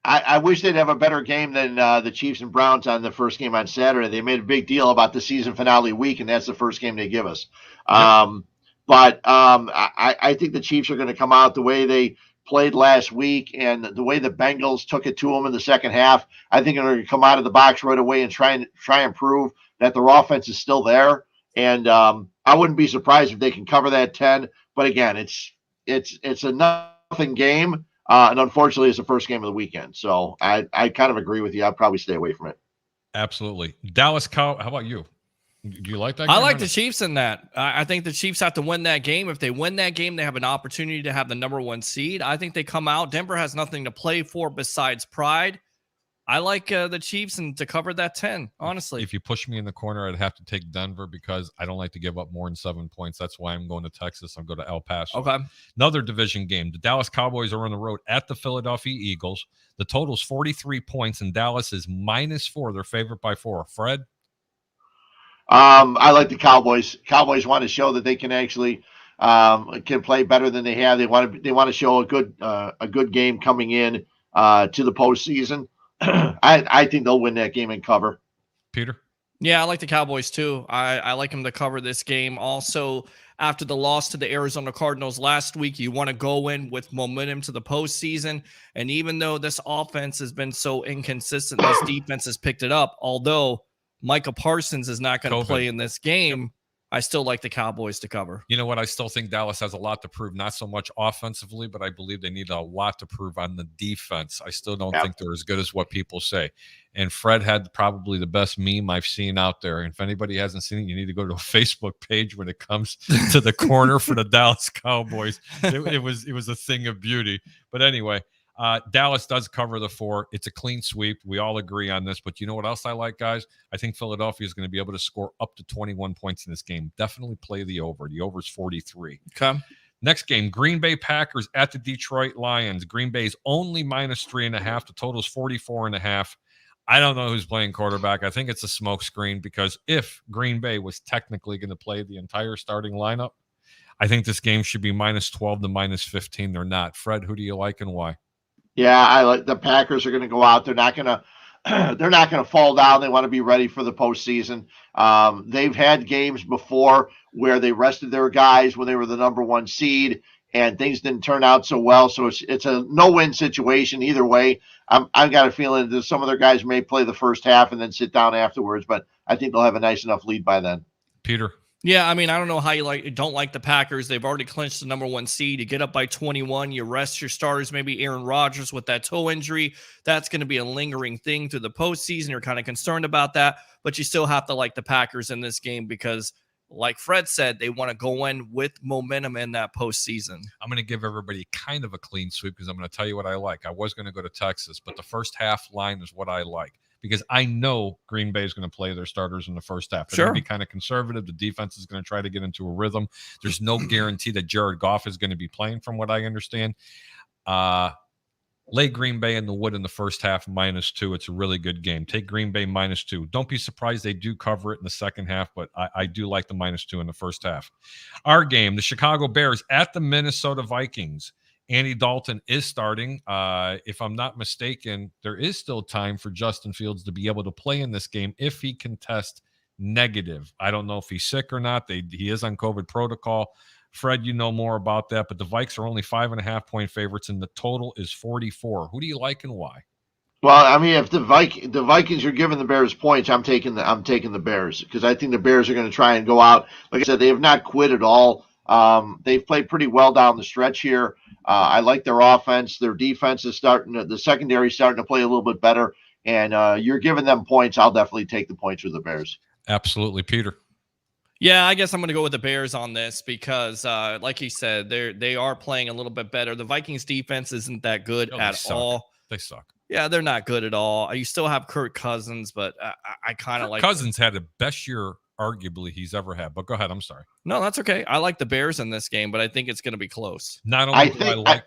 S3: I wish they'd have a better game than the Chiefs and Browns on the first game on Saturday. They made a big deal about the season finale week, and that's the first game they give us. But I think the Chiefs are going to come out the way they played last week and the way the Bengals took it to them in the second half. I think they're going to come out of the box right away and try and prove that their offense is still there. And I wouldn't be surprised if they can cover that 10. But again, it's a nothing game. And unfortunately, it's the first game of the weekend. So I kind of agree with you. I'd probably stay away from it.
S1: Absolutely. Dallas Cow. How about you? Do you like that game?
S2: I like the Chiefs in that. I think the Chiefs have to win that game. If they win that game, they have an opportunity to have the number one seed. I think they come out. Denver has nothing to play for besides pride. I like the Chiefs and to cover that 10, honestly.
S1: If you push me in the corner, I'd have to take Denver because I don't like to give up more than 7 points. That's why I'm going to Texas. I'm going to El Paso.
S2: Okay.
S1: Another division game. The Dallas Cowboys are on the road at the Philadelphia Eagles. The total's 43 points, and Dallas is -4. They're favored by 4. Fred?
S3: I like the Cowboys. Cowboys want to show that they can actually can play better than they have. They want to show a good game coming in to the postseason. I think they'll win that game and cover.
S1: Peter?
S2: Yeah, I like the Cowboys too. I like them to cover this game. Also, after the loss to the Arizona Cardinals last week, you want to go in with momentum to the postseason. And even though this offense has been so inconsistent, this defense has picked it up. Although Micah Parsons is not going to play in this game, I still like the Cowboys to cover.
S1: You know what? I still think Dallas has a lot to prove, not so much offensively, but I believe they need a lot to prove on the defense. I still don't think they're as good as what people say. And Fred had probably the best meme I've seen out there. And if anybody hasn't seen it, you need to go to a Facebook page when it comes to the corner for the Dallas Cowboys. It was a thing of beauty. But anyway, Dallas does cover the 4. It's a clean sweep. We all agree on this. But you know what else I like, guys? I think Philadelphia is going to be able to score up to 21 points in this game. Definitely play the over. The over is 43.
S2: Okay.
S1: Next game, Green Bay Packers at the Detroit Lions. Green Bay's only -3.5. The total is 44.5. I don't know who's playing quarterback. I think it's a smoke screen because if Green Bay was technically going to play the entire starting lineup, I think this game should be -12 to -15. They're not. Fred, who do you like and why?
S3: Yeah, I like the Packers are going to go out. They're not going to fall down. They want to be ready for the postseason. They've had games before where they rested their guys when they were the number 1 seed, and things didn't turn out so well. So it's a no-win situation either way. I've got a feeling that some of their guys may play the first half and then sit down afterwards, but I think they'll have a nice enough lead by then.
S1: Peter?
S2: Yeah, I mean, I don't know how you don't like the Packers. They've already clinched the number 1 seed. You get up by 21. You rest your starters, maybe Aaron Rodgers with that toe injury. That's going to be a lingering thing through the postseason. You're kind of concerned about that, but you still have to like the Packers in this game because, like Fred said, they want to go in with momentum in that postseason.
S1: I'm going to give everybody kind of a clean sweep because I'm going to tell you what I like. I was going to go to Texas, but the first half line is what I like because I know Green Bay is going to play their starters in the first half. They're going to be kind of conservative. The defense is going to try to get into a rhythm. There's no guarantee that Jared Goff is going to be playing from what I understand. Lay Green Bay in the wood in the first half -2. It's a really good game. Take Green Bay -2. Don't be surprised they do cover it in the second half, but I do like the -2 in the first half. Our game, the Chicago Bears at the Minnesota Vikings. Andy Dalton is starting. If I'm not mistaken, there is still time for Justin Fields to be able to play in this game if he can test negative. I don't know if he's sick or not. He is on COVID protocol. Fred, you know more about that, but the Vikes are only 5.5-point favorites, and the total is 44. Who do you like and why?
S3: Well, I mean, if the Vikings are giving the Bears points, I'm taking the Bears because I think the Bears are going to try and go out. Like I said, they have not quit at all. They've played pretty well down the stretch here. I like their offense. Their defense is the secondary is starting to play a little bit better, and you're giving them points. I'll definitely take the points with the Bears.
S1: Absolutely, Peter.
S2: Yeah, I guess I'm going to go with the Bears on this because, like you said, they are playing a little bit better. The Vikings defense isn't that good at all.
S1: They suck.
S2: Yeah, they're not good at all. You still have Kirk Cousins, but I kind of like
S1: Cousins had the best year arguably he's ever had. But go ahead. I'm sorry.
S2: No, that's okay. I like the Bears in this game, but I think it's going to be close.
S1: Not only do I like.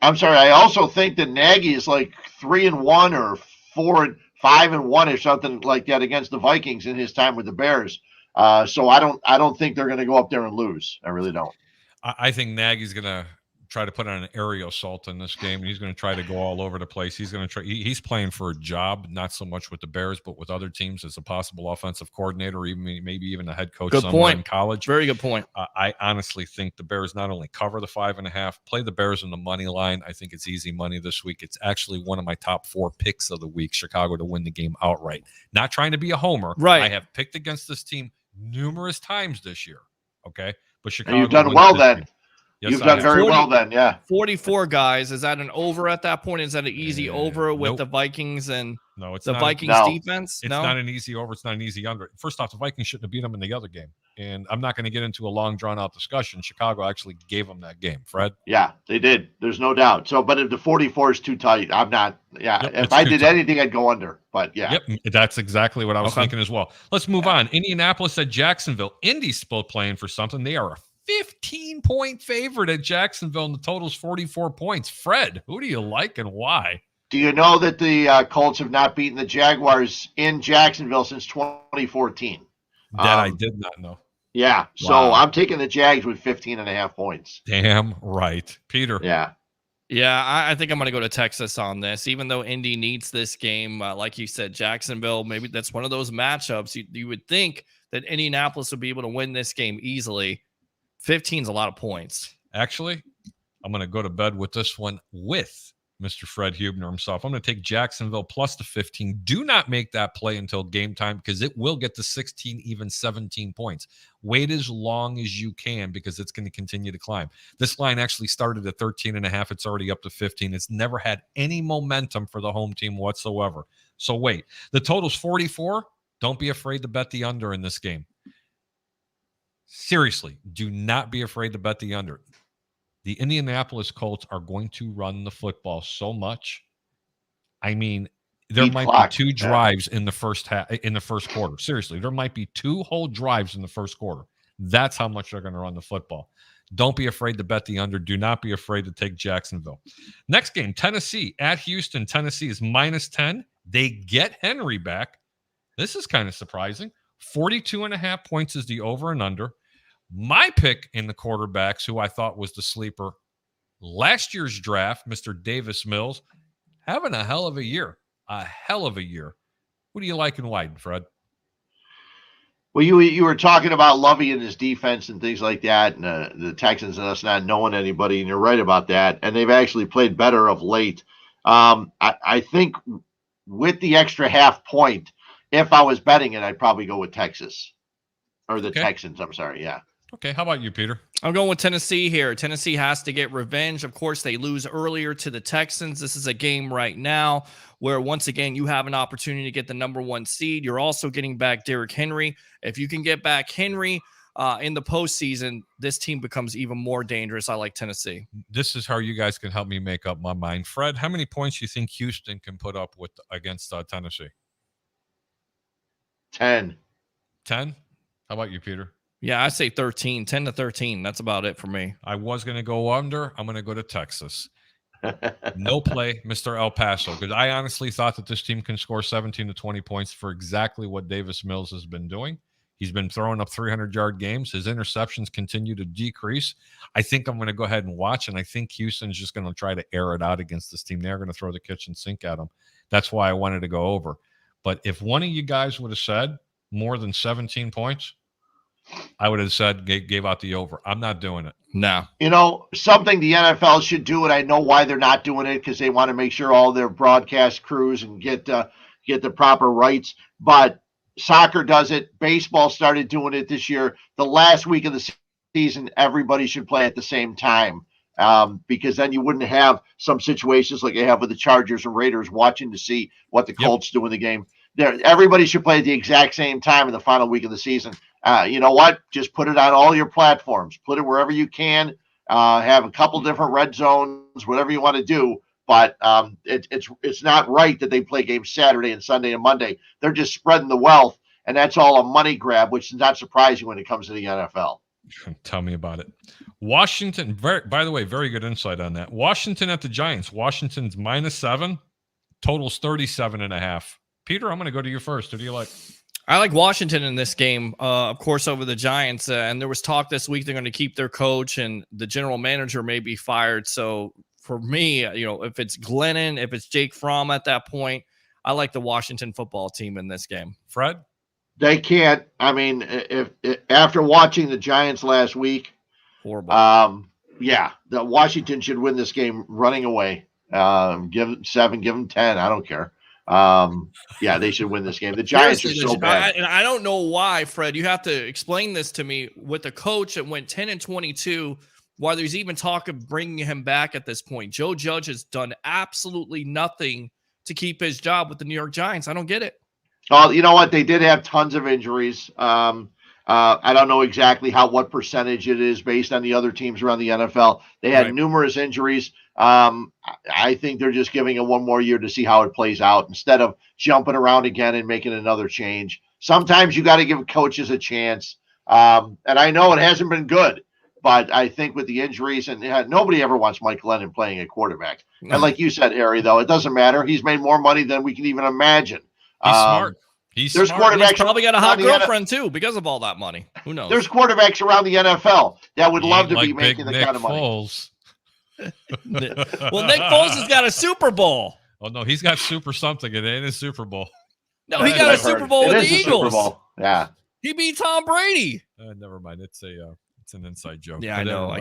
S3: I'm sorry. I also think that Nagy is like 3-1 or 5-1 or something like that against the Vikings in his time with the Bears. So I don't think they're going to go up there and lose. I really don't.
S1: I think Nagy's going to try to put on an aerial assault in this game, and he's going to try to go all over the place. He's going to try. He's playing for a job, not so much with the Bears, but with other teams as a possible offensive coordinator, or even maybe even a head coach somewhere in college.
S2: Very good point.
S1: I honestly think the Bears not only cover the 5.5, play the Bears in the money line. I think it's easy money this week. It's actually one of my top 4 picks of the week. Chicago to win the game outright. Not trying to be a homer.
S2: Right.
S1: I have picked against this team numerous times this year. Okay, but Chicago.
S3: And you've done well then.
S1: Yes,
S3: you've done very well then. Yeah.
S2: 44 guys. Is that an over at that point? Is that an easy over with the Vikings and
S1: it's
S2: the
S1: not,
S2: Vikings defense?
S1: It's not an easy over. It's not an easy under. First off, the Vikings shouldn't have beat them in the other game. And I'm not going to get into a long, drawn-out discussion. Chicago actually gave them that game. Fred?
S3: Yeah, they did. There's no doubt. So, but if the 44 is too tight, I'm not. Yeah, if I did anything, I'd go under. But yeah.
S1: Yep, that's exactly what I was thinking as well. Let's move on. Indianapolis at Jacksonville. Indy's still playing for something. They are a 15-point favorite at Jacksonville, and the total's 44 points. Fred, who do you like and why?
S3: Do you know that the Colts have not beaten the Jaguars in Jacksonville since 2014?
S1: That I did not know.
S3: Yeah, so I'm taking the Jags with 15.5 points.
S1: Damn right. Peter.
S3: Yeah.
S2: Yeah, I think I'm going to go to Texas on this, even though Indy needs this game. Like you said, Jacksonville, maybe that's one of those matchups. You would think that Indianapolis would be able to win this game easily. 15 is a lot of points.
S1: Actually, I'm going to go to bed with this one with Mr. Fred Huebner himself. I'm going to take Jacksonville plus the 15. Do not make that play until game time because it will get to 16, even 17 points. Wait as long as you can because it's going to continue to climb. This line actually started at 13.5. It's already up to 15. It's never had any momentum for the home team whatsoever. So wait. The total's 44. Don't be afraid to bet the under in this game. Seriously, do not be afraid to bet the under. The Indianapolis Colts are going to run the football so much. I mean, there might be 2 drives in the first quarter. Seriously, there might be 2 whole drives in the first quarter. That's how much they're going to run the football. Don't be afraid to bet the under. Do not be afraid to take Jacksonville. Next game, Tennessee at Houston. Tennessee is -10. They get Henry back. This is kind of surprising. 42.5 points is the over and under. My pick in the quarterbacks, who I thought was the sleeper last year's draft, Mr. Davis Mills, having a hell of a year. A hell of a year. Who do you like in wide, Fred?
S3: Well, you were talking about Lovey and his defense and things like that, and the Texans and us not knowing anybody, and you're right about that. And they've actually played better of late. I think with the extra half point, if I was betting it, I'd probably go with Texas. Or the Texans, I'm sorry, yeah.
S1: Okay, how about you, Peter?
S2: I'm going with Tennessee here. Tennessee has to get revenge. Of course, they lose earlier to the Texans. This is a game right now where, once again, you have an opportunity to get the number 1 seed. You're also getting back Derrick Henry. If you can get back Henry in the postseason, this team becomes even more dangerous. I like Tennessee.
S1: This is how you guys can help me make up my mind. Fred, how many points do you think Houston can put up with against Tennessee?
S3: 10.
S1: 10? How about you, Peter?
S2: Yeah, I say 13, 10 to 13. That's about it for me.
S1: I was going to go under. I'm going to go to Texas. No play, Mr. El Paso, because I honestly thought that this team can score 17 to 20 points for exactly what Davis Mills has been doing. He's been throwing up 300-yard games. His interceptions continue to decrease. I think I'm going to go ahead and watch, and I think Houston's just going to try to air it out against this team. They're going to throw the kitchen sink at them. That's why I wanted to go over. But if one of you guys would have said more than 17 points, I would have said gave out the over. I'm not doing it.
S2: No.
S3: You know, something the NFL should do, and I know why they're not doing it, because they want to make sure all their broadcast crews and get the proper rights. But soccer does it. Baseball started doing it this year. The last week of the season, everybody should play at the same time, because then you wouldn't have some situations like they have with the Chargers and Raiders watching to see what the Colts do in the game. Everybody should play at the exact same time in the final week of the season. You know what? Just put it on all your platforms. Put it wherever you can. Have a couple different red zones, whatever you want to do. But it's not right that they play games Saturday and Sunday and Monday. They're just spreading the wealth, and that's all a money grab, which is not surprising when it comes to the NFL.
S1: Tell me about it. Washington, by the way, very good insight on that. Washington at the Giants. Washington's -7. Total's 37.5. Peter, I'm going to go to you first. Who do you like?
S2: I like Washington in this game, of course, over the Giants. And there was talk this week they're going to keep their coach and the general manager may be fired. So for me, if it's Glennon, if it's Jake Fromm at that point, I like the Washington football team in this game.
S1: Fred?
S3: They can't. I mean, if after watching the Giants last week,
S2: horrible.
S3: The Washington should win this game running away. Give them 7, give them 10. I don't care. They should win this game. The Giants are so bad.
S2: I don't know why, Fred. You have to explain this to me. With a coach that went 10-22, why there's even talk of bringing him back at this point. Joe Judge has done absolutely nothing to keep his job with the New York Giants. I don't get it.
S3: Oh, you know what? They did have tons of injuries. I don't know exactly what percentage it is based on the other teams around the NFL. They had numerous injuries. I think they're just giving it one more year to see how it plays out instead of jumping around again and making another change. Sometimes you got to give coaches a chance. And I know it hasn't been good, but I think with the injuries and nobody ever wants Mike Glennon playing at quarterback. No. And like you said, Harry, though, it doesn't matter. He's made more money than we can even imagine.
S1: He's smart.
S2: He's probably got a hot girlfriend too because of all that money. Who knows?
S3: There's quarterbacks around the NFL that would love to be making the kind of money.
S1: Foles.
S2: Well, Nick Foles has got a Super Bowl.
S1: Oh no, he's got Super something. It ain't a Super Bowl.
S2: No, he got a Super Bowl with the Eagles.
S3: Yeah,
S2: he beat Tom Brady.
S1: Never mind. It's an inside joke.
S2: Yeah, I know. I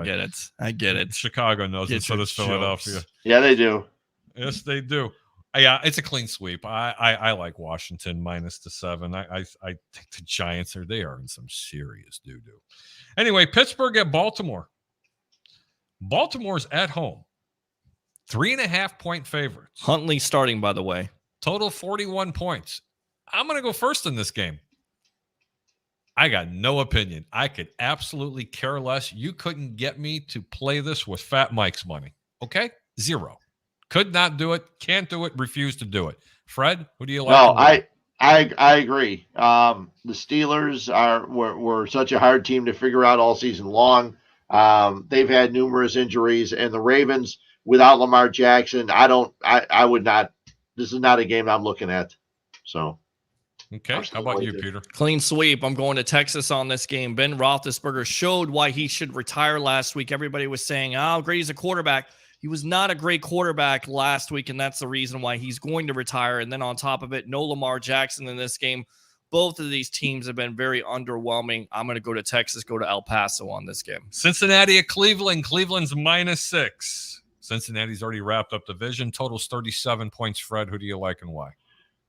S2: get it.
S1: Chicago knows it, so does Philadelphia.
S3: Yeah, they do.
S1: Yes, they do. Yeah, it's a clean sweep. I like Washington minus the 7. I think the Giants they are in some serious doo-doo. Anyway, Pittsburgh at Baltimore. Baltimore's at home. 3.5-point favorites.
S2: Huntley starting, by the way.
S1: Total 41 points. I'm going to go first in this game. I got no opinion. I could absolutely care less. You couldn't get me to play this with Fat Mike's money. Okay? 0. Could not do it. Can't do it. Refuse to do it. Fred, who do you like?
S3: No, I agree. The Steelers were such a hard team to figure out all season long. They've had numerous injuries, and the Ravens without Lamar Jackson, I would not. This is not a game I'm looking at. So,
S1: okay. How about you, Peter?
S2: Clean sweep. I'm going to Texas on this game. Ben Roethlisberger showed why he should retire last week. Everybody was saying, "Oh, Brady's a quarterback." He was not a great quarterback last week, and that's the reason why he's going to retire. And then on top of it, no Lamar Jackson in this game. Both of these teams have been very underwhelming. I'm going to go to Texas, go to El Paso on this game.
S1: Cincinnati at Cleveland. Cleveland's -6. Cincinnati's already wrapped up division. Totals 37 points. Fred, who do you like and why?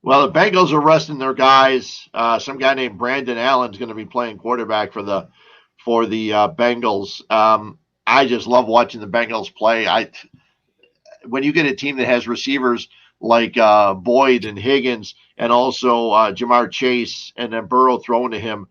S3: Well, the Bengals are resting their guys. Some guy named Brandon Allen's going to be playing quarterback for the Bengals. I just love watching the Bengals play. When you get a team that has receivers like Boyd and Higgins and also Jamar Chase and then Burrow thrown to him,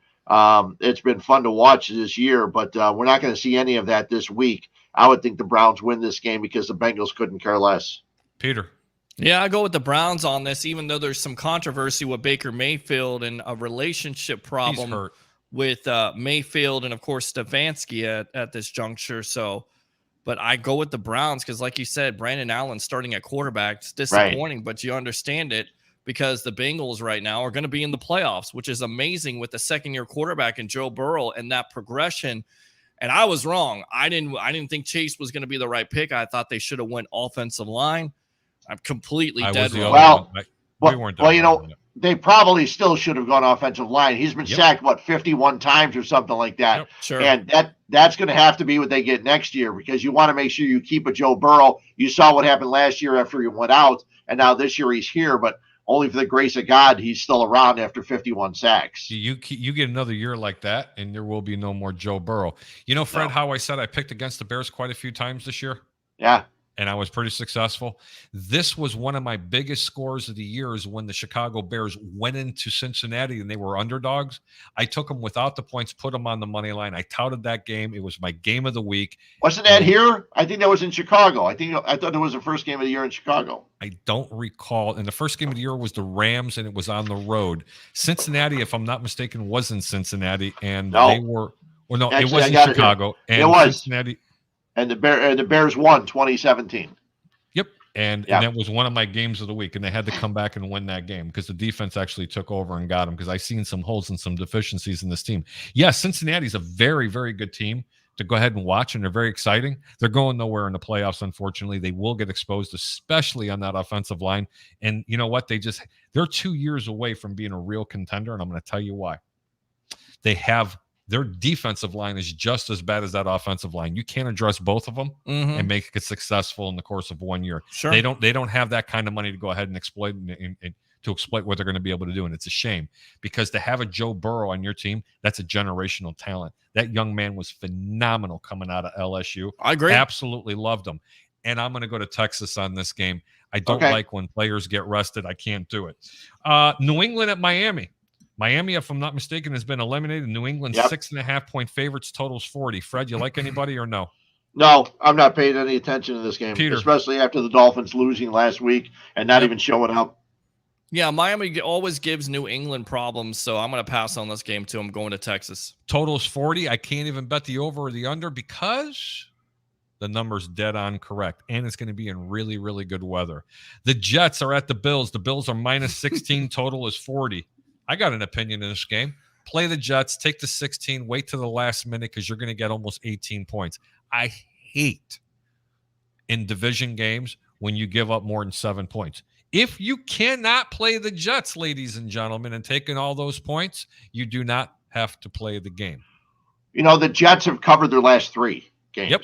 S3: it's been fun to watch this year, but we're not going to see any of that this week. I would think the Browns win this game because the Bengals couldn't care less.
S1: Peter.
S2: Yeah, I go with the Browns on this, even though there's some controversy with Baker Mayfield and a relationship problem with Mayfield and, of course, Stefanski at this juncture. So, but I go with the Browns because, like you said, Brandon Allen starting at quarterback. It's disappointing, but you understand it because the Bengals right now are going to be in the playoffs, which is amazing with the second-year quarterback and Joe Burrow and that progression. And I was wrong. I didn't think Chase was going to be the right pick. I thought they should have went offensive line. I'm completely dead wrong.
S3: Well, they probably still should have gone offensive line. He's been sacked, 51 times or something like that.
S2: Yep, sure.
S3: And that's going to have to be what they get next year because you want to make sure you keep a Joe Burrow. You saw what happened last year after he went out, and now this year he's here, but only for the grace of God he's still around after 51 sacks.
S1: You get another year like that, and there will be no more Joe Burrow. You know, Fred, how I said I picked against the Bears quite a few times this year?
S3: Yeah.
S1: And I was pretty successful. This was one of my biggest scores of the year is when the Chicago Bears went into Cincinnati and they were underdogs. I took them without the points, put them on the money line. I touted that game. It was my game of the week.
S3: Wasn't that here? I think that was in Chicago. I thought it was the first game of the year in Chicago.
S1: I don't recall. And the first game of the year was the Rams, and it was on the road. Cincinnati, if I'm not mistaken, was in Cincinnati, and they were. Well, no, actually, it was in Chicago. And
S3: it was
S1: Cincinnati.
S3: And the Bears won 2017.
S1: Yep. And that was one of my games of the week. And they had to come back and win that game because the defense actually took over and got them because I seen some holes and some deficiencies in this team. Yes, Cincinnati's a very, very good team to go ahead and watch, and they're very exciting. They're going nowhere in the playoffs, unfortunately. They will get exposed, especially on that offensive line. And you know what? They're 2 years away from being a real contender, and I'm going to tell you why. Their defensive line is just as bad as that offensive line. You can't address both of them and make it successful in the course of 1 year.
S2: Sure.
S1: They don't have that kind of money to go ahead and exploit and to exploit what they're going to be able to do. And it's a shame because to have a Joe Burrow on your team, that's a generational talent. That young man was phenomenal coming out of LSU.
S2: I agree.
S1: Absolutely loved him. And I'm going to go to Texas on this game. I don't like when players get rested. I can't do it. New England at Miami. Miami, if I'm not mistaken, has been eliminated. New England, 6.5-point favorites, totals 40. Fred, you like anybody or no?
S3: No, I'm not paying any attention to this game,
S1: Peter.
S3: Especially after the Dolphins losing last week and not even showing up.
S2: Yeah, Miami always gives New England problems, so I'm going to pass on this game too. I'm going to Texas.
S1: Totals 40. I can't even bet the over or the under because the number's dead on correct, and it's going to be in really, really good weather. The Jets are at the Bills. The Bills are -16. Total is 40. I got an opinion in this game. Play the Jets, take the 16, wait to the last minute because you're going to get almost 18 points. I hate in division games when you give up more than 7 points. If you cannot play the Jets, ladies and gentlemen, and taking all those points, you do not have to play the game.
S3: You know, the Jets have covered their last 3 games.
S1: Yep.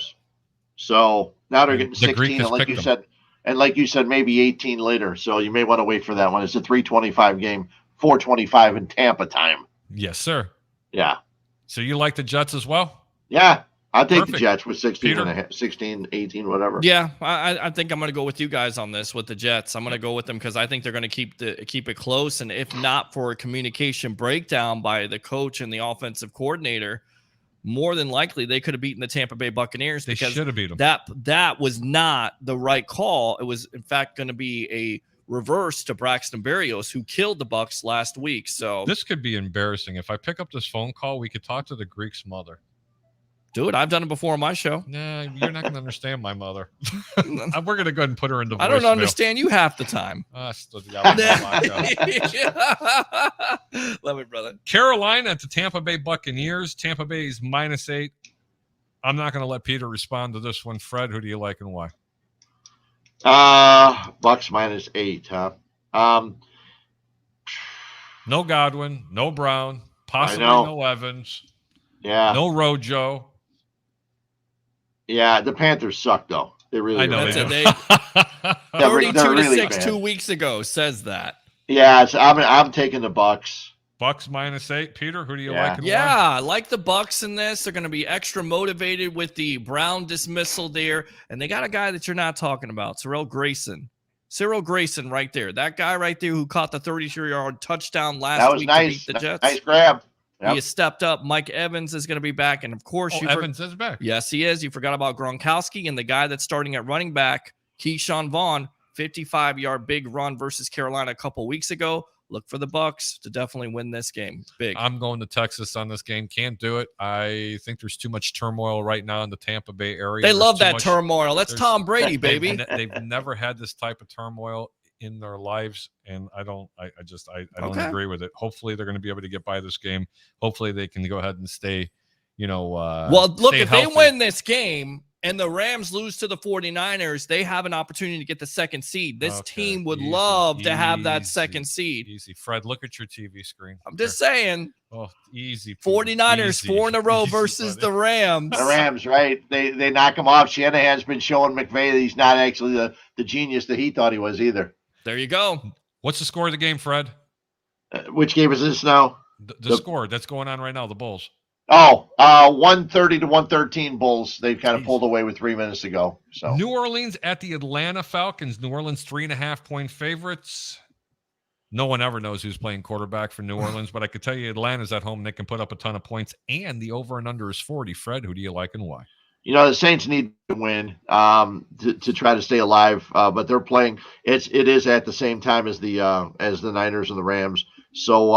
S3: So now they're getting 16. And like you said, and like you said, maybe 18 later. So you may want to wait for that one. It's a 3:25 game, 4:25 in Tampa time.
S1: Yes, sir.
S3: Yeah.
S1: So you like the Jets as well?
S3: Yeah. I'll take the
S1: Perfect.
S3: Jets with 16
S1: Peter?
S3: and a half, 16, 18, whatever.
S2: Yeah, I think I'm going to go with you guys on this with the Jets. I'm going to go with them because I think they're going to keep it close. And if not for a communication breakdown by the coach and the offensive coordinator, more than likely they could have beaten the Tampa Bay Buccaneers.
S1: They
S2: because
S1: should have beat them.
S2: That was not the right call. It was, in fact, going to be a reverse to Braxton Berrios, who killed the Bucs last week. So
S1: This could be embarrassing. If I pick up this phone call, we could talk to the Greek's mother.
S2: Dude, I've done it before on my show.
S1: Nah, you're not going to understand my mother. We're going to go ahead and put her into voicemail.
S2: I don't understand you half the time. Love it, brother.
S1: Carolina to Tampa Bay Buccaneers. Tampa Bay's -8. I'm not going to let Peter respond to this one. Fred, who do you like and why?
S3: Bucks -8, huh?
S1: No Godwin, no Brown, possibly
S3: know.
S1: no Evans,
S3: Yeah.
S1: no Rojo.
S3: Yeah, the Panthers suck, though. They really
S1: I know
S2: That's
S3: really
S2: it.
S3: do.
S2: They
S3: They're
S2: 32
S3: really
S2: to 6
S3: bad.
S2: 2 weeks ago says that.
S3: Yeah, I'm taking the Bucks.
S1: Bucks -8. Peter, who do you
S3: Yeah.
S1: like and why?
S2: Yeah, I like the Bucks in this. They're going to be extra motivated with the Brown dismissal there, and they got a guy that you're not talking about, Cyril Grayson right there. That guy right there who caught the 33-yard touchdown
S3: That
S2: last
S3: was
S2: week
S3: nice.
S2: to beat the Jets.
S3: Nice grab.
S2: He
S3: Yep.
S2: has stepped up. Mike Evans is going to be back, and of course,
S1: Evans is back.
S2: Yes, he is. You forgot about Gronkowski and the guy that's starting at running back, Keyshawn Vaughn, 55-yard big run versus Carolina a couple weeks ago. Look for the Bucks to definitely win this game. Big.
S1: I'm going to Texas on this game. Can't do it. I think there's too much turmoil right now in the Tampa Bay area.
S2: They
S1: There's
S2: love
S1: too
S2: that
S1: much-
S2: turmoil. That's
S1: there's-
S2: Tom Brady, baby.
S1: They've never had this type of turmoil in their lives, and I don't
S2: Okay.
S1: agree with it. Hopefully they're going to be able to get by this game. Hopefully they can go ahead and stay,
S2: Well, look,
S1: stay
S2: if
S1: healthy.
S2: they win this game and the Rams lose to the 49ers, they have an opportunity to get the second seed. This
S1: Okay,
S2: team would
S1: easy,
S2: love to have that
S1: easy,
S2: second seed.
S1: Easy. Fred, look at your TV screen.
S2: I'm just saying,
S1: Oh, easy. Peter,
S2: 49ers
S1: easy,
S2: 4 in a row
S1: easy,
S2: versus
S1: buddy.
S2: the Rams.
S3: The Rams, right? They knock him off. Shanahan's been showing McVay that he's not actually the genius that he thought he was either.
S2: There you go.
S1: What's the score of the game, Fred?
S3: Which game is this now?
S1: The score that's going on right now, the Bulls.
S3: 130 to 113 Bulls. They've kind of
S1: Jeez.
S3: pulled away with 3 minutes to go. So
S1: New Orleans at the Atlanta Falcons. New Orleans 3.5-point favorites. No one ever knows who's playing quarterback for New Orleans, but I could tell you Atlanta's at home. They can put up a ton of points, and the over and under is 40. Fred, who do you like and why?
S3: the Saints need to win to try to stay alive, but they're playing. It is at the same time as the Niners and the Rams. So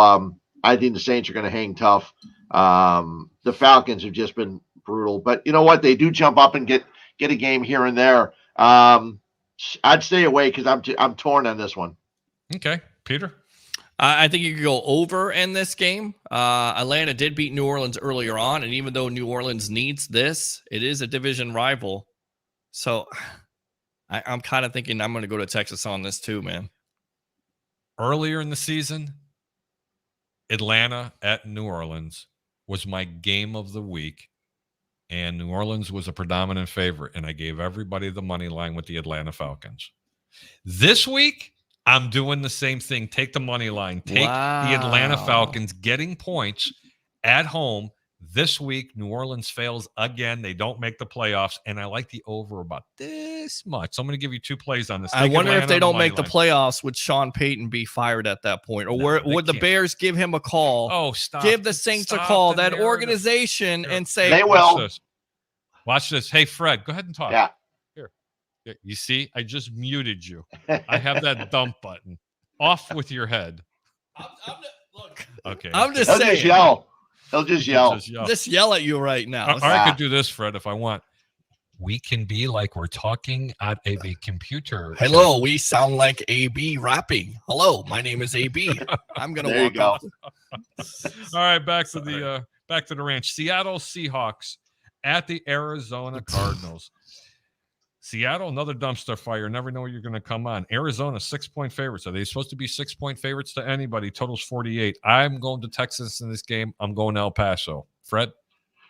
S3: I think the Saints are going to hang tough. The Falcons have just been brutal, but you know what? They do jump up and get a game here and there. I'd stay away because I'm torn on this one.
S1: Okay, Peter.
S2: I think you could go over in this game. Atlanta did beat New Orleans earlier on, and even though New Orleans needs this, it is a division rival. So I'm kind of thinking I'm going to go to Texas on this too, man.
S1: Earlier in the season, Atlanta at New Orleans was my game of the week, and New Orleans was a predominant favorite, and I gave everybody the money line with the Atlanta Falcons. This week, I'm doing the same thing. Take the money line. Take the Atlanta
S2: Wow.
S1: Falcons getting points at home. This week, New Orleans fails again. They don't make the playoffs, and I like the over about this much. So I'm going to give you 2 plays on this.
S2: I
S1: Take
S2: wonder if
S1: Atlanta
S2: they
S1: on
S2: don't
S1: money
S2: make the
S1: line.
S2: playoffs, would Sean Payton be fired at that point? Or
S1: No, they
S2: would the
S1: can't.
S2: Bears give him a call,
S1: Oh, stop.
S2: give the Saints a
S1: Stop
S2: call,
S1: the
S2: that
S1: narrative.
S2: organization,
S1: Here.
S2: and say,
S3: They
S1: Watch
S3: will.
S1: this. Watch this. Hey, Fred, go ahead and talk.
S3: Yeah.
S1: Here. You see, I just muted you. I have that dump button. Off with your head.
S2: look,
S1: Okay.
S2: I'm just
S3: He'll
S2: saying.
S3: just yell. He'll just yell.
S1: Just yell.
S2: Just yell at you right now.
S1: Or I could do this, Fred, if I want. We can be like we're talking at a computer.
S2: Hello, we sound like AB rapping. Hello, my name is AB. I'm gonna
S3: There you
S2: walk
S3: go.
S2: off.
S1: All right, back to the ranch. Seattle Seahawks at the Arizona Cardinals. Seattle, another dumpster fire. Never know where you're going to come on. Arizona, 6-point favorites. Are they supposed to be 6-point favorites to anybody? Totals 48. I'm going to Texas in this game. I'm going to El Paso. Fred?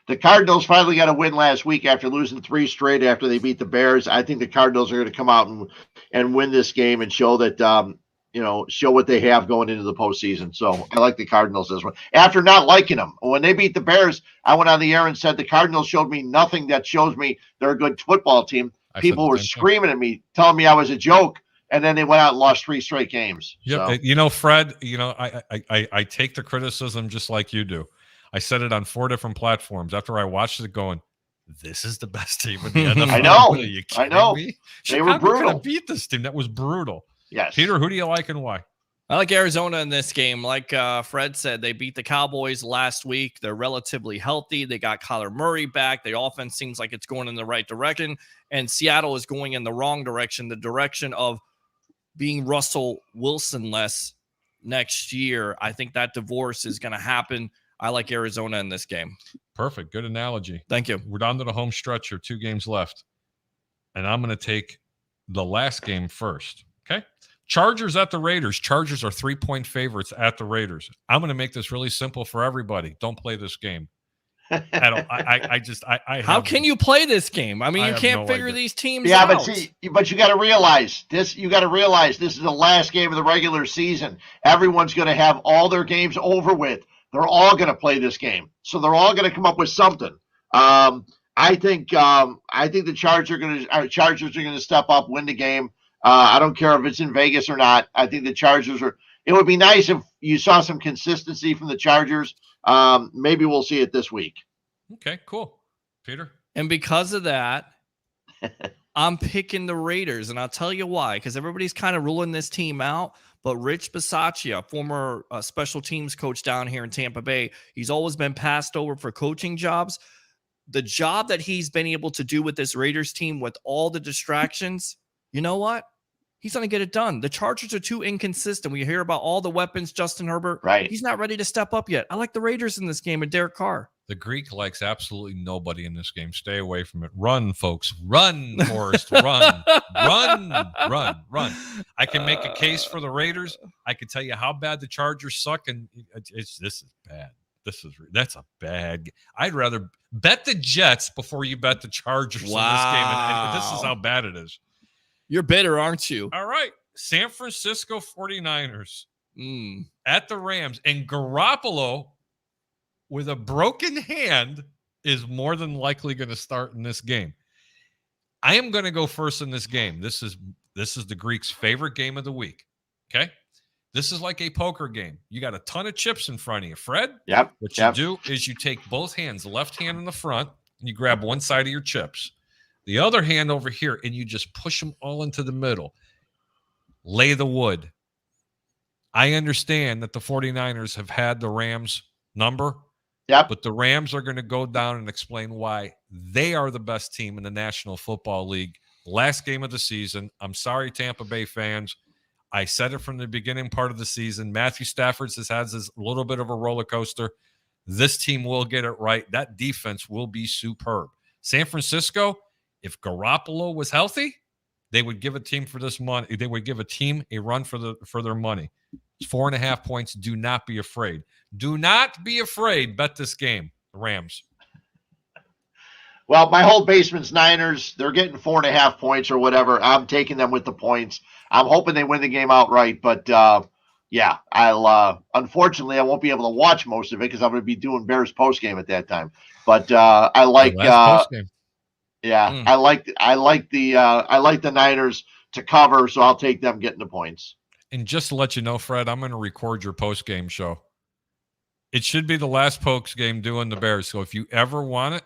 S3: The Cardinals finally got a win last week after losing 3 straight after they beat the Bears. I think the Cardinals are going to come out and win this game and show that show what they have going into the postseason. So I like the Cardinals this one. After not liking them, when they beat the Bears, I went on the air and said the Cardinals showed me nothing that shows me they're a good football team. People were screaming at me, telling me I was a joke, and then they went out and lost 3 straight games.
S1: Yeah,
S3: so.
S1: Fred, I take the criticism just like you do. I said it on 4 different platforms after I watched it going, this is the best team in the NFL.
S3: I know.
S1: Are you kidding me?
S3: They were brutal.
S1: Could have beat this team. That was brutal.
S3: Yes.
S1: Peter, who do you like and why?
S2: I like Arizona in this game. Like Fred said, they beat the Cowboys last week. They're relatively healthy. They got Kyler Murray back. The offense seems like it's going in the right direction. And Seattle is going in the wrong direction, the direction of being Russell Wilson-less next year. I think that divorce is going to happen. I like Arizona in this game.
S1: Perfect. Good analogy.
S2: Thank you.
S1: We're down to the home stretch here. 2 games left. And I'm going to take the last game first. Okay? Chargers at the Raiders. Chargers are 3-point favorites at the Raiders. I'm going to make this really simple for everybody. Don't play this game.
S2: How can you play this game? I mean, you can't figure these teams out.
S3: But you got to realize this. You got to realize this is the last game of the regular season. Everyone's going to have all their games over with. They're all going to play this game, so they're all going to come up with something. I think the Chargers are going to step up, win the game. I don't care if it's in Vegas or not. I think the Chargers are. It would be nice if you saw some consistency from the Chargers. Maybe we'll see it this week.
S1: Okay, cool. Peter?
S2: And because of that, I'm picking the Raiders, and I'll tell you why. Because everybody's kind of ruling this team out. But Rich Bisaccia, former special teams coach down here in Tampa Bay, he's always been passed over for coaching jobs. The job that he's been able to do with this Raiders team with all the distractions, you know what? He's going to get it done. The Chargers are too inconsistent. We hear about all the weapons, Justin Herbert.
S3: Right.
S2: He's not ready to step up yet. I like the Raiders in this game and Derek Carr.
S1: The Greek likes absolutely nobody in this game. Stay away from it. Run, folks. Run, Forrest. Run. Run. I can make a case for the Raiders. I can tell you how bad the Chargers suck, and this is bad. That's a bad game. I'd rather bet the Jets before you bet the Chargers in this game. And this is how bad it is.
S2: You're bitter, aren't you?
S1: All right. San Francisco 49ers at the Rams. And Garoppolo, with a broken hand, is more than likely going to start in this game. I am going to go first in this game. This is the Greeks' favorite game of the week. Okay? This is like a poker game. You got a ton of chips in front of you. Fred?
S3: Yep.
S1: What you do is you take both hands, the left hand in the front, and you grab one side of your chips. The other hand over here, and you just push them all into the middle. Lay the wood. I understand that the 49ers have had the Rams number.
S3: Yep.
S1: But the Rams are going to go down and explain why they are the best team in the National Football League. Last game of the season. I'm sorry, Tampa Bay fans. I said it from the beginning part of the season. Matthew Stafford has had this little bit of a roller coaster. This team will get it right. That defense will be superb. San Francisco, if Garoppolo was healthy, they would give a team for this money. They would give a team a run for their money. It's 4.5 points. Do not be afraid. Do not be afraid. Bet this game. The Rams.
S3: Well, my whole basement's Niners. They're getting 4.5 points or whatever. I'm taking them with the points. I'm hoping they win the game outright. But, yeah, unfortunately, I won't be able to watch most of it because I'm going to be doing Bears postgame at that time. But I like yeah, I like the Niners to cover, so I'll take them getting the points.
S1: And just to let you know, Fred, I'm going to record your post-game show. It should be the last post-game doing the Bears. So if you ever want it,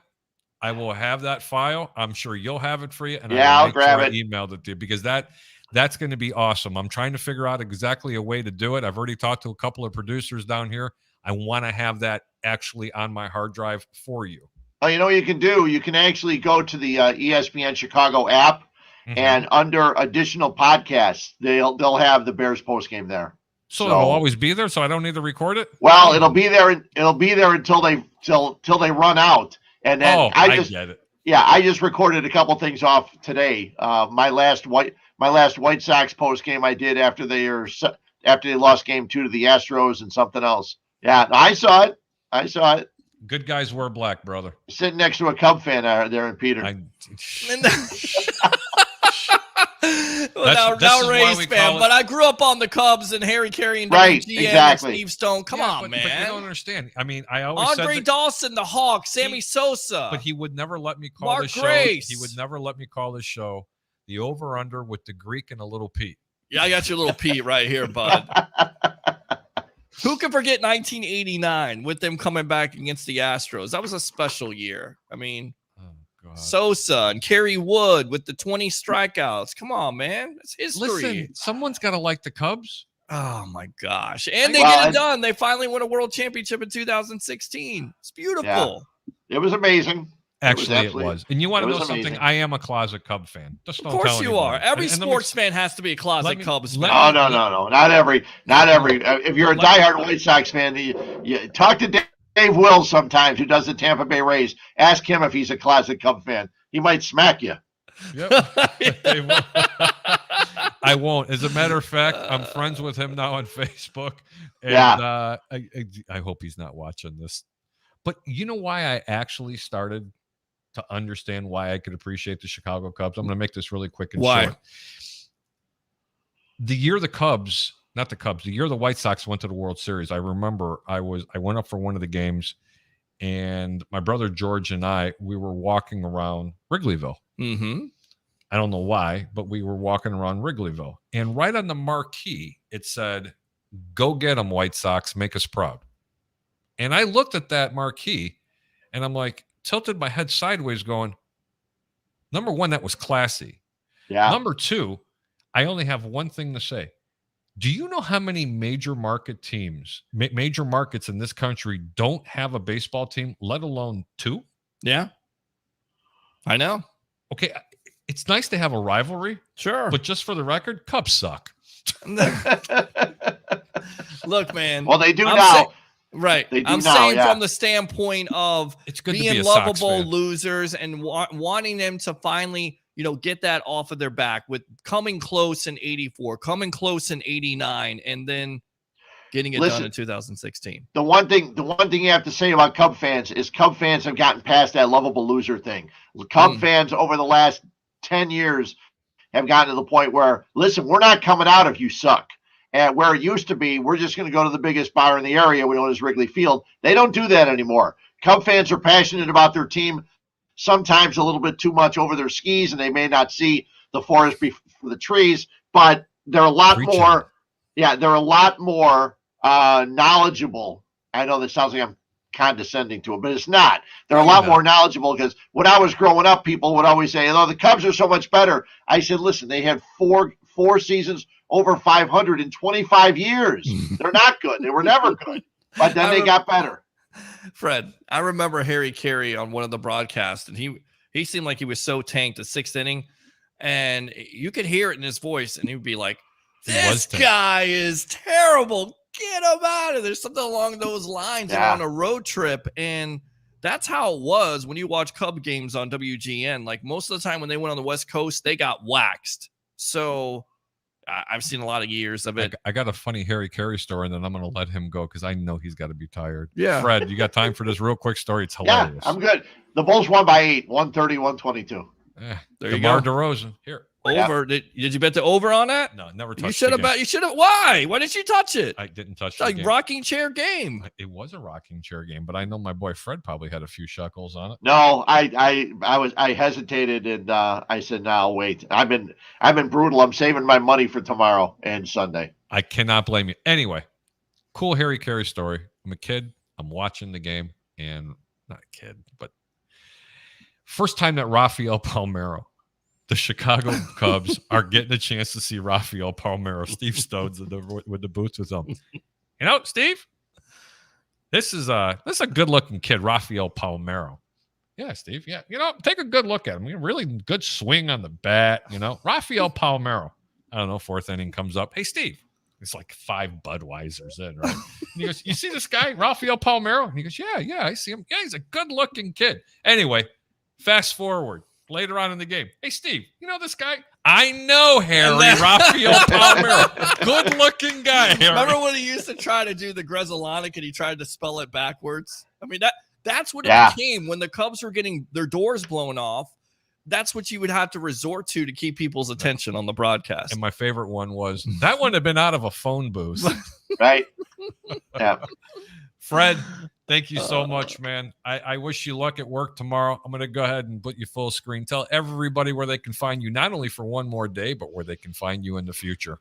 S1: I will have that file. I'm sure you'll have it for you. And
S3: I'll grab it.
S1: I emailed it to you because that's going to be awesome. I'm trying to figure out exactly a way to do it. I've already talked to a couple of producers down here. I want to have that actually on my hard drive for you.
S3: Oh, you know what you can do? You can actually go to the ESPN Chicago app, and under additional podcasts, they'll have the Bears postgame there.
S1: So it'll always be there, so I don't need to record it?
S3: Well, it'll be there. It'll be there until they run out, and then I get it. Yeah, I just recorded a couple things off today. My last White Sox postgame I did after they lost Game 2 to the Astros and something else. Yeah, I saw it.
S1: Good guys wear black, brother.
S3: Sitting next to a Cub fan there in Peter.
S2: Well,
S1: This
S2: now
S1: is why
S2: Rays
S1: we
S2: fan,
S1: call it-
S2: but I grew up on the Cubs and Harry Carey and
S3: Right,
S2: WGN
S3: exactly.
S2: and Steve Stone. Come on,
S1: but
S2: man.
S1: you don't understand. I mean, I always
S2: Andre
S1: said that,
S2: Dawson, the Hawk, Sammy Sosa.
S1: but he would never let me call
S2: Mark
S1: this
S2: Grace.
S1: show. He would never let me call this show the over-under with the Greek and a little Pete.
S2: Yeah, I got your little Pete right here, bud. Who can forget 1989 with them coming back against the Astros? That was a special year. I mean,
S1: Oh, God.
S2: Sosa and Kerry Wood with the 20 strikeouts. Come on, man. It's history.
S1: Listen, someone's got to like the Cubs.
S2: Oh, my gosh. And they
S3: Well,
S2: get it
S3: and-
S2: done. They finally win a world championship in 2016. It's beautiful.
S3: It was amazing.
S1: Actually, it
S3: absolutely-
S1: was. And you want
S3: it
S1: to know
S3: was
S1: something?
S3: amazing.
S1: I am a closet Cub fan. Just don't
S2: Of course
S1: tell
S2: you
S1: anyone.
S2: are. Every
S1: And let me-
S2: sports fan has to be a closet
S1: let me-
S2: Cubs
S1: let
S2: fan.
S1: me-
S3: No. Not every. If you're a diehard White Sox fan, you talk to Dave Wills sometimes, who does the Tampa Bay Rays. Ask him if he's a closet Cub fan. He might smack you.
S1: Yep. They won't. I won't. As a matter of fact, I'm friends with him now on Facebook. And I hope he's not watching this. But you know why I actually started to understand why I could appreciate the Chicago Cubs? I'm going to make this really quick and
S2: Why?
S1: short. The year the year the White Sox went to the World Series, I remember I went up for one of the games, and my brother George and we were walking around Wrigleyville.
S2: Mm-hmm.
S1: I don't know why, but we were walking around Wrigleyville, and right on the marquee, it said, "Go get them, White Sox, make us proud." And I looked at that marquee, and I'm like, tilted my head sideways going, number one, that was classy.
S3: Yeah.
S1: Number two, I only have one thing to say. Do you know how many major market teams, major markets in this country don't have a baseball team, let alone two?
S2: Yeah. I know.
S1: Okay, it's nice to have a rivalry,
S2: Sure.
S1: but just for the record, Cubs suck.
S2: Look, man.
S3: Well, they do
S2: I'm
S3: now.
S2: Right.
S3: They do
S2: I'm
S3: now,
S2: saying
S3: yeah.
S2: from the standpoint of
S1: It's good to
S2: being
S1: be a Sox
S2: lovable
S1: fan.
S2: losers and wanting them to finally, get that off of their back with coming close in 84, coming close in 89, and then getting it done in 2016.
S3: The one thing you have to say about Cub fans is Cub fans have gotten past that lovable loser thing. Cub fans over the last 10 years have gotten to the point where, listen, we're not coming out if you suck. And where it used to be, we're just going to go to the biggest bar in the area. We know it's Wrigley Field. They don't do that anymore. Cub fans are passionate about their team, sometimes a little bit too much over their skis, and they may not see the forest before the trees, but they're a lot
S1: Preaching.
S3: more. Yeah, they're a lot more knowledgeable. I know that sounds like I'm condescending to it, but it's not. They're a lot more knowledgeable, because when I was growing up, people would always say, "Oh, the Cubs are so much better." I said, "Listen, they had four seasons over 500 in 25 years. They're not good. They were never good, but then they got better."
S2: Fred, I remember Harry Carey on one of the broadcasts, and he seemed like he was so tanked the sixth inning, and you could hear it in his voice, and he would be like, "This guy is terrible. Get him out of there." Something along those lines.
S3: Yeah.
S2: And on a road trip, and that's how it was when you watch Cub games on WGN. Like most of the time when they went on the West Coast, they got waxed. So I've seen a lot of years of it.
S1: I got a funny Harry Carey story, and then I'm going to let him go because I know he's got to be tired.
S2: Yeah.
S1: Fred, you got time for this real quick story? It's
S3: Yeah,
S1: hilarious.
S3: I'm good. The Bulls won by 8, 130-122.
S2: There you
S1: DeMar
S2: go.
S1: DeRozan. Here.
S2: Over. Did you bet the over on that?
S1: No, never touched
S2: You should have
S1: the game.
S2: bet. You should have. Why? Why didn't you touch it?
S1: I didn't touch
S2: It's
S1: the
S2: like
S1: game.
S2: rocking chair game.
S1: It was a rocking chair game, but I know my boy Fred probably had a few shekels on it.
S3: No, I hesitated, and I said, "No, I'll wait." I've been brutal. I'm saving my money for tomorrow and Sunday.
S1: I cannot blame you. Anyway, cool Harry Carey story. I'm a kid. I'm watching the game, and not a kid, but first time that Rafael Palmeiro, the Chicago Cubs, are getting a chance to see Rafael Palmeiro. Steve Stone's with the boots with him. Steve, this is a good looking kid, Rafael Palmeiro. Yeah, Steve. Yeah, take a good look at him. Really good swing on the bat. Rafael Palmeiro. I don't know. Fourth inning comes up. Hey, Steve. It's like 5 Budweisers in, right? And he goes, "You see this guy, Rafael Palmeiro?" And he goes, "Yeah, I see him. Yeah, he's a good looking kid." Anyway, fast forward. Later on in the game, "Hey, Steve, you know this guy?" "I know, Harry, Rafael Palmeiro. Good-looking guy, Harry."
S2: Remember when he used to try to do the Grezolonic and he tried to spell it backwards? I mean, That's what
S3: Yeah.
S2: it became when the Cubs were getting their doors blown off. That's what you would have to resort to keep people's attention on the broadcast.
S1: And my favorite one was that one had been out of a phone booth.
S3: Right. Yeah.
S1: Fred, thank you so much, man. I wish you luck at work tomorrow. I'm going to go ahead and put you full screen. Tell everybody where they can find you, not only for one more day, but where they can find you in the future.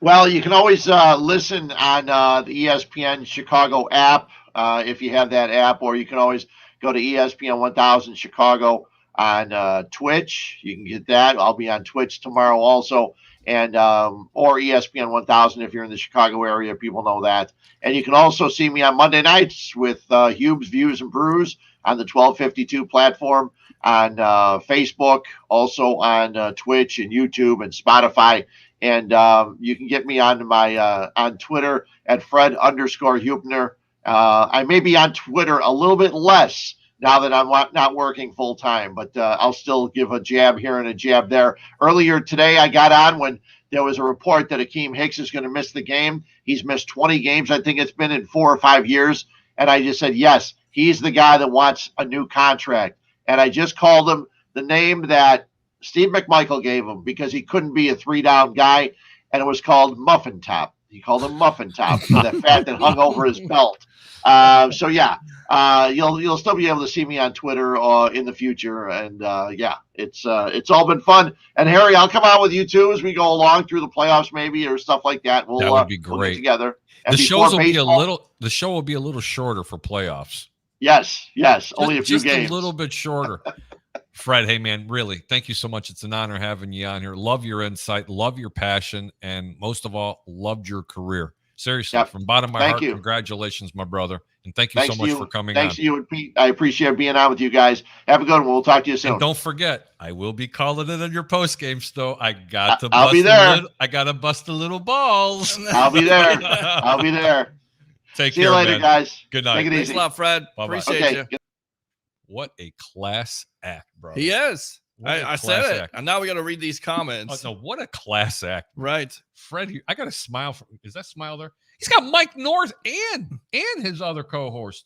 S3: Well, you can always listen on the ESPN Chicago app if you have that app, or you can always go to ESPN 1000 Chicago on Twitch. You can get that. I'll be on Twitch tomorrow also, and or ESPN 1000 if you're in the Chicago area. People know that. And you can also see me on Monday nights with Hube's Views and Brews on the 1252 platform, on Facebook, also on Twitch and YouTube and Spotify. And you can get me on my on Twitter at Fred_Huebner. I may be on Twitter a little bit less now that I'm not working full time, but I'll still give a jab here and a jab there. Earlier today, I got on when there was a report that Akeem Hicks is going to miss the game. He's missed 20 games, I think it's been, in 4 or 5 years. And I just said, yes, he's the guy that wants a new contract. And I just called him the name that Steve McMichael gave him because he couldn't be a 3-down guy, and it was called Muffin Top. He called him Muffin Top for the fat that hung over his belt. So yeah, you'll still be able to see me on Twitter in the future, and yeah, it's all been fun. And Harry, I'll come on with you too as we go along through the playoffs, maybe, or stuff like that.
S1: That would be great.
S3: We'll get together. And
S1: The show will be a little shorter for playoffs.
S3: Yes, only a few
S1: just
S3: games.
S1: A little bit shorter. Fred, hey man, really, thank you so much. It's an honor having you on here. Love your insight, love your passion, and most of all, loved your career. Seriously, from bottom of my heart, congratulations, my brother. And thank you so much for coming on.
S3: Thanks to you and Pete. I appreciate being on with you guys. Have a good one. We'll talk to you soon.
S1: And don't forget, I will be calling it on your post game, though. I got to
S3: I'll be there.
S1: I got to bust a little balls.
S3: I'll be there. I'll be there.
S1: Take
S3: See
S1: care,
S3: you later,
S1: man.
S3: Take
S1: Good night.
S3: Take it
S2: Thanks
S3: easy.
S2: a lot, Fred.
S1: Bye-bye.
S2: Appreciate you.
S1: What a class act, bro.
S2: He is. I said it.
S1: Act.
S2: And now we got to read these comments.
S1: Oh, no, what a class act.
S2: Right.
S1: Fred, I got a smile. Is that smile there? He's got Mike North and his other co-host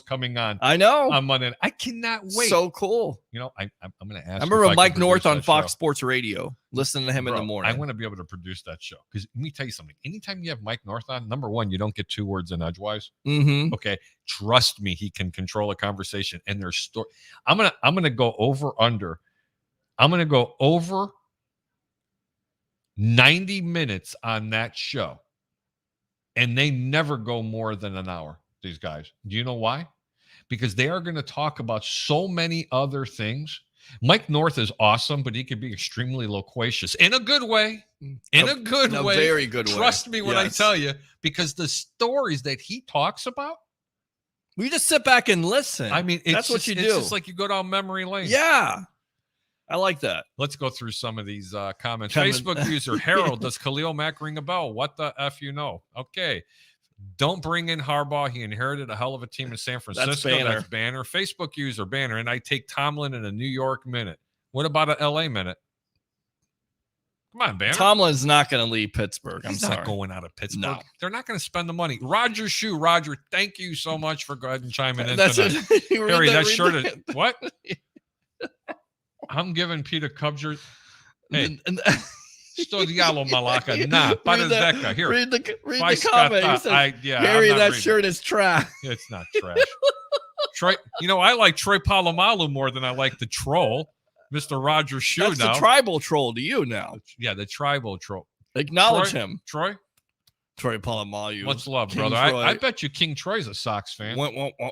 S1: coming on.
S2: I know.
S1: On Monday. I cannot wait.
S2: So cool.
S1: You know, I'm going to ask.
S2: I remember Mike North on Fox Sports Radio. Listening to him in the morning.
S1: I want to be able to produce that show because let me tell you something. Anytime you have Mike North on, number one, you don't get 2 words in edgewise.
S2: Mm-hmm.
S1: Okay, trust me, he can control a conversation. And there's story. I'm gonna go over under. I'm gonna go over 90 minutes on that show. And they never go more than an hour, these guys. Do you know why? Because they are going to talk about so many other things. Mike North is awesome, but he can be extremely loquacious in a good way. In a good way.
S2: Very good way.
S1: Trust me when I tell you, because the stories that he talks about.
S2: We just sit back and listen.
S1: I mean,
S2: that's what you do.
S1: It's just like you go down memory lane.
S2: Yeah. I like that.
S1: Let's go through some of these comments. Facebook user Harold, does Khalil Mack ring a bell? What the F you know? Okay. Don't bring in Harbaugh. He inherited a hell of a team in San Francisco. That's Banner. Facebook user Banner. And I take Tomlin in a New York minute. What about an LA minute? Come on, Banner.
S2: Tomlin's not going to leave Pittsburgh.
S1: He's not going out of Pittsburgh. No. They're not going to spend the money. Roger Shoe. Roger, thank you so much for go ahead and chiming in tonight. Harry, that shirt is what? I'm giving Peter Cubjer. Hey, sto dialo malaka. Nah, Padezeka. Here.
S2: Read the comment. Says, Harry, that shirt is trash.
S1: It's not trash. Troy, I like Troy Polamalu more than I like the troll, Mr. Roger Shoe.
S2: That's the tribal troll to you now.
S1: Yeah, the tribal troll.
S2: Acknowledge him.
S1: Troy
S2: Polamalu.
S1: Much love, King brother. I bet you King Troy's a Sox fan.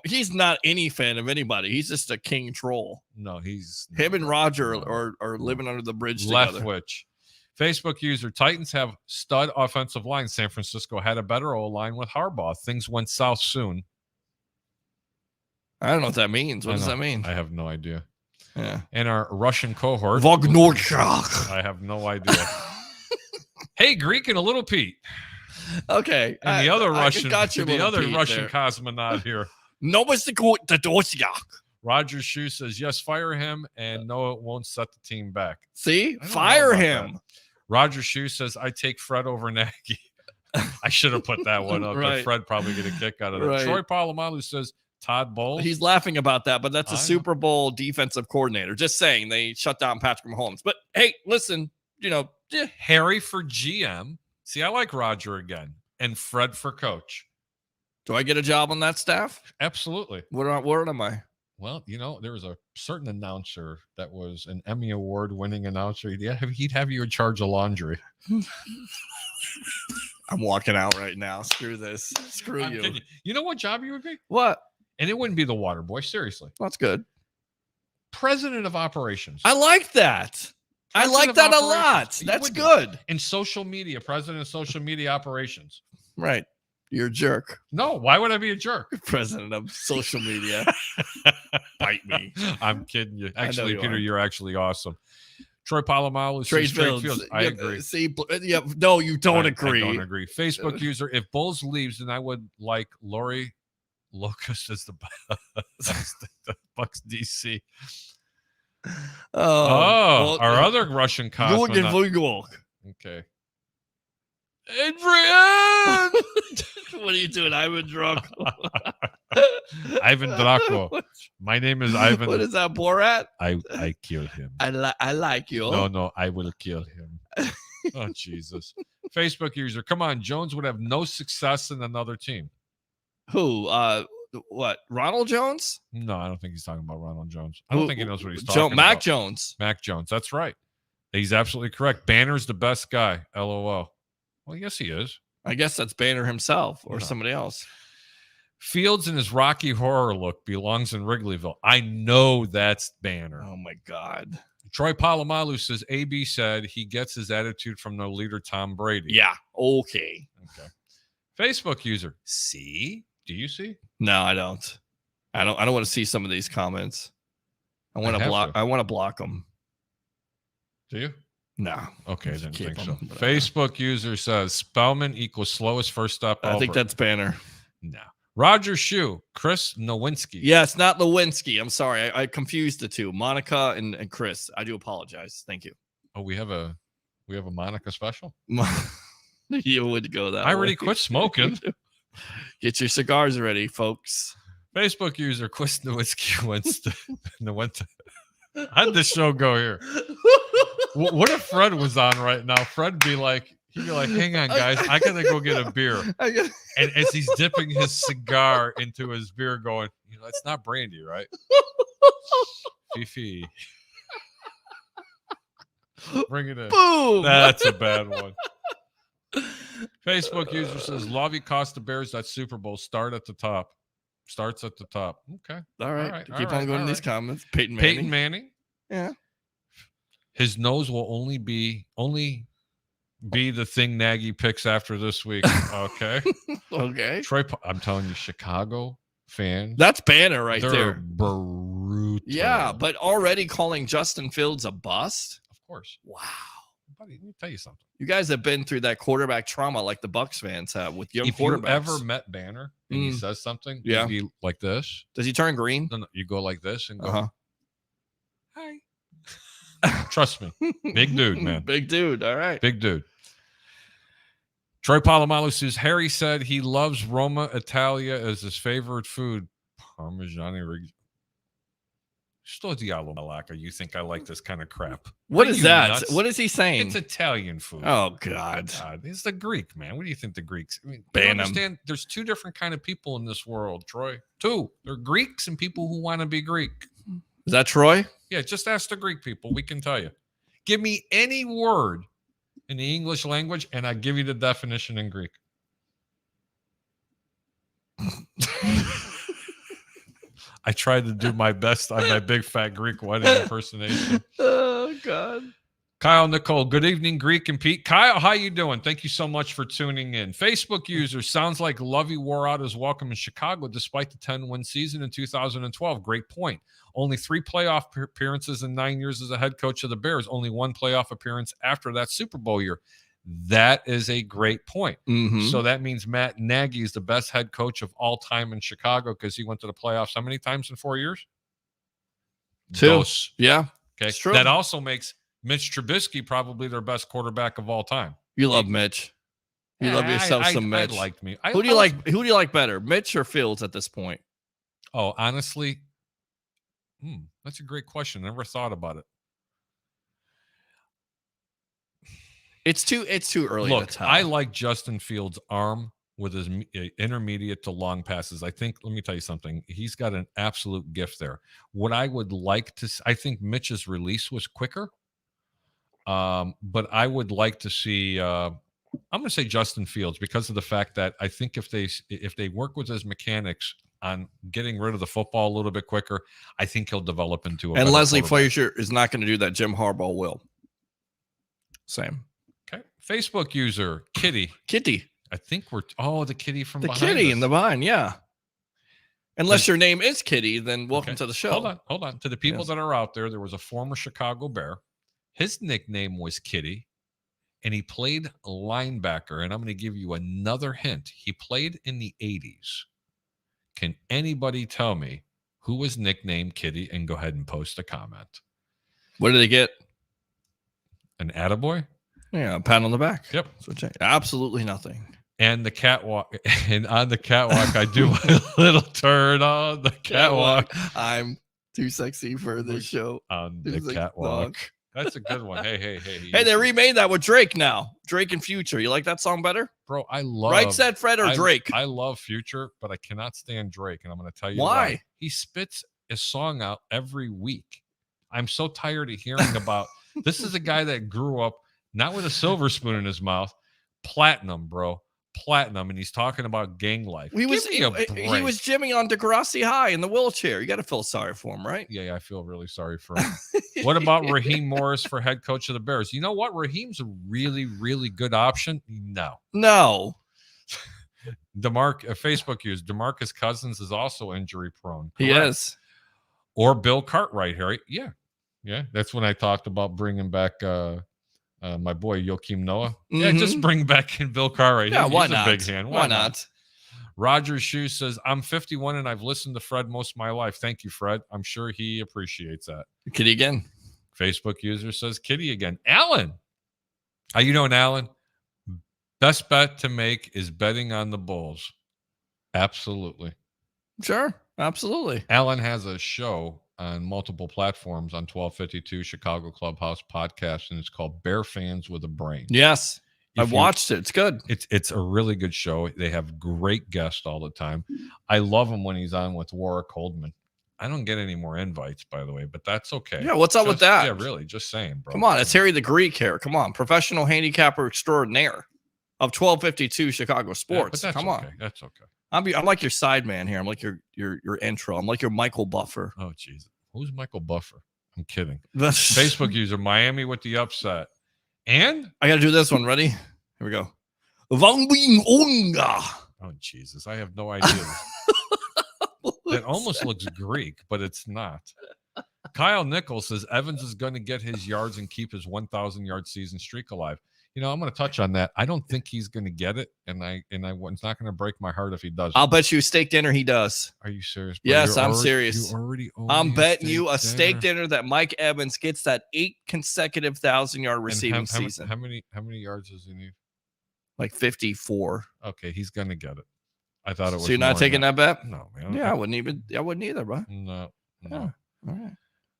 S2: He's not any fan of anybody. He's just a king troll.
S1: No, he's
S2: him and Roger are living under the bridge together.
S1: Leftwich. Facebook user Titans have stud offensive line. San Francisco had a better O-line with Harbaugh. Things went south soon.
S2: I don't know what that means. What does that mean?
S1: I have no idea.
S2: Yeah.
S1: And our Russian cohort.
S2: Vognorchak.
S1: I have no idea. Hey, Greek and a little Pete.
S2: Okay.
S1: And the other Russian
S2: Russian
S1: cosmonaut here. Roger Shoe says, yes, fire him. And no, it won't set the team back.
S2: See? Fire him.
S1: That. Roger Shoe says, I take Fred over Nagy. I should have put that one up.
S2: Right.
S1: But Fred probably get a kick out of that.
S2: Right.
S1: Troy Polamalu says, Todd Bowles.
S2: He's laughing about that, but that's a
S1: I know.
S2: Super Bowl defensive coordinator. Just saying, they shut down Patrick Mahomes. But hey, listen,
S1: Harry for GM. See, I like Roger again. And Fred for coach.
S2: do I get a job on that staff?
S1: Absolutely.
S2: What am I?
S1: Well, there was a certain announcer that was an Emmy Award-winning announcer. He'd have you in charge of laundry.
S2: I'm walking out right now. Screw this. Screw
S1: I'm
S2: you.
S1: kidding you. You know what job you would be?
S2: What?
S1: And it wouldn't be the water boy. Seriously.
S2: That's good.
S1: President of operations.
S2: I like that. I
S1: President
S2: like
S1: of
S2: that a
S1: operations.
S2: lot.
S1: You
S2: That's
S1: would be.
S2: good.
S1: In social media, president of social media operations.
S2: Right. You're a jerk.
S1: No, why would I be a jerk?
S2: President of social media. Bite me.
S1: I'm kidding you. Actually,
S2: you
S1: Peter,
S2: are.
S1: you're actually awesome. Troy Polamalu
S2: Trade
S1: says
S2: Fields.
S1: I agree.
S2: See, no, you don't agree.
S1: I don't agree. Facebook user, if Bulls leaves, then I would like Lori Locust as the Bucks DC.
S2: Well,
S1: our other Russian cosmonaut. Okay. Adrian!
S2: What are you doing? Ivan Draco.
S1: Ivan Draco. My name is Ivan.
S2: What is that, Borat?
S1: I killed him.
S2: I like you.
S1: No, I will kill him. Oh, Jesus. Facebook user, come on. Jones would have no success in another team.
S2: Who? What? Ronald Jones?
S1: No, I don't think he's talking about Ronald Jones. I don't think he knows what he's talking about.
S2: Mac Jones.
S1: Mac Jones. That's right. He's absolutely correct. Banner's the best guy. LOL. Well, yes, he is.
S2: I guess that's Banner himself or
S1: No.
S2: somebody else.
S1: Fields in his Rocky Horror look belongs in Wrigleyville. I know that's Banner.
S2: Oh, my God.
S1: Troy Polamalu says AB said he gets his attitude from the leader Tom Brady.
S2: Yeah. Okay.
S1: Okay. Facebook user. See? Do you see?
S2: No, I don't. I don't want to see some of these comments. I want to block. I want to block them.
S1: Do you?
S2: No.
S1: Okay, then
S2: Keep
S1: think so.
S2: them, whatever.
S1: Facebook user says Spellman equals slowest first stop.
S2: I think that's Banner.
S1: No. Roger Shue, Chris Nowinski.
S2: Yes, not Lewinsky. I'm sorry. I confused the two. Monica and Chris. I do apologize. Thank you.
S1: Oh, we have a Monica special.
S2: You would go that
S1: I already
S2: way.
S1: quit smoking.
S2: Get your cigars ready, folks.
S1: Facebook user Chris Nowinski went to how'd this show go here? What if Fred was on right now? He'd be like, hang on, guys, I gotta go get a beer. And as he's dipping his cigar into his beer, going, it's not brandy, right? Fifi. Bring it in.
S2: Boom.
S1: That's a bad one. Facebook user says, Lovey cost the Bears that Super Bowl. Starts at the top. Okay.
S2: All right. Keep
S1: all
S2: on going to these comments. Peyton Manning.
S1: Yeah. His nose will only be the thing Nagy picks after this week. Okay.
S2: Okay.
S1: Troy, I'm telling you, Chicago fans.
S2: That's Banner right
S1: they're
S2: there.
S1: Brutal.
S2: Yeah, but already calling Justin Fields a bust?
S1: Of course.
S2: Wow.
S1: Buddy, let me tell you something.
S2: You guys have been through that quarterback trauma like the Bucs fans have with young
S1: if
S2: quarterbacks.
S1: you ever met Banner and he says something,
S2: yeah,
S1: you'd be like this.
S2: Does he turn green?
S1: No, you go like this and go,
S2: hi.
S1: Trust me. Big dude, man.
S2: Big dude. All right.
S1: Big dude. Troy Polamalu says, Harry said he loves Roma Italia as his favorite food. Parmigiani Reggiano. Sto diavolo malacca. You think I like this kind of crap?
S2: What is that?
S1: Nuts?
S2: What is he saying?
S1: It's Italian food.
S2: Oh, God.
S1: It's the Greek, man. What do you think the Greeks? I mean,
S2: Ban
S1: you understand? There's two different kind of people in this world, Troy. Two. They're Greeks and people who want to be Greek.
S2: Is that Troy?
S1: Yeah, just ask the Greek people. We can tell you. Give me any word in the English language, and I give you the definition in Greek. I tried to do my best on my big fat Greek wedding impersonation.
S2: Oh, God.
S1: Kyle Nicole, good evening, Greek and Pete. Kyle, how you doing? Thank you so much for tuning in. Facebook user, sounds like Lovey wore out his welcome in Chicago despite the 10-win season in 2012. Great point. Only 3 playoff appearances in 9 years as a head coach of the Bears. Only 1 playoff appearance after that Super Bowl year. That is a great point.
S2: Mm-hmm.
S1: So that means Matt Nagy is the best head coach of all time in Chicago because he went to the playoffs how many times in 4 years?
S2: 2.
S1: Dos.
S2: Yeah.
S1: Okay.
S2: It's true.
S1: That also makes Mitch Trubisky probably their best quarterback of all time.
S2: You love Mitch. You love yourself some Mitch.
S1: I liked me.
S2: Who do you like better, Mitch or Fields at this point?
S1: Oh, honestly, that's a great question. Never thought about it.
S2: It's too early
S1: Look,
S2: to tell.
S1: I like Justin Fields' arm with his intermediate to long passes. I think, let me tell you something. He's got an absolute gift there. What I would like to, I think Mitch's release was quicker. But I would like to see. I'm going to say Justin Fields because of the fact that I think if they work with his mechanics on getting rid of the football a little bit quicker, I think he'll develop into a.
S2: And
S1: better
S2: Leslie
S1: quarterback.
S2: Frazier is not going to do that. Jim Harbaugh will. Same.
S1: Okay. Facebook user Kitty. I think we're the Kitty from
S2: the
S1: behind
S2: Kitty
S1: us.
S2: in the vine. Yeah. Unless your name is Kitty, then welcome to the show.
S1: Hold on. To the people that are out there, there was a former Chicago Bear. His nickname was Kitty, and he played linebacker. And I'm going to give you another hint. He played in the 80s. Can anybody tell me who was nicknamed Kitty? And go ahead and post a comment.
S2: What did they get?
S1: An attaboy?
S2: Yeah, a pat on the back.
S1: Yep.
S2: Absolutely nothing.
S1: And the catwalk. And on the catwalk, I do a little turn on the catwalk.
S2: I'm too sexy for this show.
S1: On the catwalk. That's a good one. Hey.
S2: Hey, they remade that with Drake now. Drake and Future. You like that song better?
S1: Bro, I love.
S2: Right Said Fred or Drake?
S1: I love Future, but I cannot stand Drake. And I'm going to tell you
S2: why.
S1: He spits a song out every week. I'm so tired of hearing about. This is a guy that grew up not with a silver spoon in his mouth. Platinum, bro. Platinum. And he's talking about gang life.
S2: He was gymming on Degrassi High in the wheelchair. You got to feel sorry for him, right?
S1: Yeah, I feel really sorry for him. What about Raheem Morris for head coach of the Bears? You know what? Raheem's a really, really good option. No. Facebook user DeMarcus Cousins is also injury prone.
S2: He is.
S1: Or Bill Cartwright, Harry. Yeah. That's when I talked about bringing back my boy Joakim Noah. Mm-hmm. Yeah, just bring back in Bill Cartwright.
S2: Yeah, why
S1: he's
S2: not?
S1: A big hand. Why not? Roger Shoe says, I'm 51 and I've listened to Fred most of my life. Thank you, Fred. I'm sure he appreciates that.
S2: Kitty again.
S1: Facebook user says, Kitty again. Alan. How you doing, Alan? Best bet to make is betting on the Bulls. Absolutely.
S2: Sure. Absolutely.
S1: Alan has a show on multiple platforms on 1252 Chicago Clubhouse podcast, and it's called Bear Fans with a Brain.
S2: Yes. I've watched it. It's good.
S1: It's a really good show. They have great guests all the time. I love him when he's on with Warwick Holdman. I don't get any more invites, by the way, but that's okay.
S2: Yeah, what's up with that?
S1: Yeah, really, just saying, bro.
S2: Come on, it's Harry the Greek here. Come on, professional handicapper extraordinaire of 1252 Chicago Sports.
S1: Yeah, but
S2: Come on,
S1: that's okay.
S2: I'm like your side man here. I'm like your intro. I'm like your Michael Buffer.
S1: Oh, jeez. Who's Michael Buffer? I'm kidding. Facebook user, Miami with the upset. And?
S2: I got to do this one. Ready? Here we go. Vangwingonga.
S1: Oh, Jesus. I have no idea. That almost looks Greek, but it's not. Kyle Nichols says Evans is going to get his yards and keep his 1,000-yard season streak alive. You know, I'm going to touch on that. I don't think he's going to get it, and it's not going to break my heart if he doesn't.
S2: I'll bet you a steak dinner he does.
S1: Are you serious? Bro?
S2: Yes, I'm serious.
S1: You already owe
S2: I'm
S1: me
S2: betting you a steak dinner that Mike Evans gets that 8 consecutive 1,000-yard receiving season.
S1: How many yards does he need?
S2: Like 54.
S1: Okay, he's going to get it. I thought it was.
S2: So you're not taking that bet?
S1: No, man.
S2: Yeah, I wouldn't either, bro.
S1: No.
S2: Oh, all right.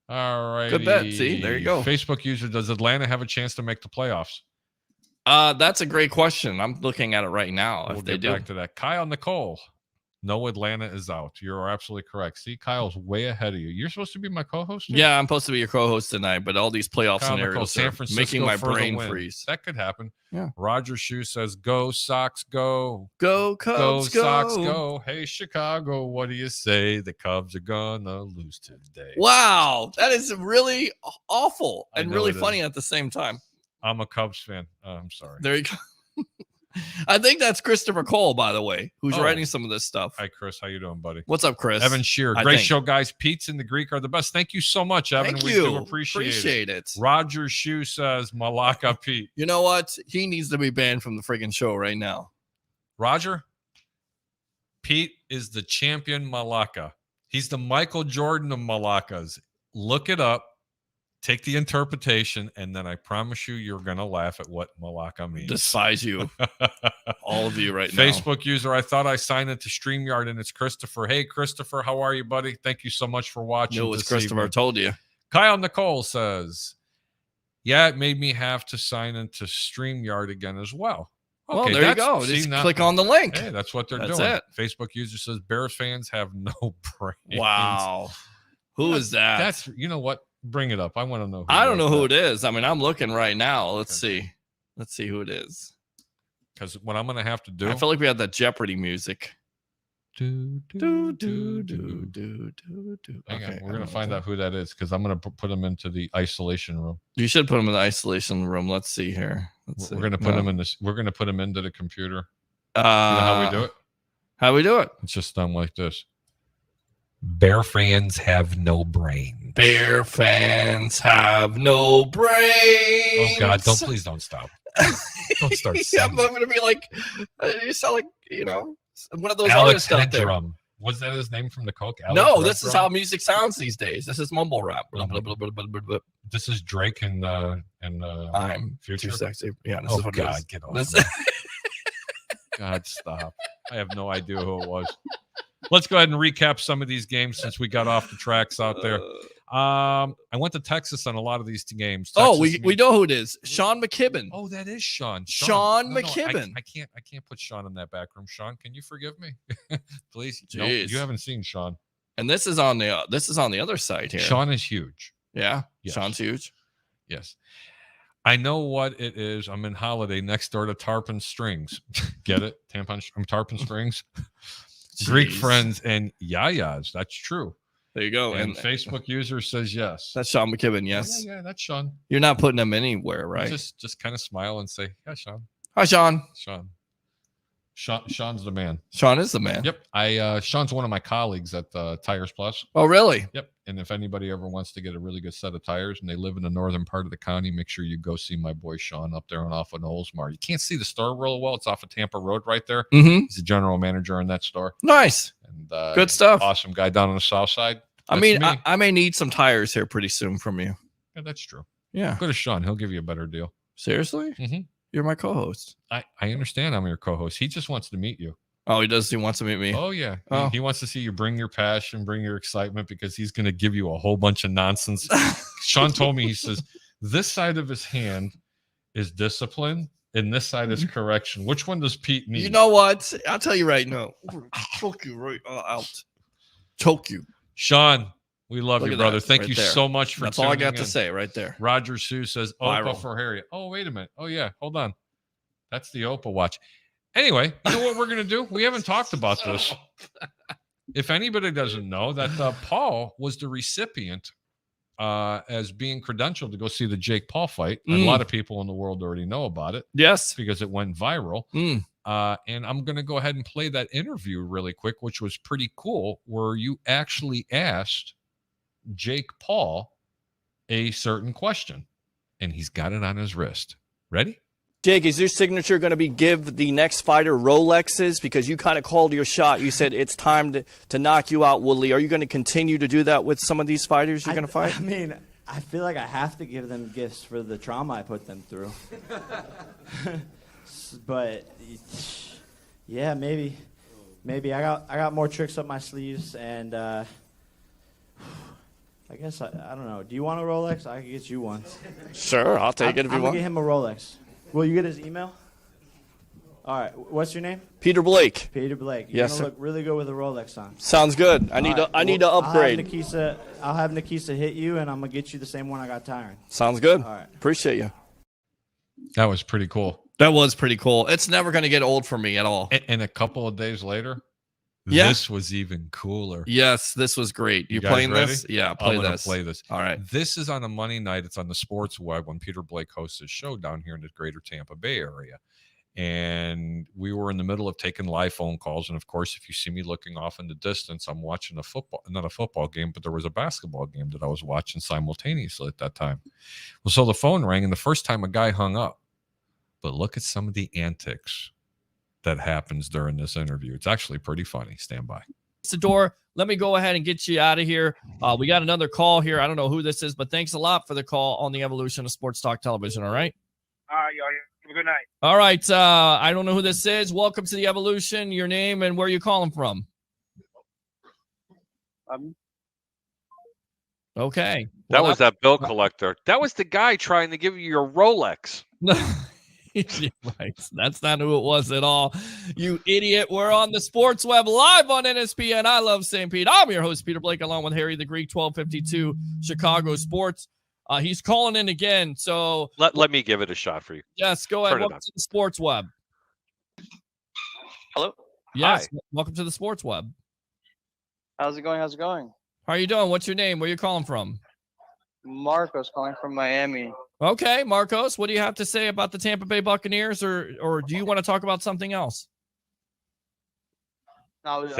S1: All right.
S2: Good bet. See, there you go.
S1: Facebook user, does Atlanta have a chance to make the playoffs?
S2: That's a great question. I'm looking at it right now.
S1: We'll
S2: if they
S1: get
S2: do.
S1: back to that. Kyle Nicole. No, Atlanta is out. You're absolutely correct. See, Kyle's way ahead of you. You're supposed to be my co-host here?
S2: Yeah, I'm supposed to be your co-host tonight, but all these playoff
S1: Kyle
S2: scenarios
S1: Nicole, San
S2: are
S1: Francisco
S2: making my
S1: for the
S2: brain
S1: win.
S2: freeze.
S1: That could happen.
S2: Yeah.
S1: Roger Shoe says, go, Sox, go.
S2: Go, Cubs,
S1: go. Sox, go. Hey, Chicago, what do you say? The Cubs are going to lose today.
S2: Wow. That is really awful and really funny
S1: is.
S2: at the same time.
S1: I'm a Cubs fan. I'm sorry.
S2: There you go. I think that's Christopher Cole, by the way, who's writing some of this stuff.
S1: Hi, Chris. How you doing, buddy?
S2: What's up, Chris?
S1: Evan Shearer. Great show, guys. Pete's and the Greek are the best. Thank you so much, Evan.
S2: Thank
S1: we
S2: you.
S1: do appreciate it. Roger Shoe says, Malaka Pete.
S2: You know what? He needs to be banned from the friggin' show right now.
S1: Roger, Pete is the champion Malaka. He's the Michael Jordan of Malakas. Look it up. Take the interpretation, and then I promise you're going to laugh at what Malaka means.
S2: Despise you. All of you right now.
S1: Facebook user, I thought I signed into StreamYard, and it's Christopher. Hey, Christopher, how are you, buddy? Thank you so much for watching.
S2: No, it was Christopher. I told you.
S1: Kyle Nicole says, yeah, it made me have to sign into StreamYard again as well. Okay,
S2: well, there you go. Just click on the link.
S1: Hey, that's what they're doing.
S2: It.
S1: Facebook user says, Bears fans have no brains.
S2: Wow. Who is that?
S1: That's, you know what? Bring it up. I want to know.
S2: I don't know who it is. I mean, I'm looking right now. Let's see. Let's see who it is.
S1: Because what I'm going to have to do.
S2: I feel like we had that Jeopardy music.
S1: Hang on. We're going to find out who that is because I'm going to put them into the isolation room.
S2: You should put them in the isolation room. Let's see here.
S1: We're going to put them in this. We're going to put them into the computer. You know how we do it?
S2: How we do it?
S1: It's just done like this. Bear fans have no brain.
S2: Bear fans have no brains.
S1: Oh God! Please don't stop. Don't start.
S2: Yeah, I'm going to be like, you sound like one of those
S1: Alex
S2: artists out there.
S1: Hedrum. Was that his name from the Coke?
S2: No, this is how music sounds these days. This is mumble rap. Blah, blah, blah, blah, blah, blah.
S1: This is Drake and
S2: I'm
S1: Future.
S2: Too sexy. Yeah, this
S1: oh
S2: is what
S1: God,
S2: it is.
S1: get off! God, stop! I have no idea who it was. Let's go ahead and recap some of these games since we got off the tracks out there. I went to Texas on a lot of these games.
S2: Texas, we know who it is. Sean McKibben.
S1: Oh, that is Sean.
S2: Sean McKibben.
S1: I can't put Sean in that back room. Sean, can you forgive me, please?
S2: Jeez.
S1: No, you haven't seen Sean.
S2: And this is on the other side here.
S1: Sean is huge.
S2: Yeah,
S1: yes.
S2: Sean's huge.
S1: Yes. I know what it is. I'm in Holiday next door to Tarpon Strings. Get it? Tarpon Strings. Greek friends and yayas. That's true.
S2: There you go.
S1: And Facebook user says yes.
S2: That's Sean McKibben. Yes.
S1: Yeah, that's Sean.
S2: You're not putting him anywhere, right?
S1: Just kind of smile and say, "Yeah, Sean."
S2: Hi, Sean.
S1: Sean's the man.
S2: Sean is the man.
S1: Yep. Sean's one of my colleagues at Tires Plus.
S2: Oh, really?
S1: Yep. And if anybody ever wants to get a really good set of tires and they live in the northern part of the county, make sure you go see my boy Sean up there and off of Oldsmar. You can't see the store real well. It's off of Tampa Road right there.
S2: Mm-hmm.
S1: He's the general manager in that store.
S2: Nice.
S1: And
S2: good stuff.
S1: Awesome guy down on the south side.
S2: I mean, I may need some tires here pretty soon from you.
S1: Yeah, that's true.
S2: Yeah.
S1: Go to Sean. He'll give you a better deal.
S2: Seriously?
S1: Mm-hmm.
S2: You're my co-host.
S1: I understand I'm your co-host. He just wants to meet you.
S2: Oh, he does. He wants to meet me.
S1: Oh, yeah.
S2: Oh.
S1: He wants to see you bring your passion, bring your excitement, because he's going to give you a whole bunch of nonsense. Sean told me, he says, this side of his hand is discipline and this side is correction. Which one does Pete need?
S2: You know what? I'll tell you right now. Choke you right out. Choke you.
S1: Sean, we love you, brother. Thank you so much for
S2: That's all I got to say right there.
S1: Roger Sue says, Opa for Harriet. Oh, wait a minute. Oh, yeah. Hold on. That's the Opa watch. Anyway, you know what we're going to do? We haven't talked about this. If anybody doesn't know, that Paul was the recipient as being credentialed to go see the Jake Paul fight. And a lot of people in the world already know about it.
S2: Yes.
S1: Because it went viral. And I'm going to go ahead and play that interview really quick, which was pretty cool, where you actually asked Jake Paul a certain question. And he's got it on his wrist. Ready?
S7: Jake, is your signature going to be give the next fighter Rolexes? Because you kind of called your shot. You said it's time to knock you out, Woodley. Are you going to continue to do that with some of these fighters you're going to fight?
S8: I mean, I feel like I have to give them gifts for the trauma I put them through. But, yeah, maybe. I got more tricks up my sleeves, and I guess, I don't know. Do you want a Rolex? I can get you one.
S7: Sure, I'll take it if you want.
S8: I'm going to get him a Rolex. Will you get his email? All right. What's your name?
S7: Peter Blake.
S8: Peter Blake. You're
S7: yes,
S8: gonna
S7: sir.
S8: Look really good with a Rolex on.
S7: Sounds good. I need to upgrade.
S8: I'll have Nikisa hit you, and I'm gonna get you the same one I got Tyron.
S7: Sounds good.
S8: All right.
S7: Appreciate you.
S1: That was pretty cool.
S2: That was pretty cool. It's never going to get old for me at all.
S1: And a couple of days later, this was even cooler.
S2: Yes, this was great. You playing
S1: ready?
S2: this? Yeah,
S1: I'm gonna play this.
S2: All right.
S1: This is on a Monday night. It's on the Sports Web when Peter Blake hosts his show down here in the greater Tampa Bay area. And we were in the middle of taking live phone calls. And of course, if you see me looking off in the distance, I'm watching not a football game, but there was a basketball game that I was watching simultaneously at that time. Well, so the phone rang, and the first time a guy hung up. But look at some of the antics that happens during this interview. It's actually pretty funny. Stand by.
S7: the door. Let me go ahead and get you out of here. We got another call here. I don't know who this is, but thanks a lot for the call on the evolution of Sports Talk Television. All right.
S6: All right, y'all. Have a good night.
S7: All right. I don't know who this is. Welcome to the evolution. Your name and where you calling from? Okay.
S9: That
S7: Well,
S9: was that bill collector. That was the guy trying to give you your Rolex.
S7: Right. That's not who it was at all. You idiot. We're on the Sports Web live on NSPN. I love St. Pete. I'm your host, Peter Blake, along with Harry the Greek, 1252 Chicago Sports. He's calling in again. So
S9: let me give it a shot for you.
S7: yes, go ahead.
S9: Turn it
S7: Welcome
S9: on.
S7: to the Sports Web.
S10: Hello.
S7: Yes.
S9: Hi.
S7: Welcome to the Sports Web.
S10: How's it going? How's it going?
S7: How are you doing? What's your name? Where you calling from?
S10: Marcos calling from Miami.
S7: Okay, Marcos, what do you have to say about the Tampa Bay Buccaneers, or do you want to talk about something else?
S10: No, I was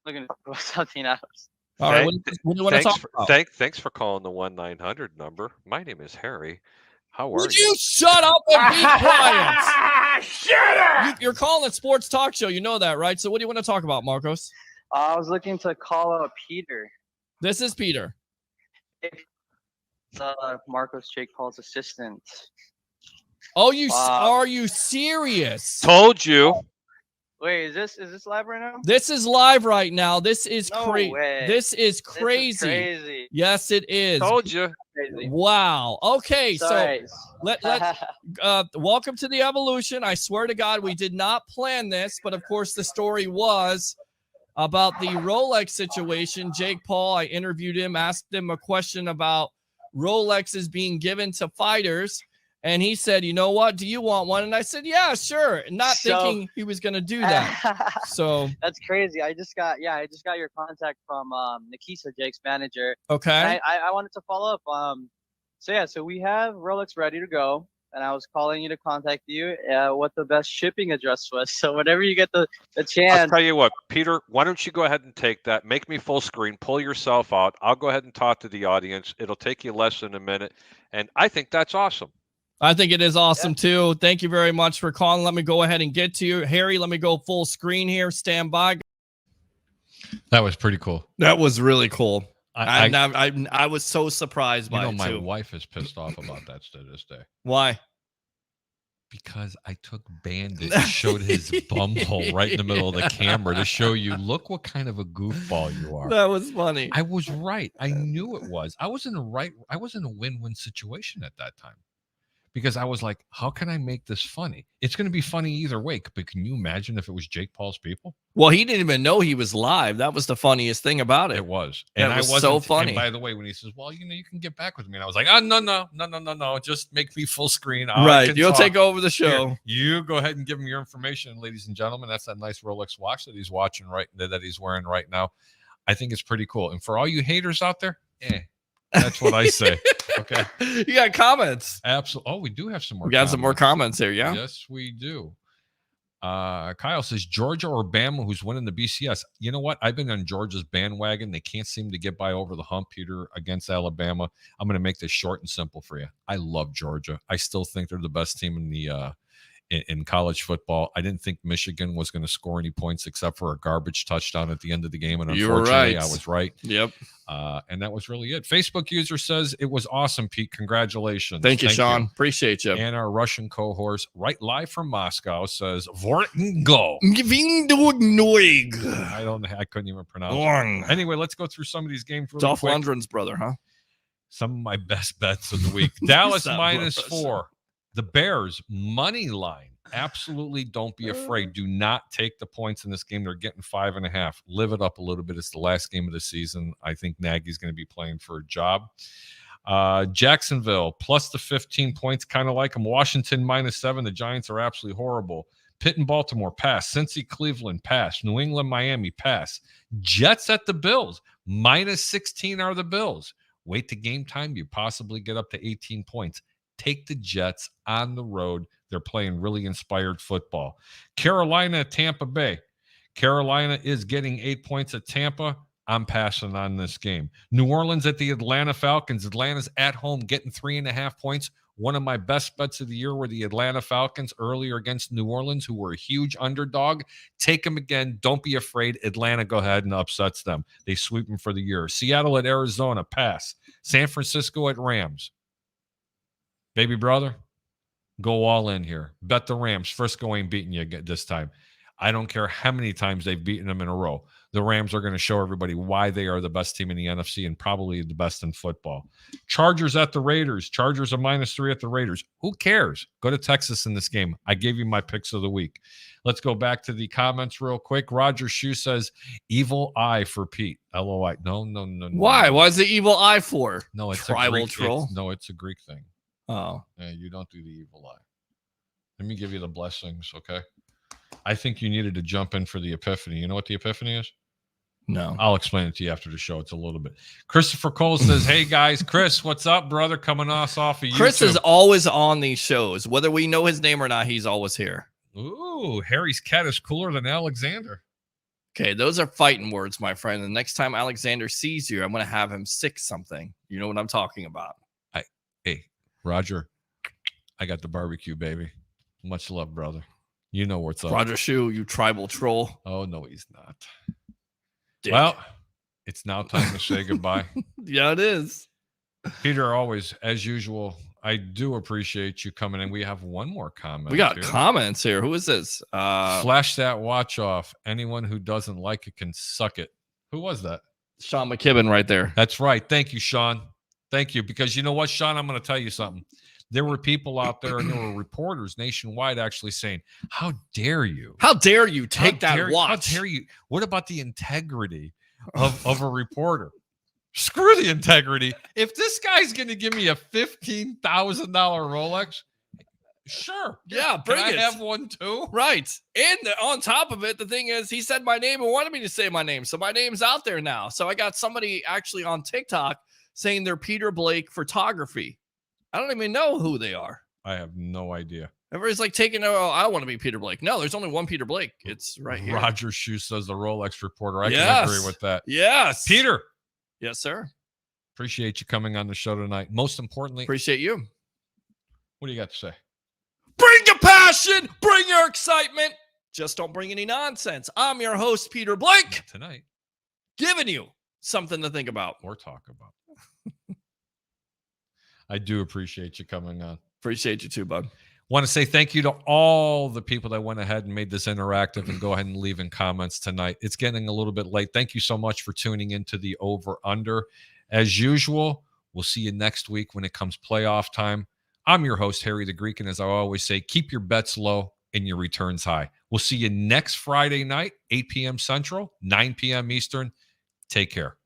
S10: looking for something else.
S7: All right, what do you want to talk about?
S9: Thanks for calling the 1-900 number. My name is Harry. How are
S7: Would you shut up and be quiet? Shut up! You're calling a sports talk show. You know that, right? So what do you want to talk about, Marcos?
S10: I was looking to call out Peter.
S7: This is Peter.
S10: Marcos, Jake Paul's assistant.
S7: Oh, are you serious?
S9: Told you.
S10: Wait, is this live right now?
S7: This is live right now. This is
S10: No
S7: crazy.
S10: way.
S7: This is crazy.
S10: This is crazy.
S7: Yes, it is.
S9: Told you.
S10: Crazy.
S7: Wow. Okay,
S10: Sorry.
S7: so let welcome to the evolution. I swear to God, we did not plan this, but of course the story was about the Rolex situation. Jake Paul, I interviewed him, asked him a question about Rolexes being given to fighters, and he said, "You know what? Do you want one?" And I said, "Yeah, sure." Not thinking he was going to do that. So
S10: that's crazy. I just got your contact from Nikisa, Jake's manager.
S7: okay.
S10: I wanted to follow up. So we have Rolex ready to go, and I was calling you to contact you what the best shipping address was. So whenever you get the
S9: I'll
S10: chance,
S9: tell you what, Peter, why don't you go ahead and take that, make me full screen, pull yourself out. I'll go ahead and talk to the audience. It'll take you less than a minute. And I think that's awesome.
S7: I think it is awesome too. Thank you very much for calling. Let me go ahead and get to you. Harry, let me go full screen here. Stand by.
S1: That was pretty cool.
S7: That was really cool.
S1: I
S7: I was so surprised by it
S1: my
S7: too.
S1: wife is pissed off about that to this day.
S7: Why?
S1: Because I took Bandit and showed his bum hole right in the middle of the camera to show you, look what kind of a goofball you are.
S7: That was funny.
S1: I was right. I knew it was. I was in a win-win situation at that time. Because I was like, how can I make this funny? It's going to be funny either way. But can you imagine if it was Jake Paul's people?
S7: Well, he didn't even know he was live. That was the funniest thing about it.
S1: It was.
S7: And
S1: And
S7: it
S1: I
S7: was
S1: wasn't,
S7: so funny.
S1: And by the way, when he says, well, you can get back with me. And I was like, oh, no. Just make me full screen.
S7: Right. You'll take over the show.
S1: Here, you go ahead and give him your information, ladies and gentlemen. That's that nice Rolex watch that he's watching that he's wearing right now. I think it's pretty cool. And for all you haters out there, that's what I say. Okay.
S7: You got comments.
S1: Absolutely. Oh, we do have some more.
S7: We got some more comments here. Yeah.
S1: Yes, we do. Kyle says Georgia or Bama, who's winning the BCS. You know what? I've been on Georgia's bandwagon. They can't seem to get by over the hump, Peter, against Alabama. I'm going to make this short and simple for you. I love Georgia. I still think they're the best team in the in college football. I didn't think Michigan was going to score any points except for a garbage touchdown at the end of the game. And
S7: You were
S1: unfortunately,
S7: right.
S1: I was right.
S7: Yep.
S1: And that was really it. Facebook user says it was awesome, Pete. Congratulations.
S7: Thank you, Sean. Appreciate you.
S1: And our Russian cohorts, right live from Moscow, says Vorten go. I couldn't even pronounce it. Anyway, let's go through some of these games really
S7: Dolph
S1: quick.
S7: Lundgren's brother, huh?
S1: Some of my best bets of the week. Dallas
S7: Stop,
S1: -4. The Bears money line. Absolutely don't be afraid. Do not take the points in this game. They're getting 5.5. Live it up a little bit. It's the last game of the season. I think Nagy's going to be playing for a job. Jacksonville plus the 15 points, kind of like them. Washington -7. The Giants are absolutely horrible. Pitt and Baltimore pass. Cincy, Cleveland pass. New England, Miami pass. Jets at the Bills -16 are the Bills. Wait to game time. You possibly get up to 18 points. Take the Jets on the road. They're playing really inspired football. Carolina at Tampa Bay. Carolina is getting 8 points at Tampa. I'm passing on this game. New Orleans at the Atlanta Falcons. Atlanta's at home getting 3.5 points. One of my best bets of the year were the Atlanta Falcons earlier against New Orleans, who were a huge underdog. Take them again. Don't be afraid. Atlanta, go ahead and upsets them. They sweep them for the year. Seattle at Arizona, pass. San Francisco at Rams. Baby brother, go all in here. Bet the Rams. Frisco ain't beating you this time. I don't care how many times they've beaten them in a row. The Rams are going to show everybody why they are the best team in the NFC and probably the best in football. Chargers at the Raiders. Chargers are -3 at the Raiders. Who cares? Go to Texas in this game. I gave you my picks of the week. Let's go back to the comments real quick. Roger Shue says, evil eye for Pete. LOI. No.
S7: Why? Why is the evil eye for?
S1: No, it's
S7: tribal
S1: a Greek,
S7: troll.
S1: It's a Greek thing.
S7: Oh.
S1: Yeah, you don't do the evil eye. Let me give you the blessings, okay? I think you needed to jump in for the epiphany. You know what the epiphany is?
S7: No.
S1: I'll explain it to you after the show. It's a little bit. Christopher Cole says, hey, guys. Chris, what's up, brother? Coming off of YouTube.
S7: Chris is always on these shows. Whether we know his name or not, he's always here.
S1: Ooh, Harry's cat is cooler than Alexander.
S7: Okay, those are fighting words, my friend. The next time Alexander sees you, I'm going to have him sick something. You know what I'm talking about.
S1: Hey, Roger, I got the barbecue, baby. Much love, brother. You know what's up.
S7: Roger Shue, you tribal troll.
S1: Oh, no, he's not.
S7: Dick.
S1: Well, it's now time to say goodbye.
S7: Yeah, it is.
S1: Peter, always, as usual, I do appreciate you coming in. We have one more comment.
S7: We got
S1: here.
S7: comments here. Who is this?
S1: Flash that watch off. Anyone who doesn't like it can suck it. Who was that?
S7: Sean McKibben right there.
S1: That's right. Thank you, Sean. Thank you. Because you know what, Sean? I'm going to tell you something. There were people out there and there were reporters nationwide actually saying, how dare you?
S7: How dare you take that watch?
S1: How dare you? What about the integrity of a reporter? Screw the integrity. If this guy's going to give me a $15,000 Rolex, sure.
S7: Yeah, bring it.
S1: I have one too?
S7: Right. And on top of it, the thing is, he said my name and wanted me to say my name. So my name's out there now. So I got somebody actually on TikTok saying they're Peter Blake Photography. I don't even know who they are.
S1: I have no idea.
S7: Everybody's like taking, oh, I want to be Peter Blake. No, there's only one Peter Blake. It's right here.
S1: Roger Shue says the Rolex reporter. I can agree with that.
S7: Yes.
S1: Peter.
S7: Yes, sir.
S1: Appreciate you coming on the show tonight. Most importantly,
S7: appreciate you.
S1: What do you got to say?
S7: Bring your passion. Bring your excitement. Just don't bring any nonsense. I'm your host, Peter Blake.
S1: Tonight.
S7: Giving you something to think about.
S1: Or talk about. I do appreciate you coming on.
S7: Appreciate you too, bud.
S1: Want to say thank you to all the people that went ahead and made this interactive and go ahead and leave in comments tonight. It's getting a little bit late. Thank you so much for tuning into the Over Under. As usual, we'll see you next week when it comes playoff time. I'm your host, Harry the Greek, and as I always say, keep your bets low and your returns high. We'll see you next Friday night, 8 p.m. Central, 9 p.m. Eastern. Take care.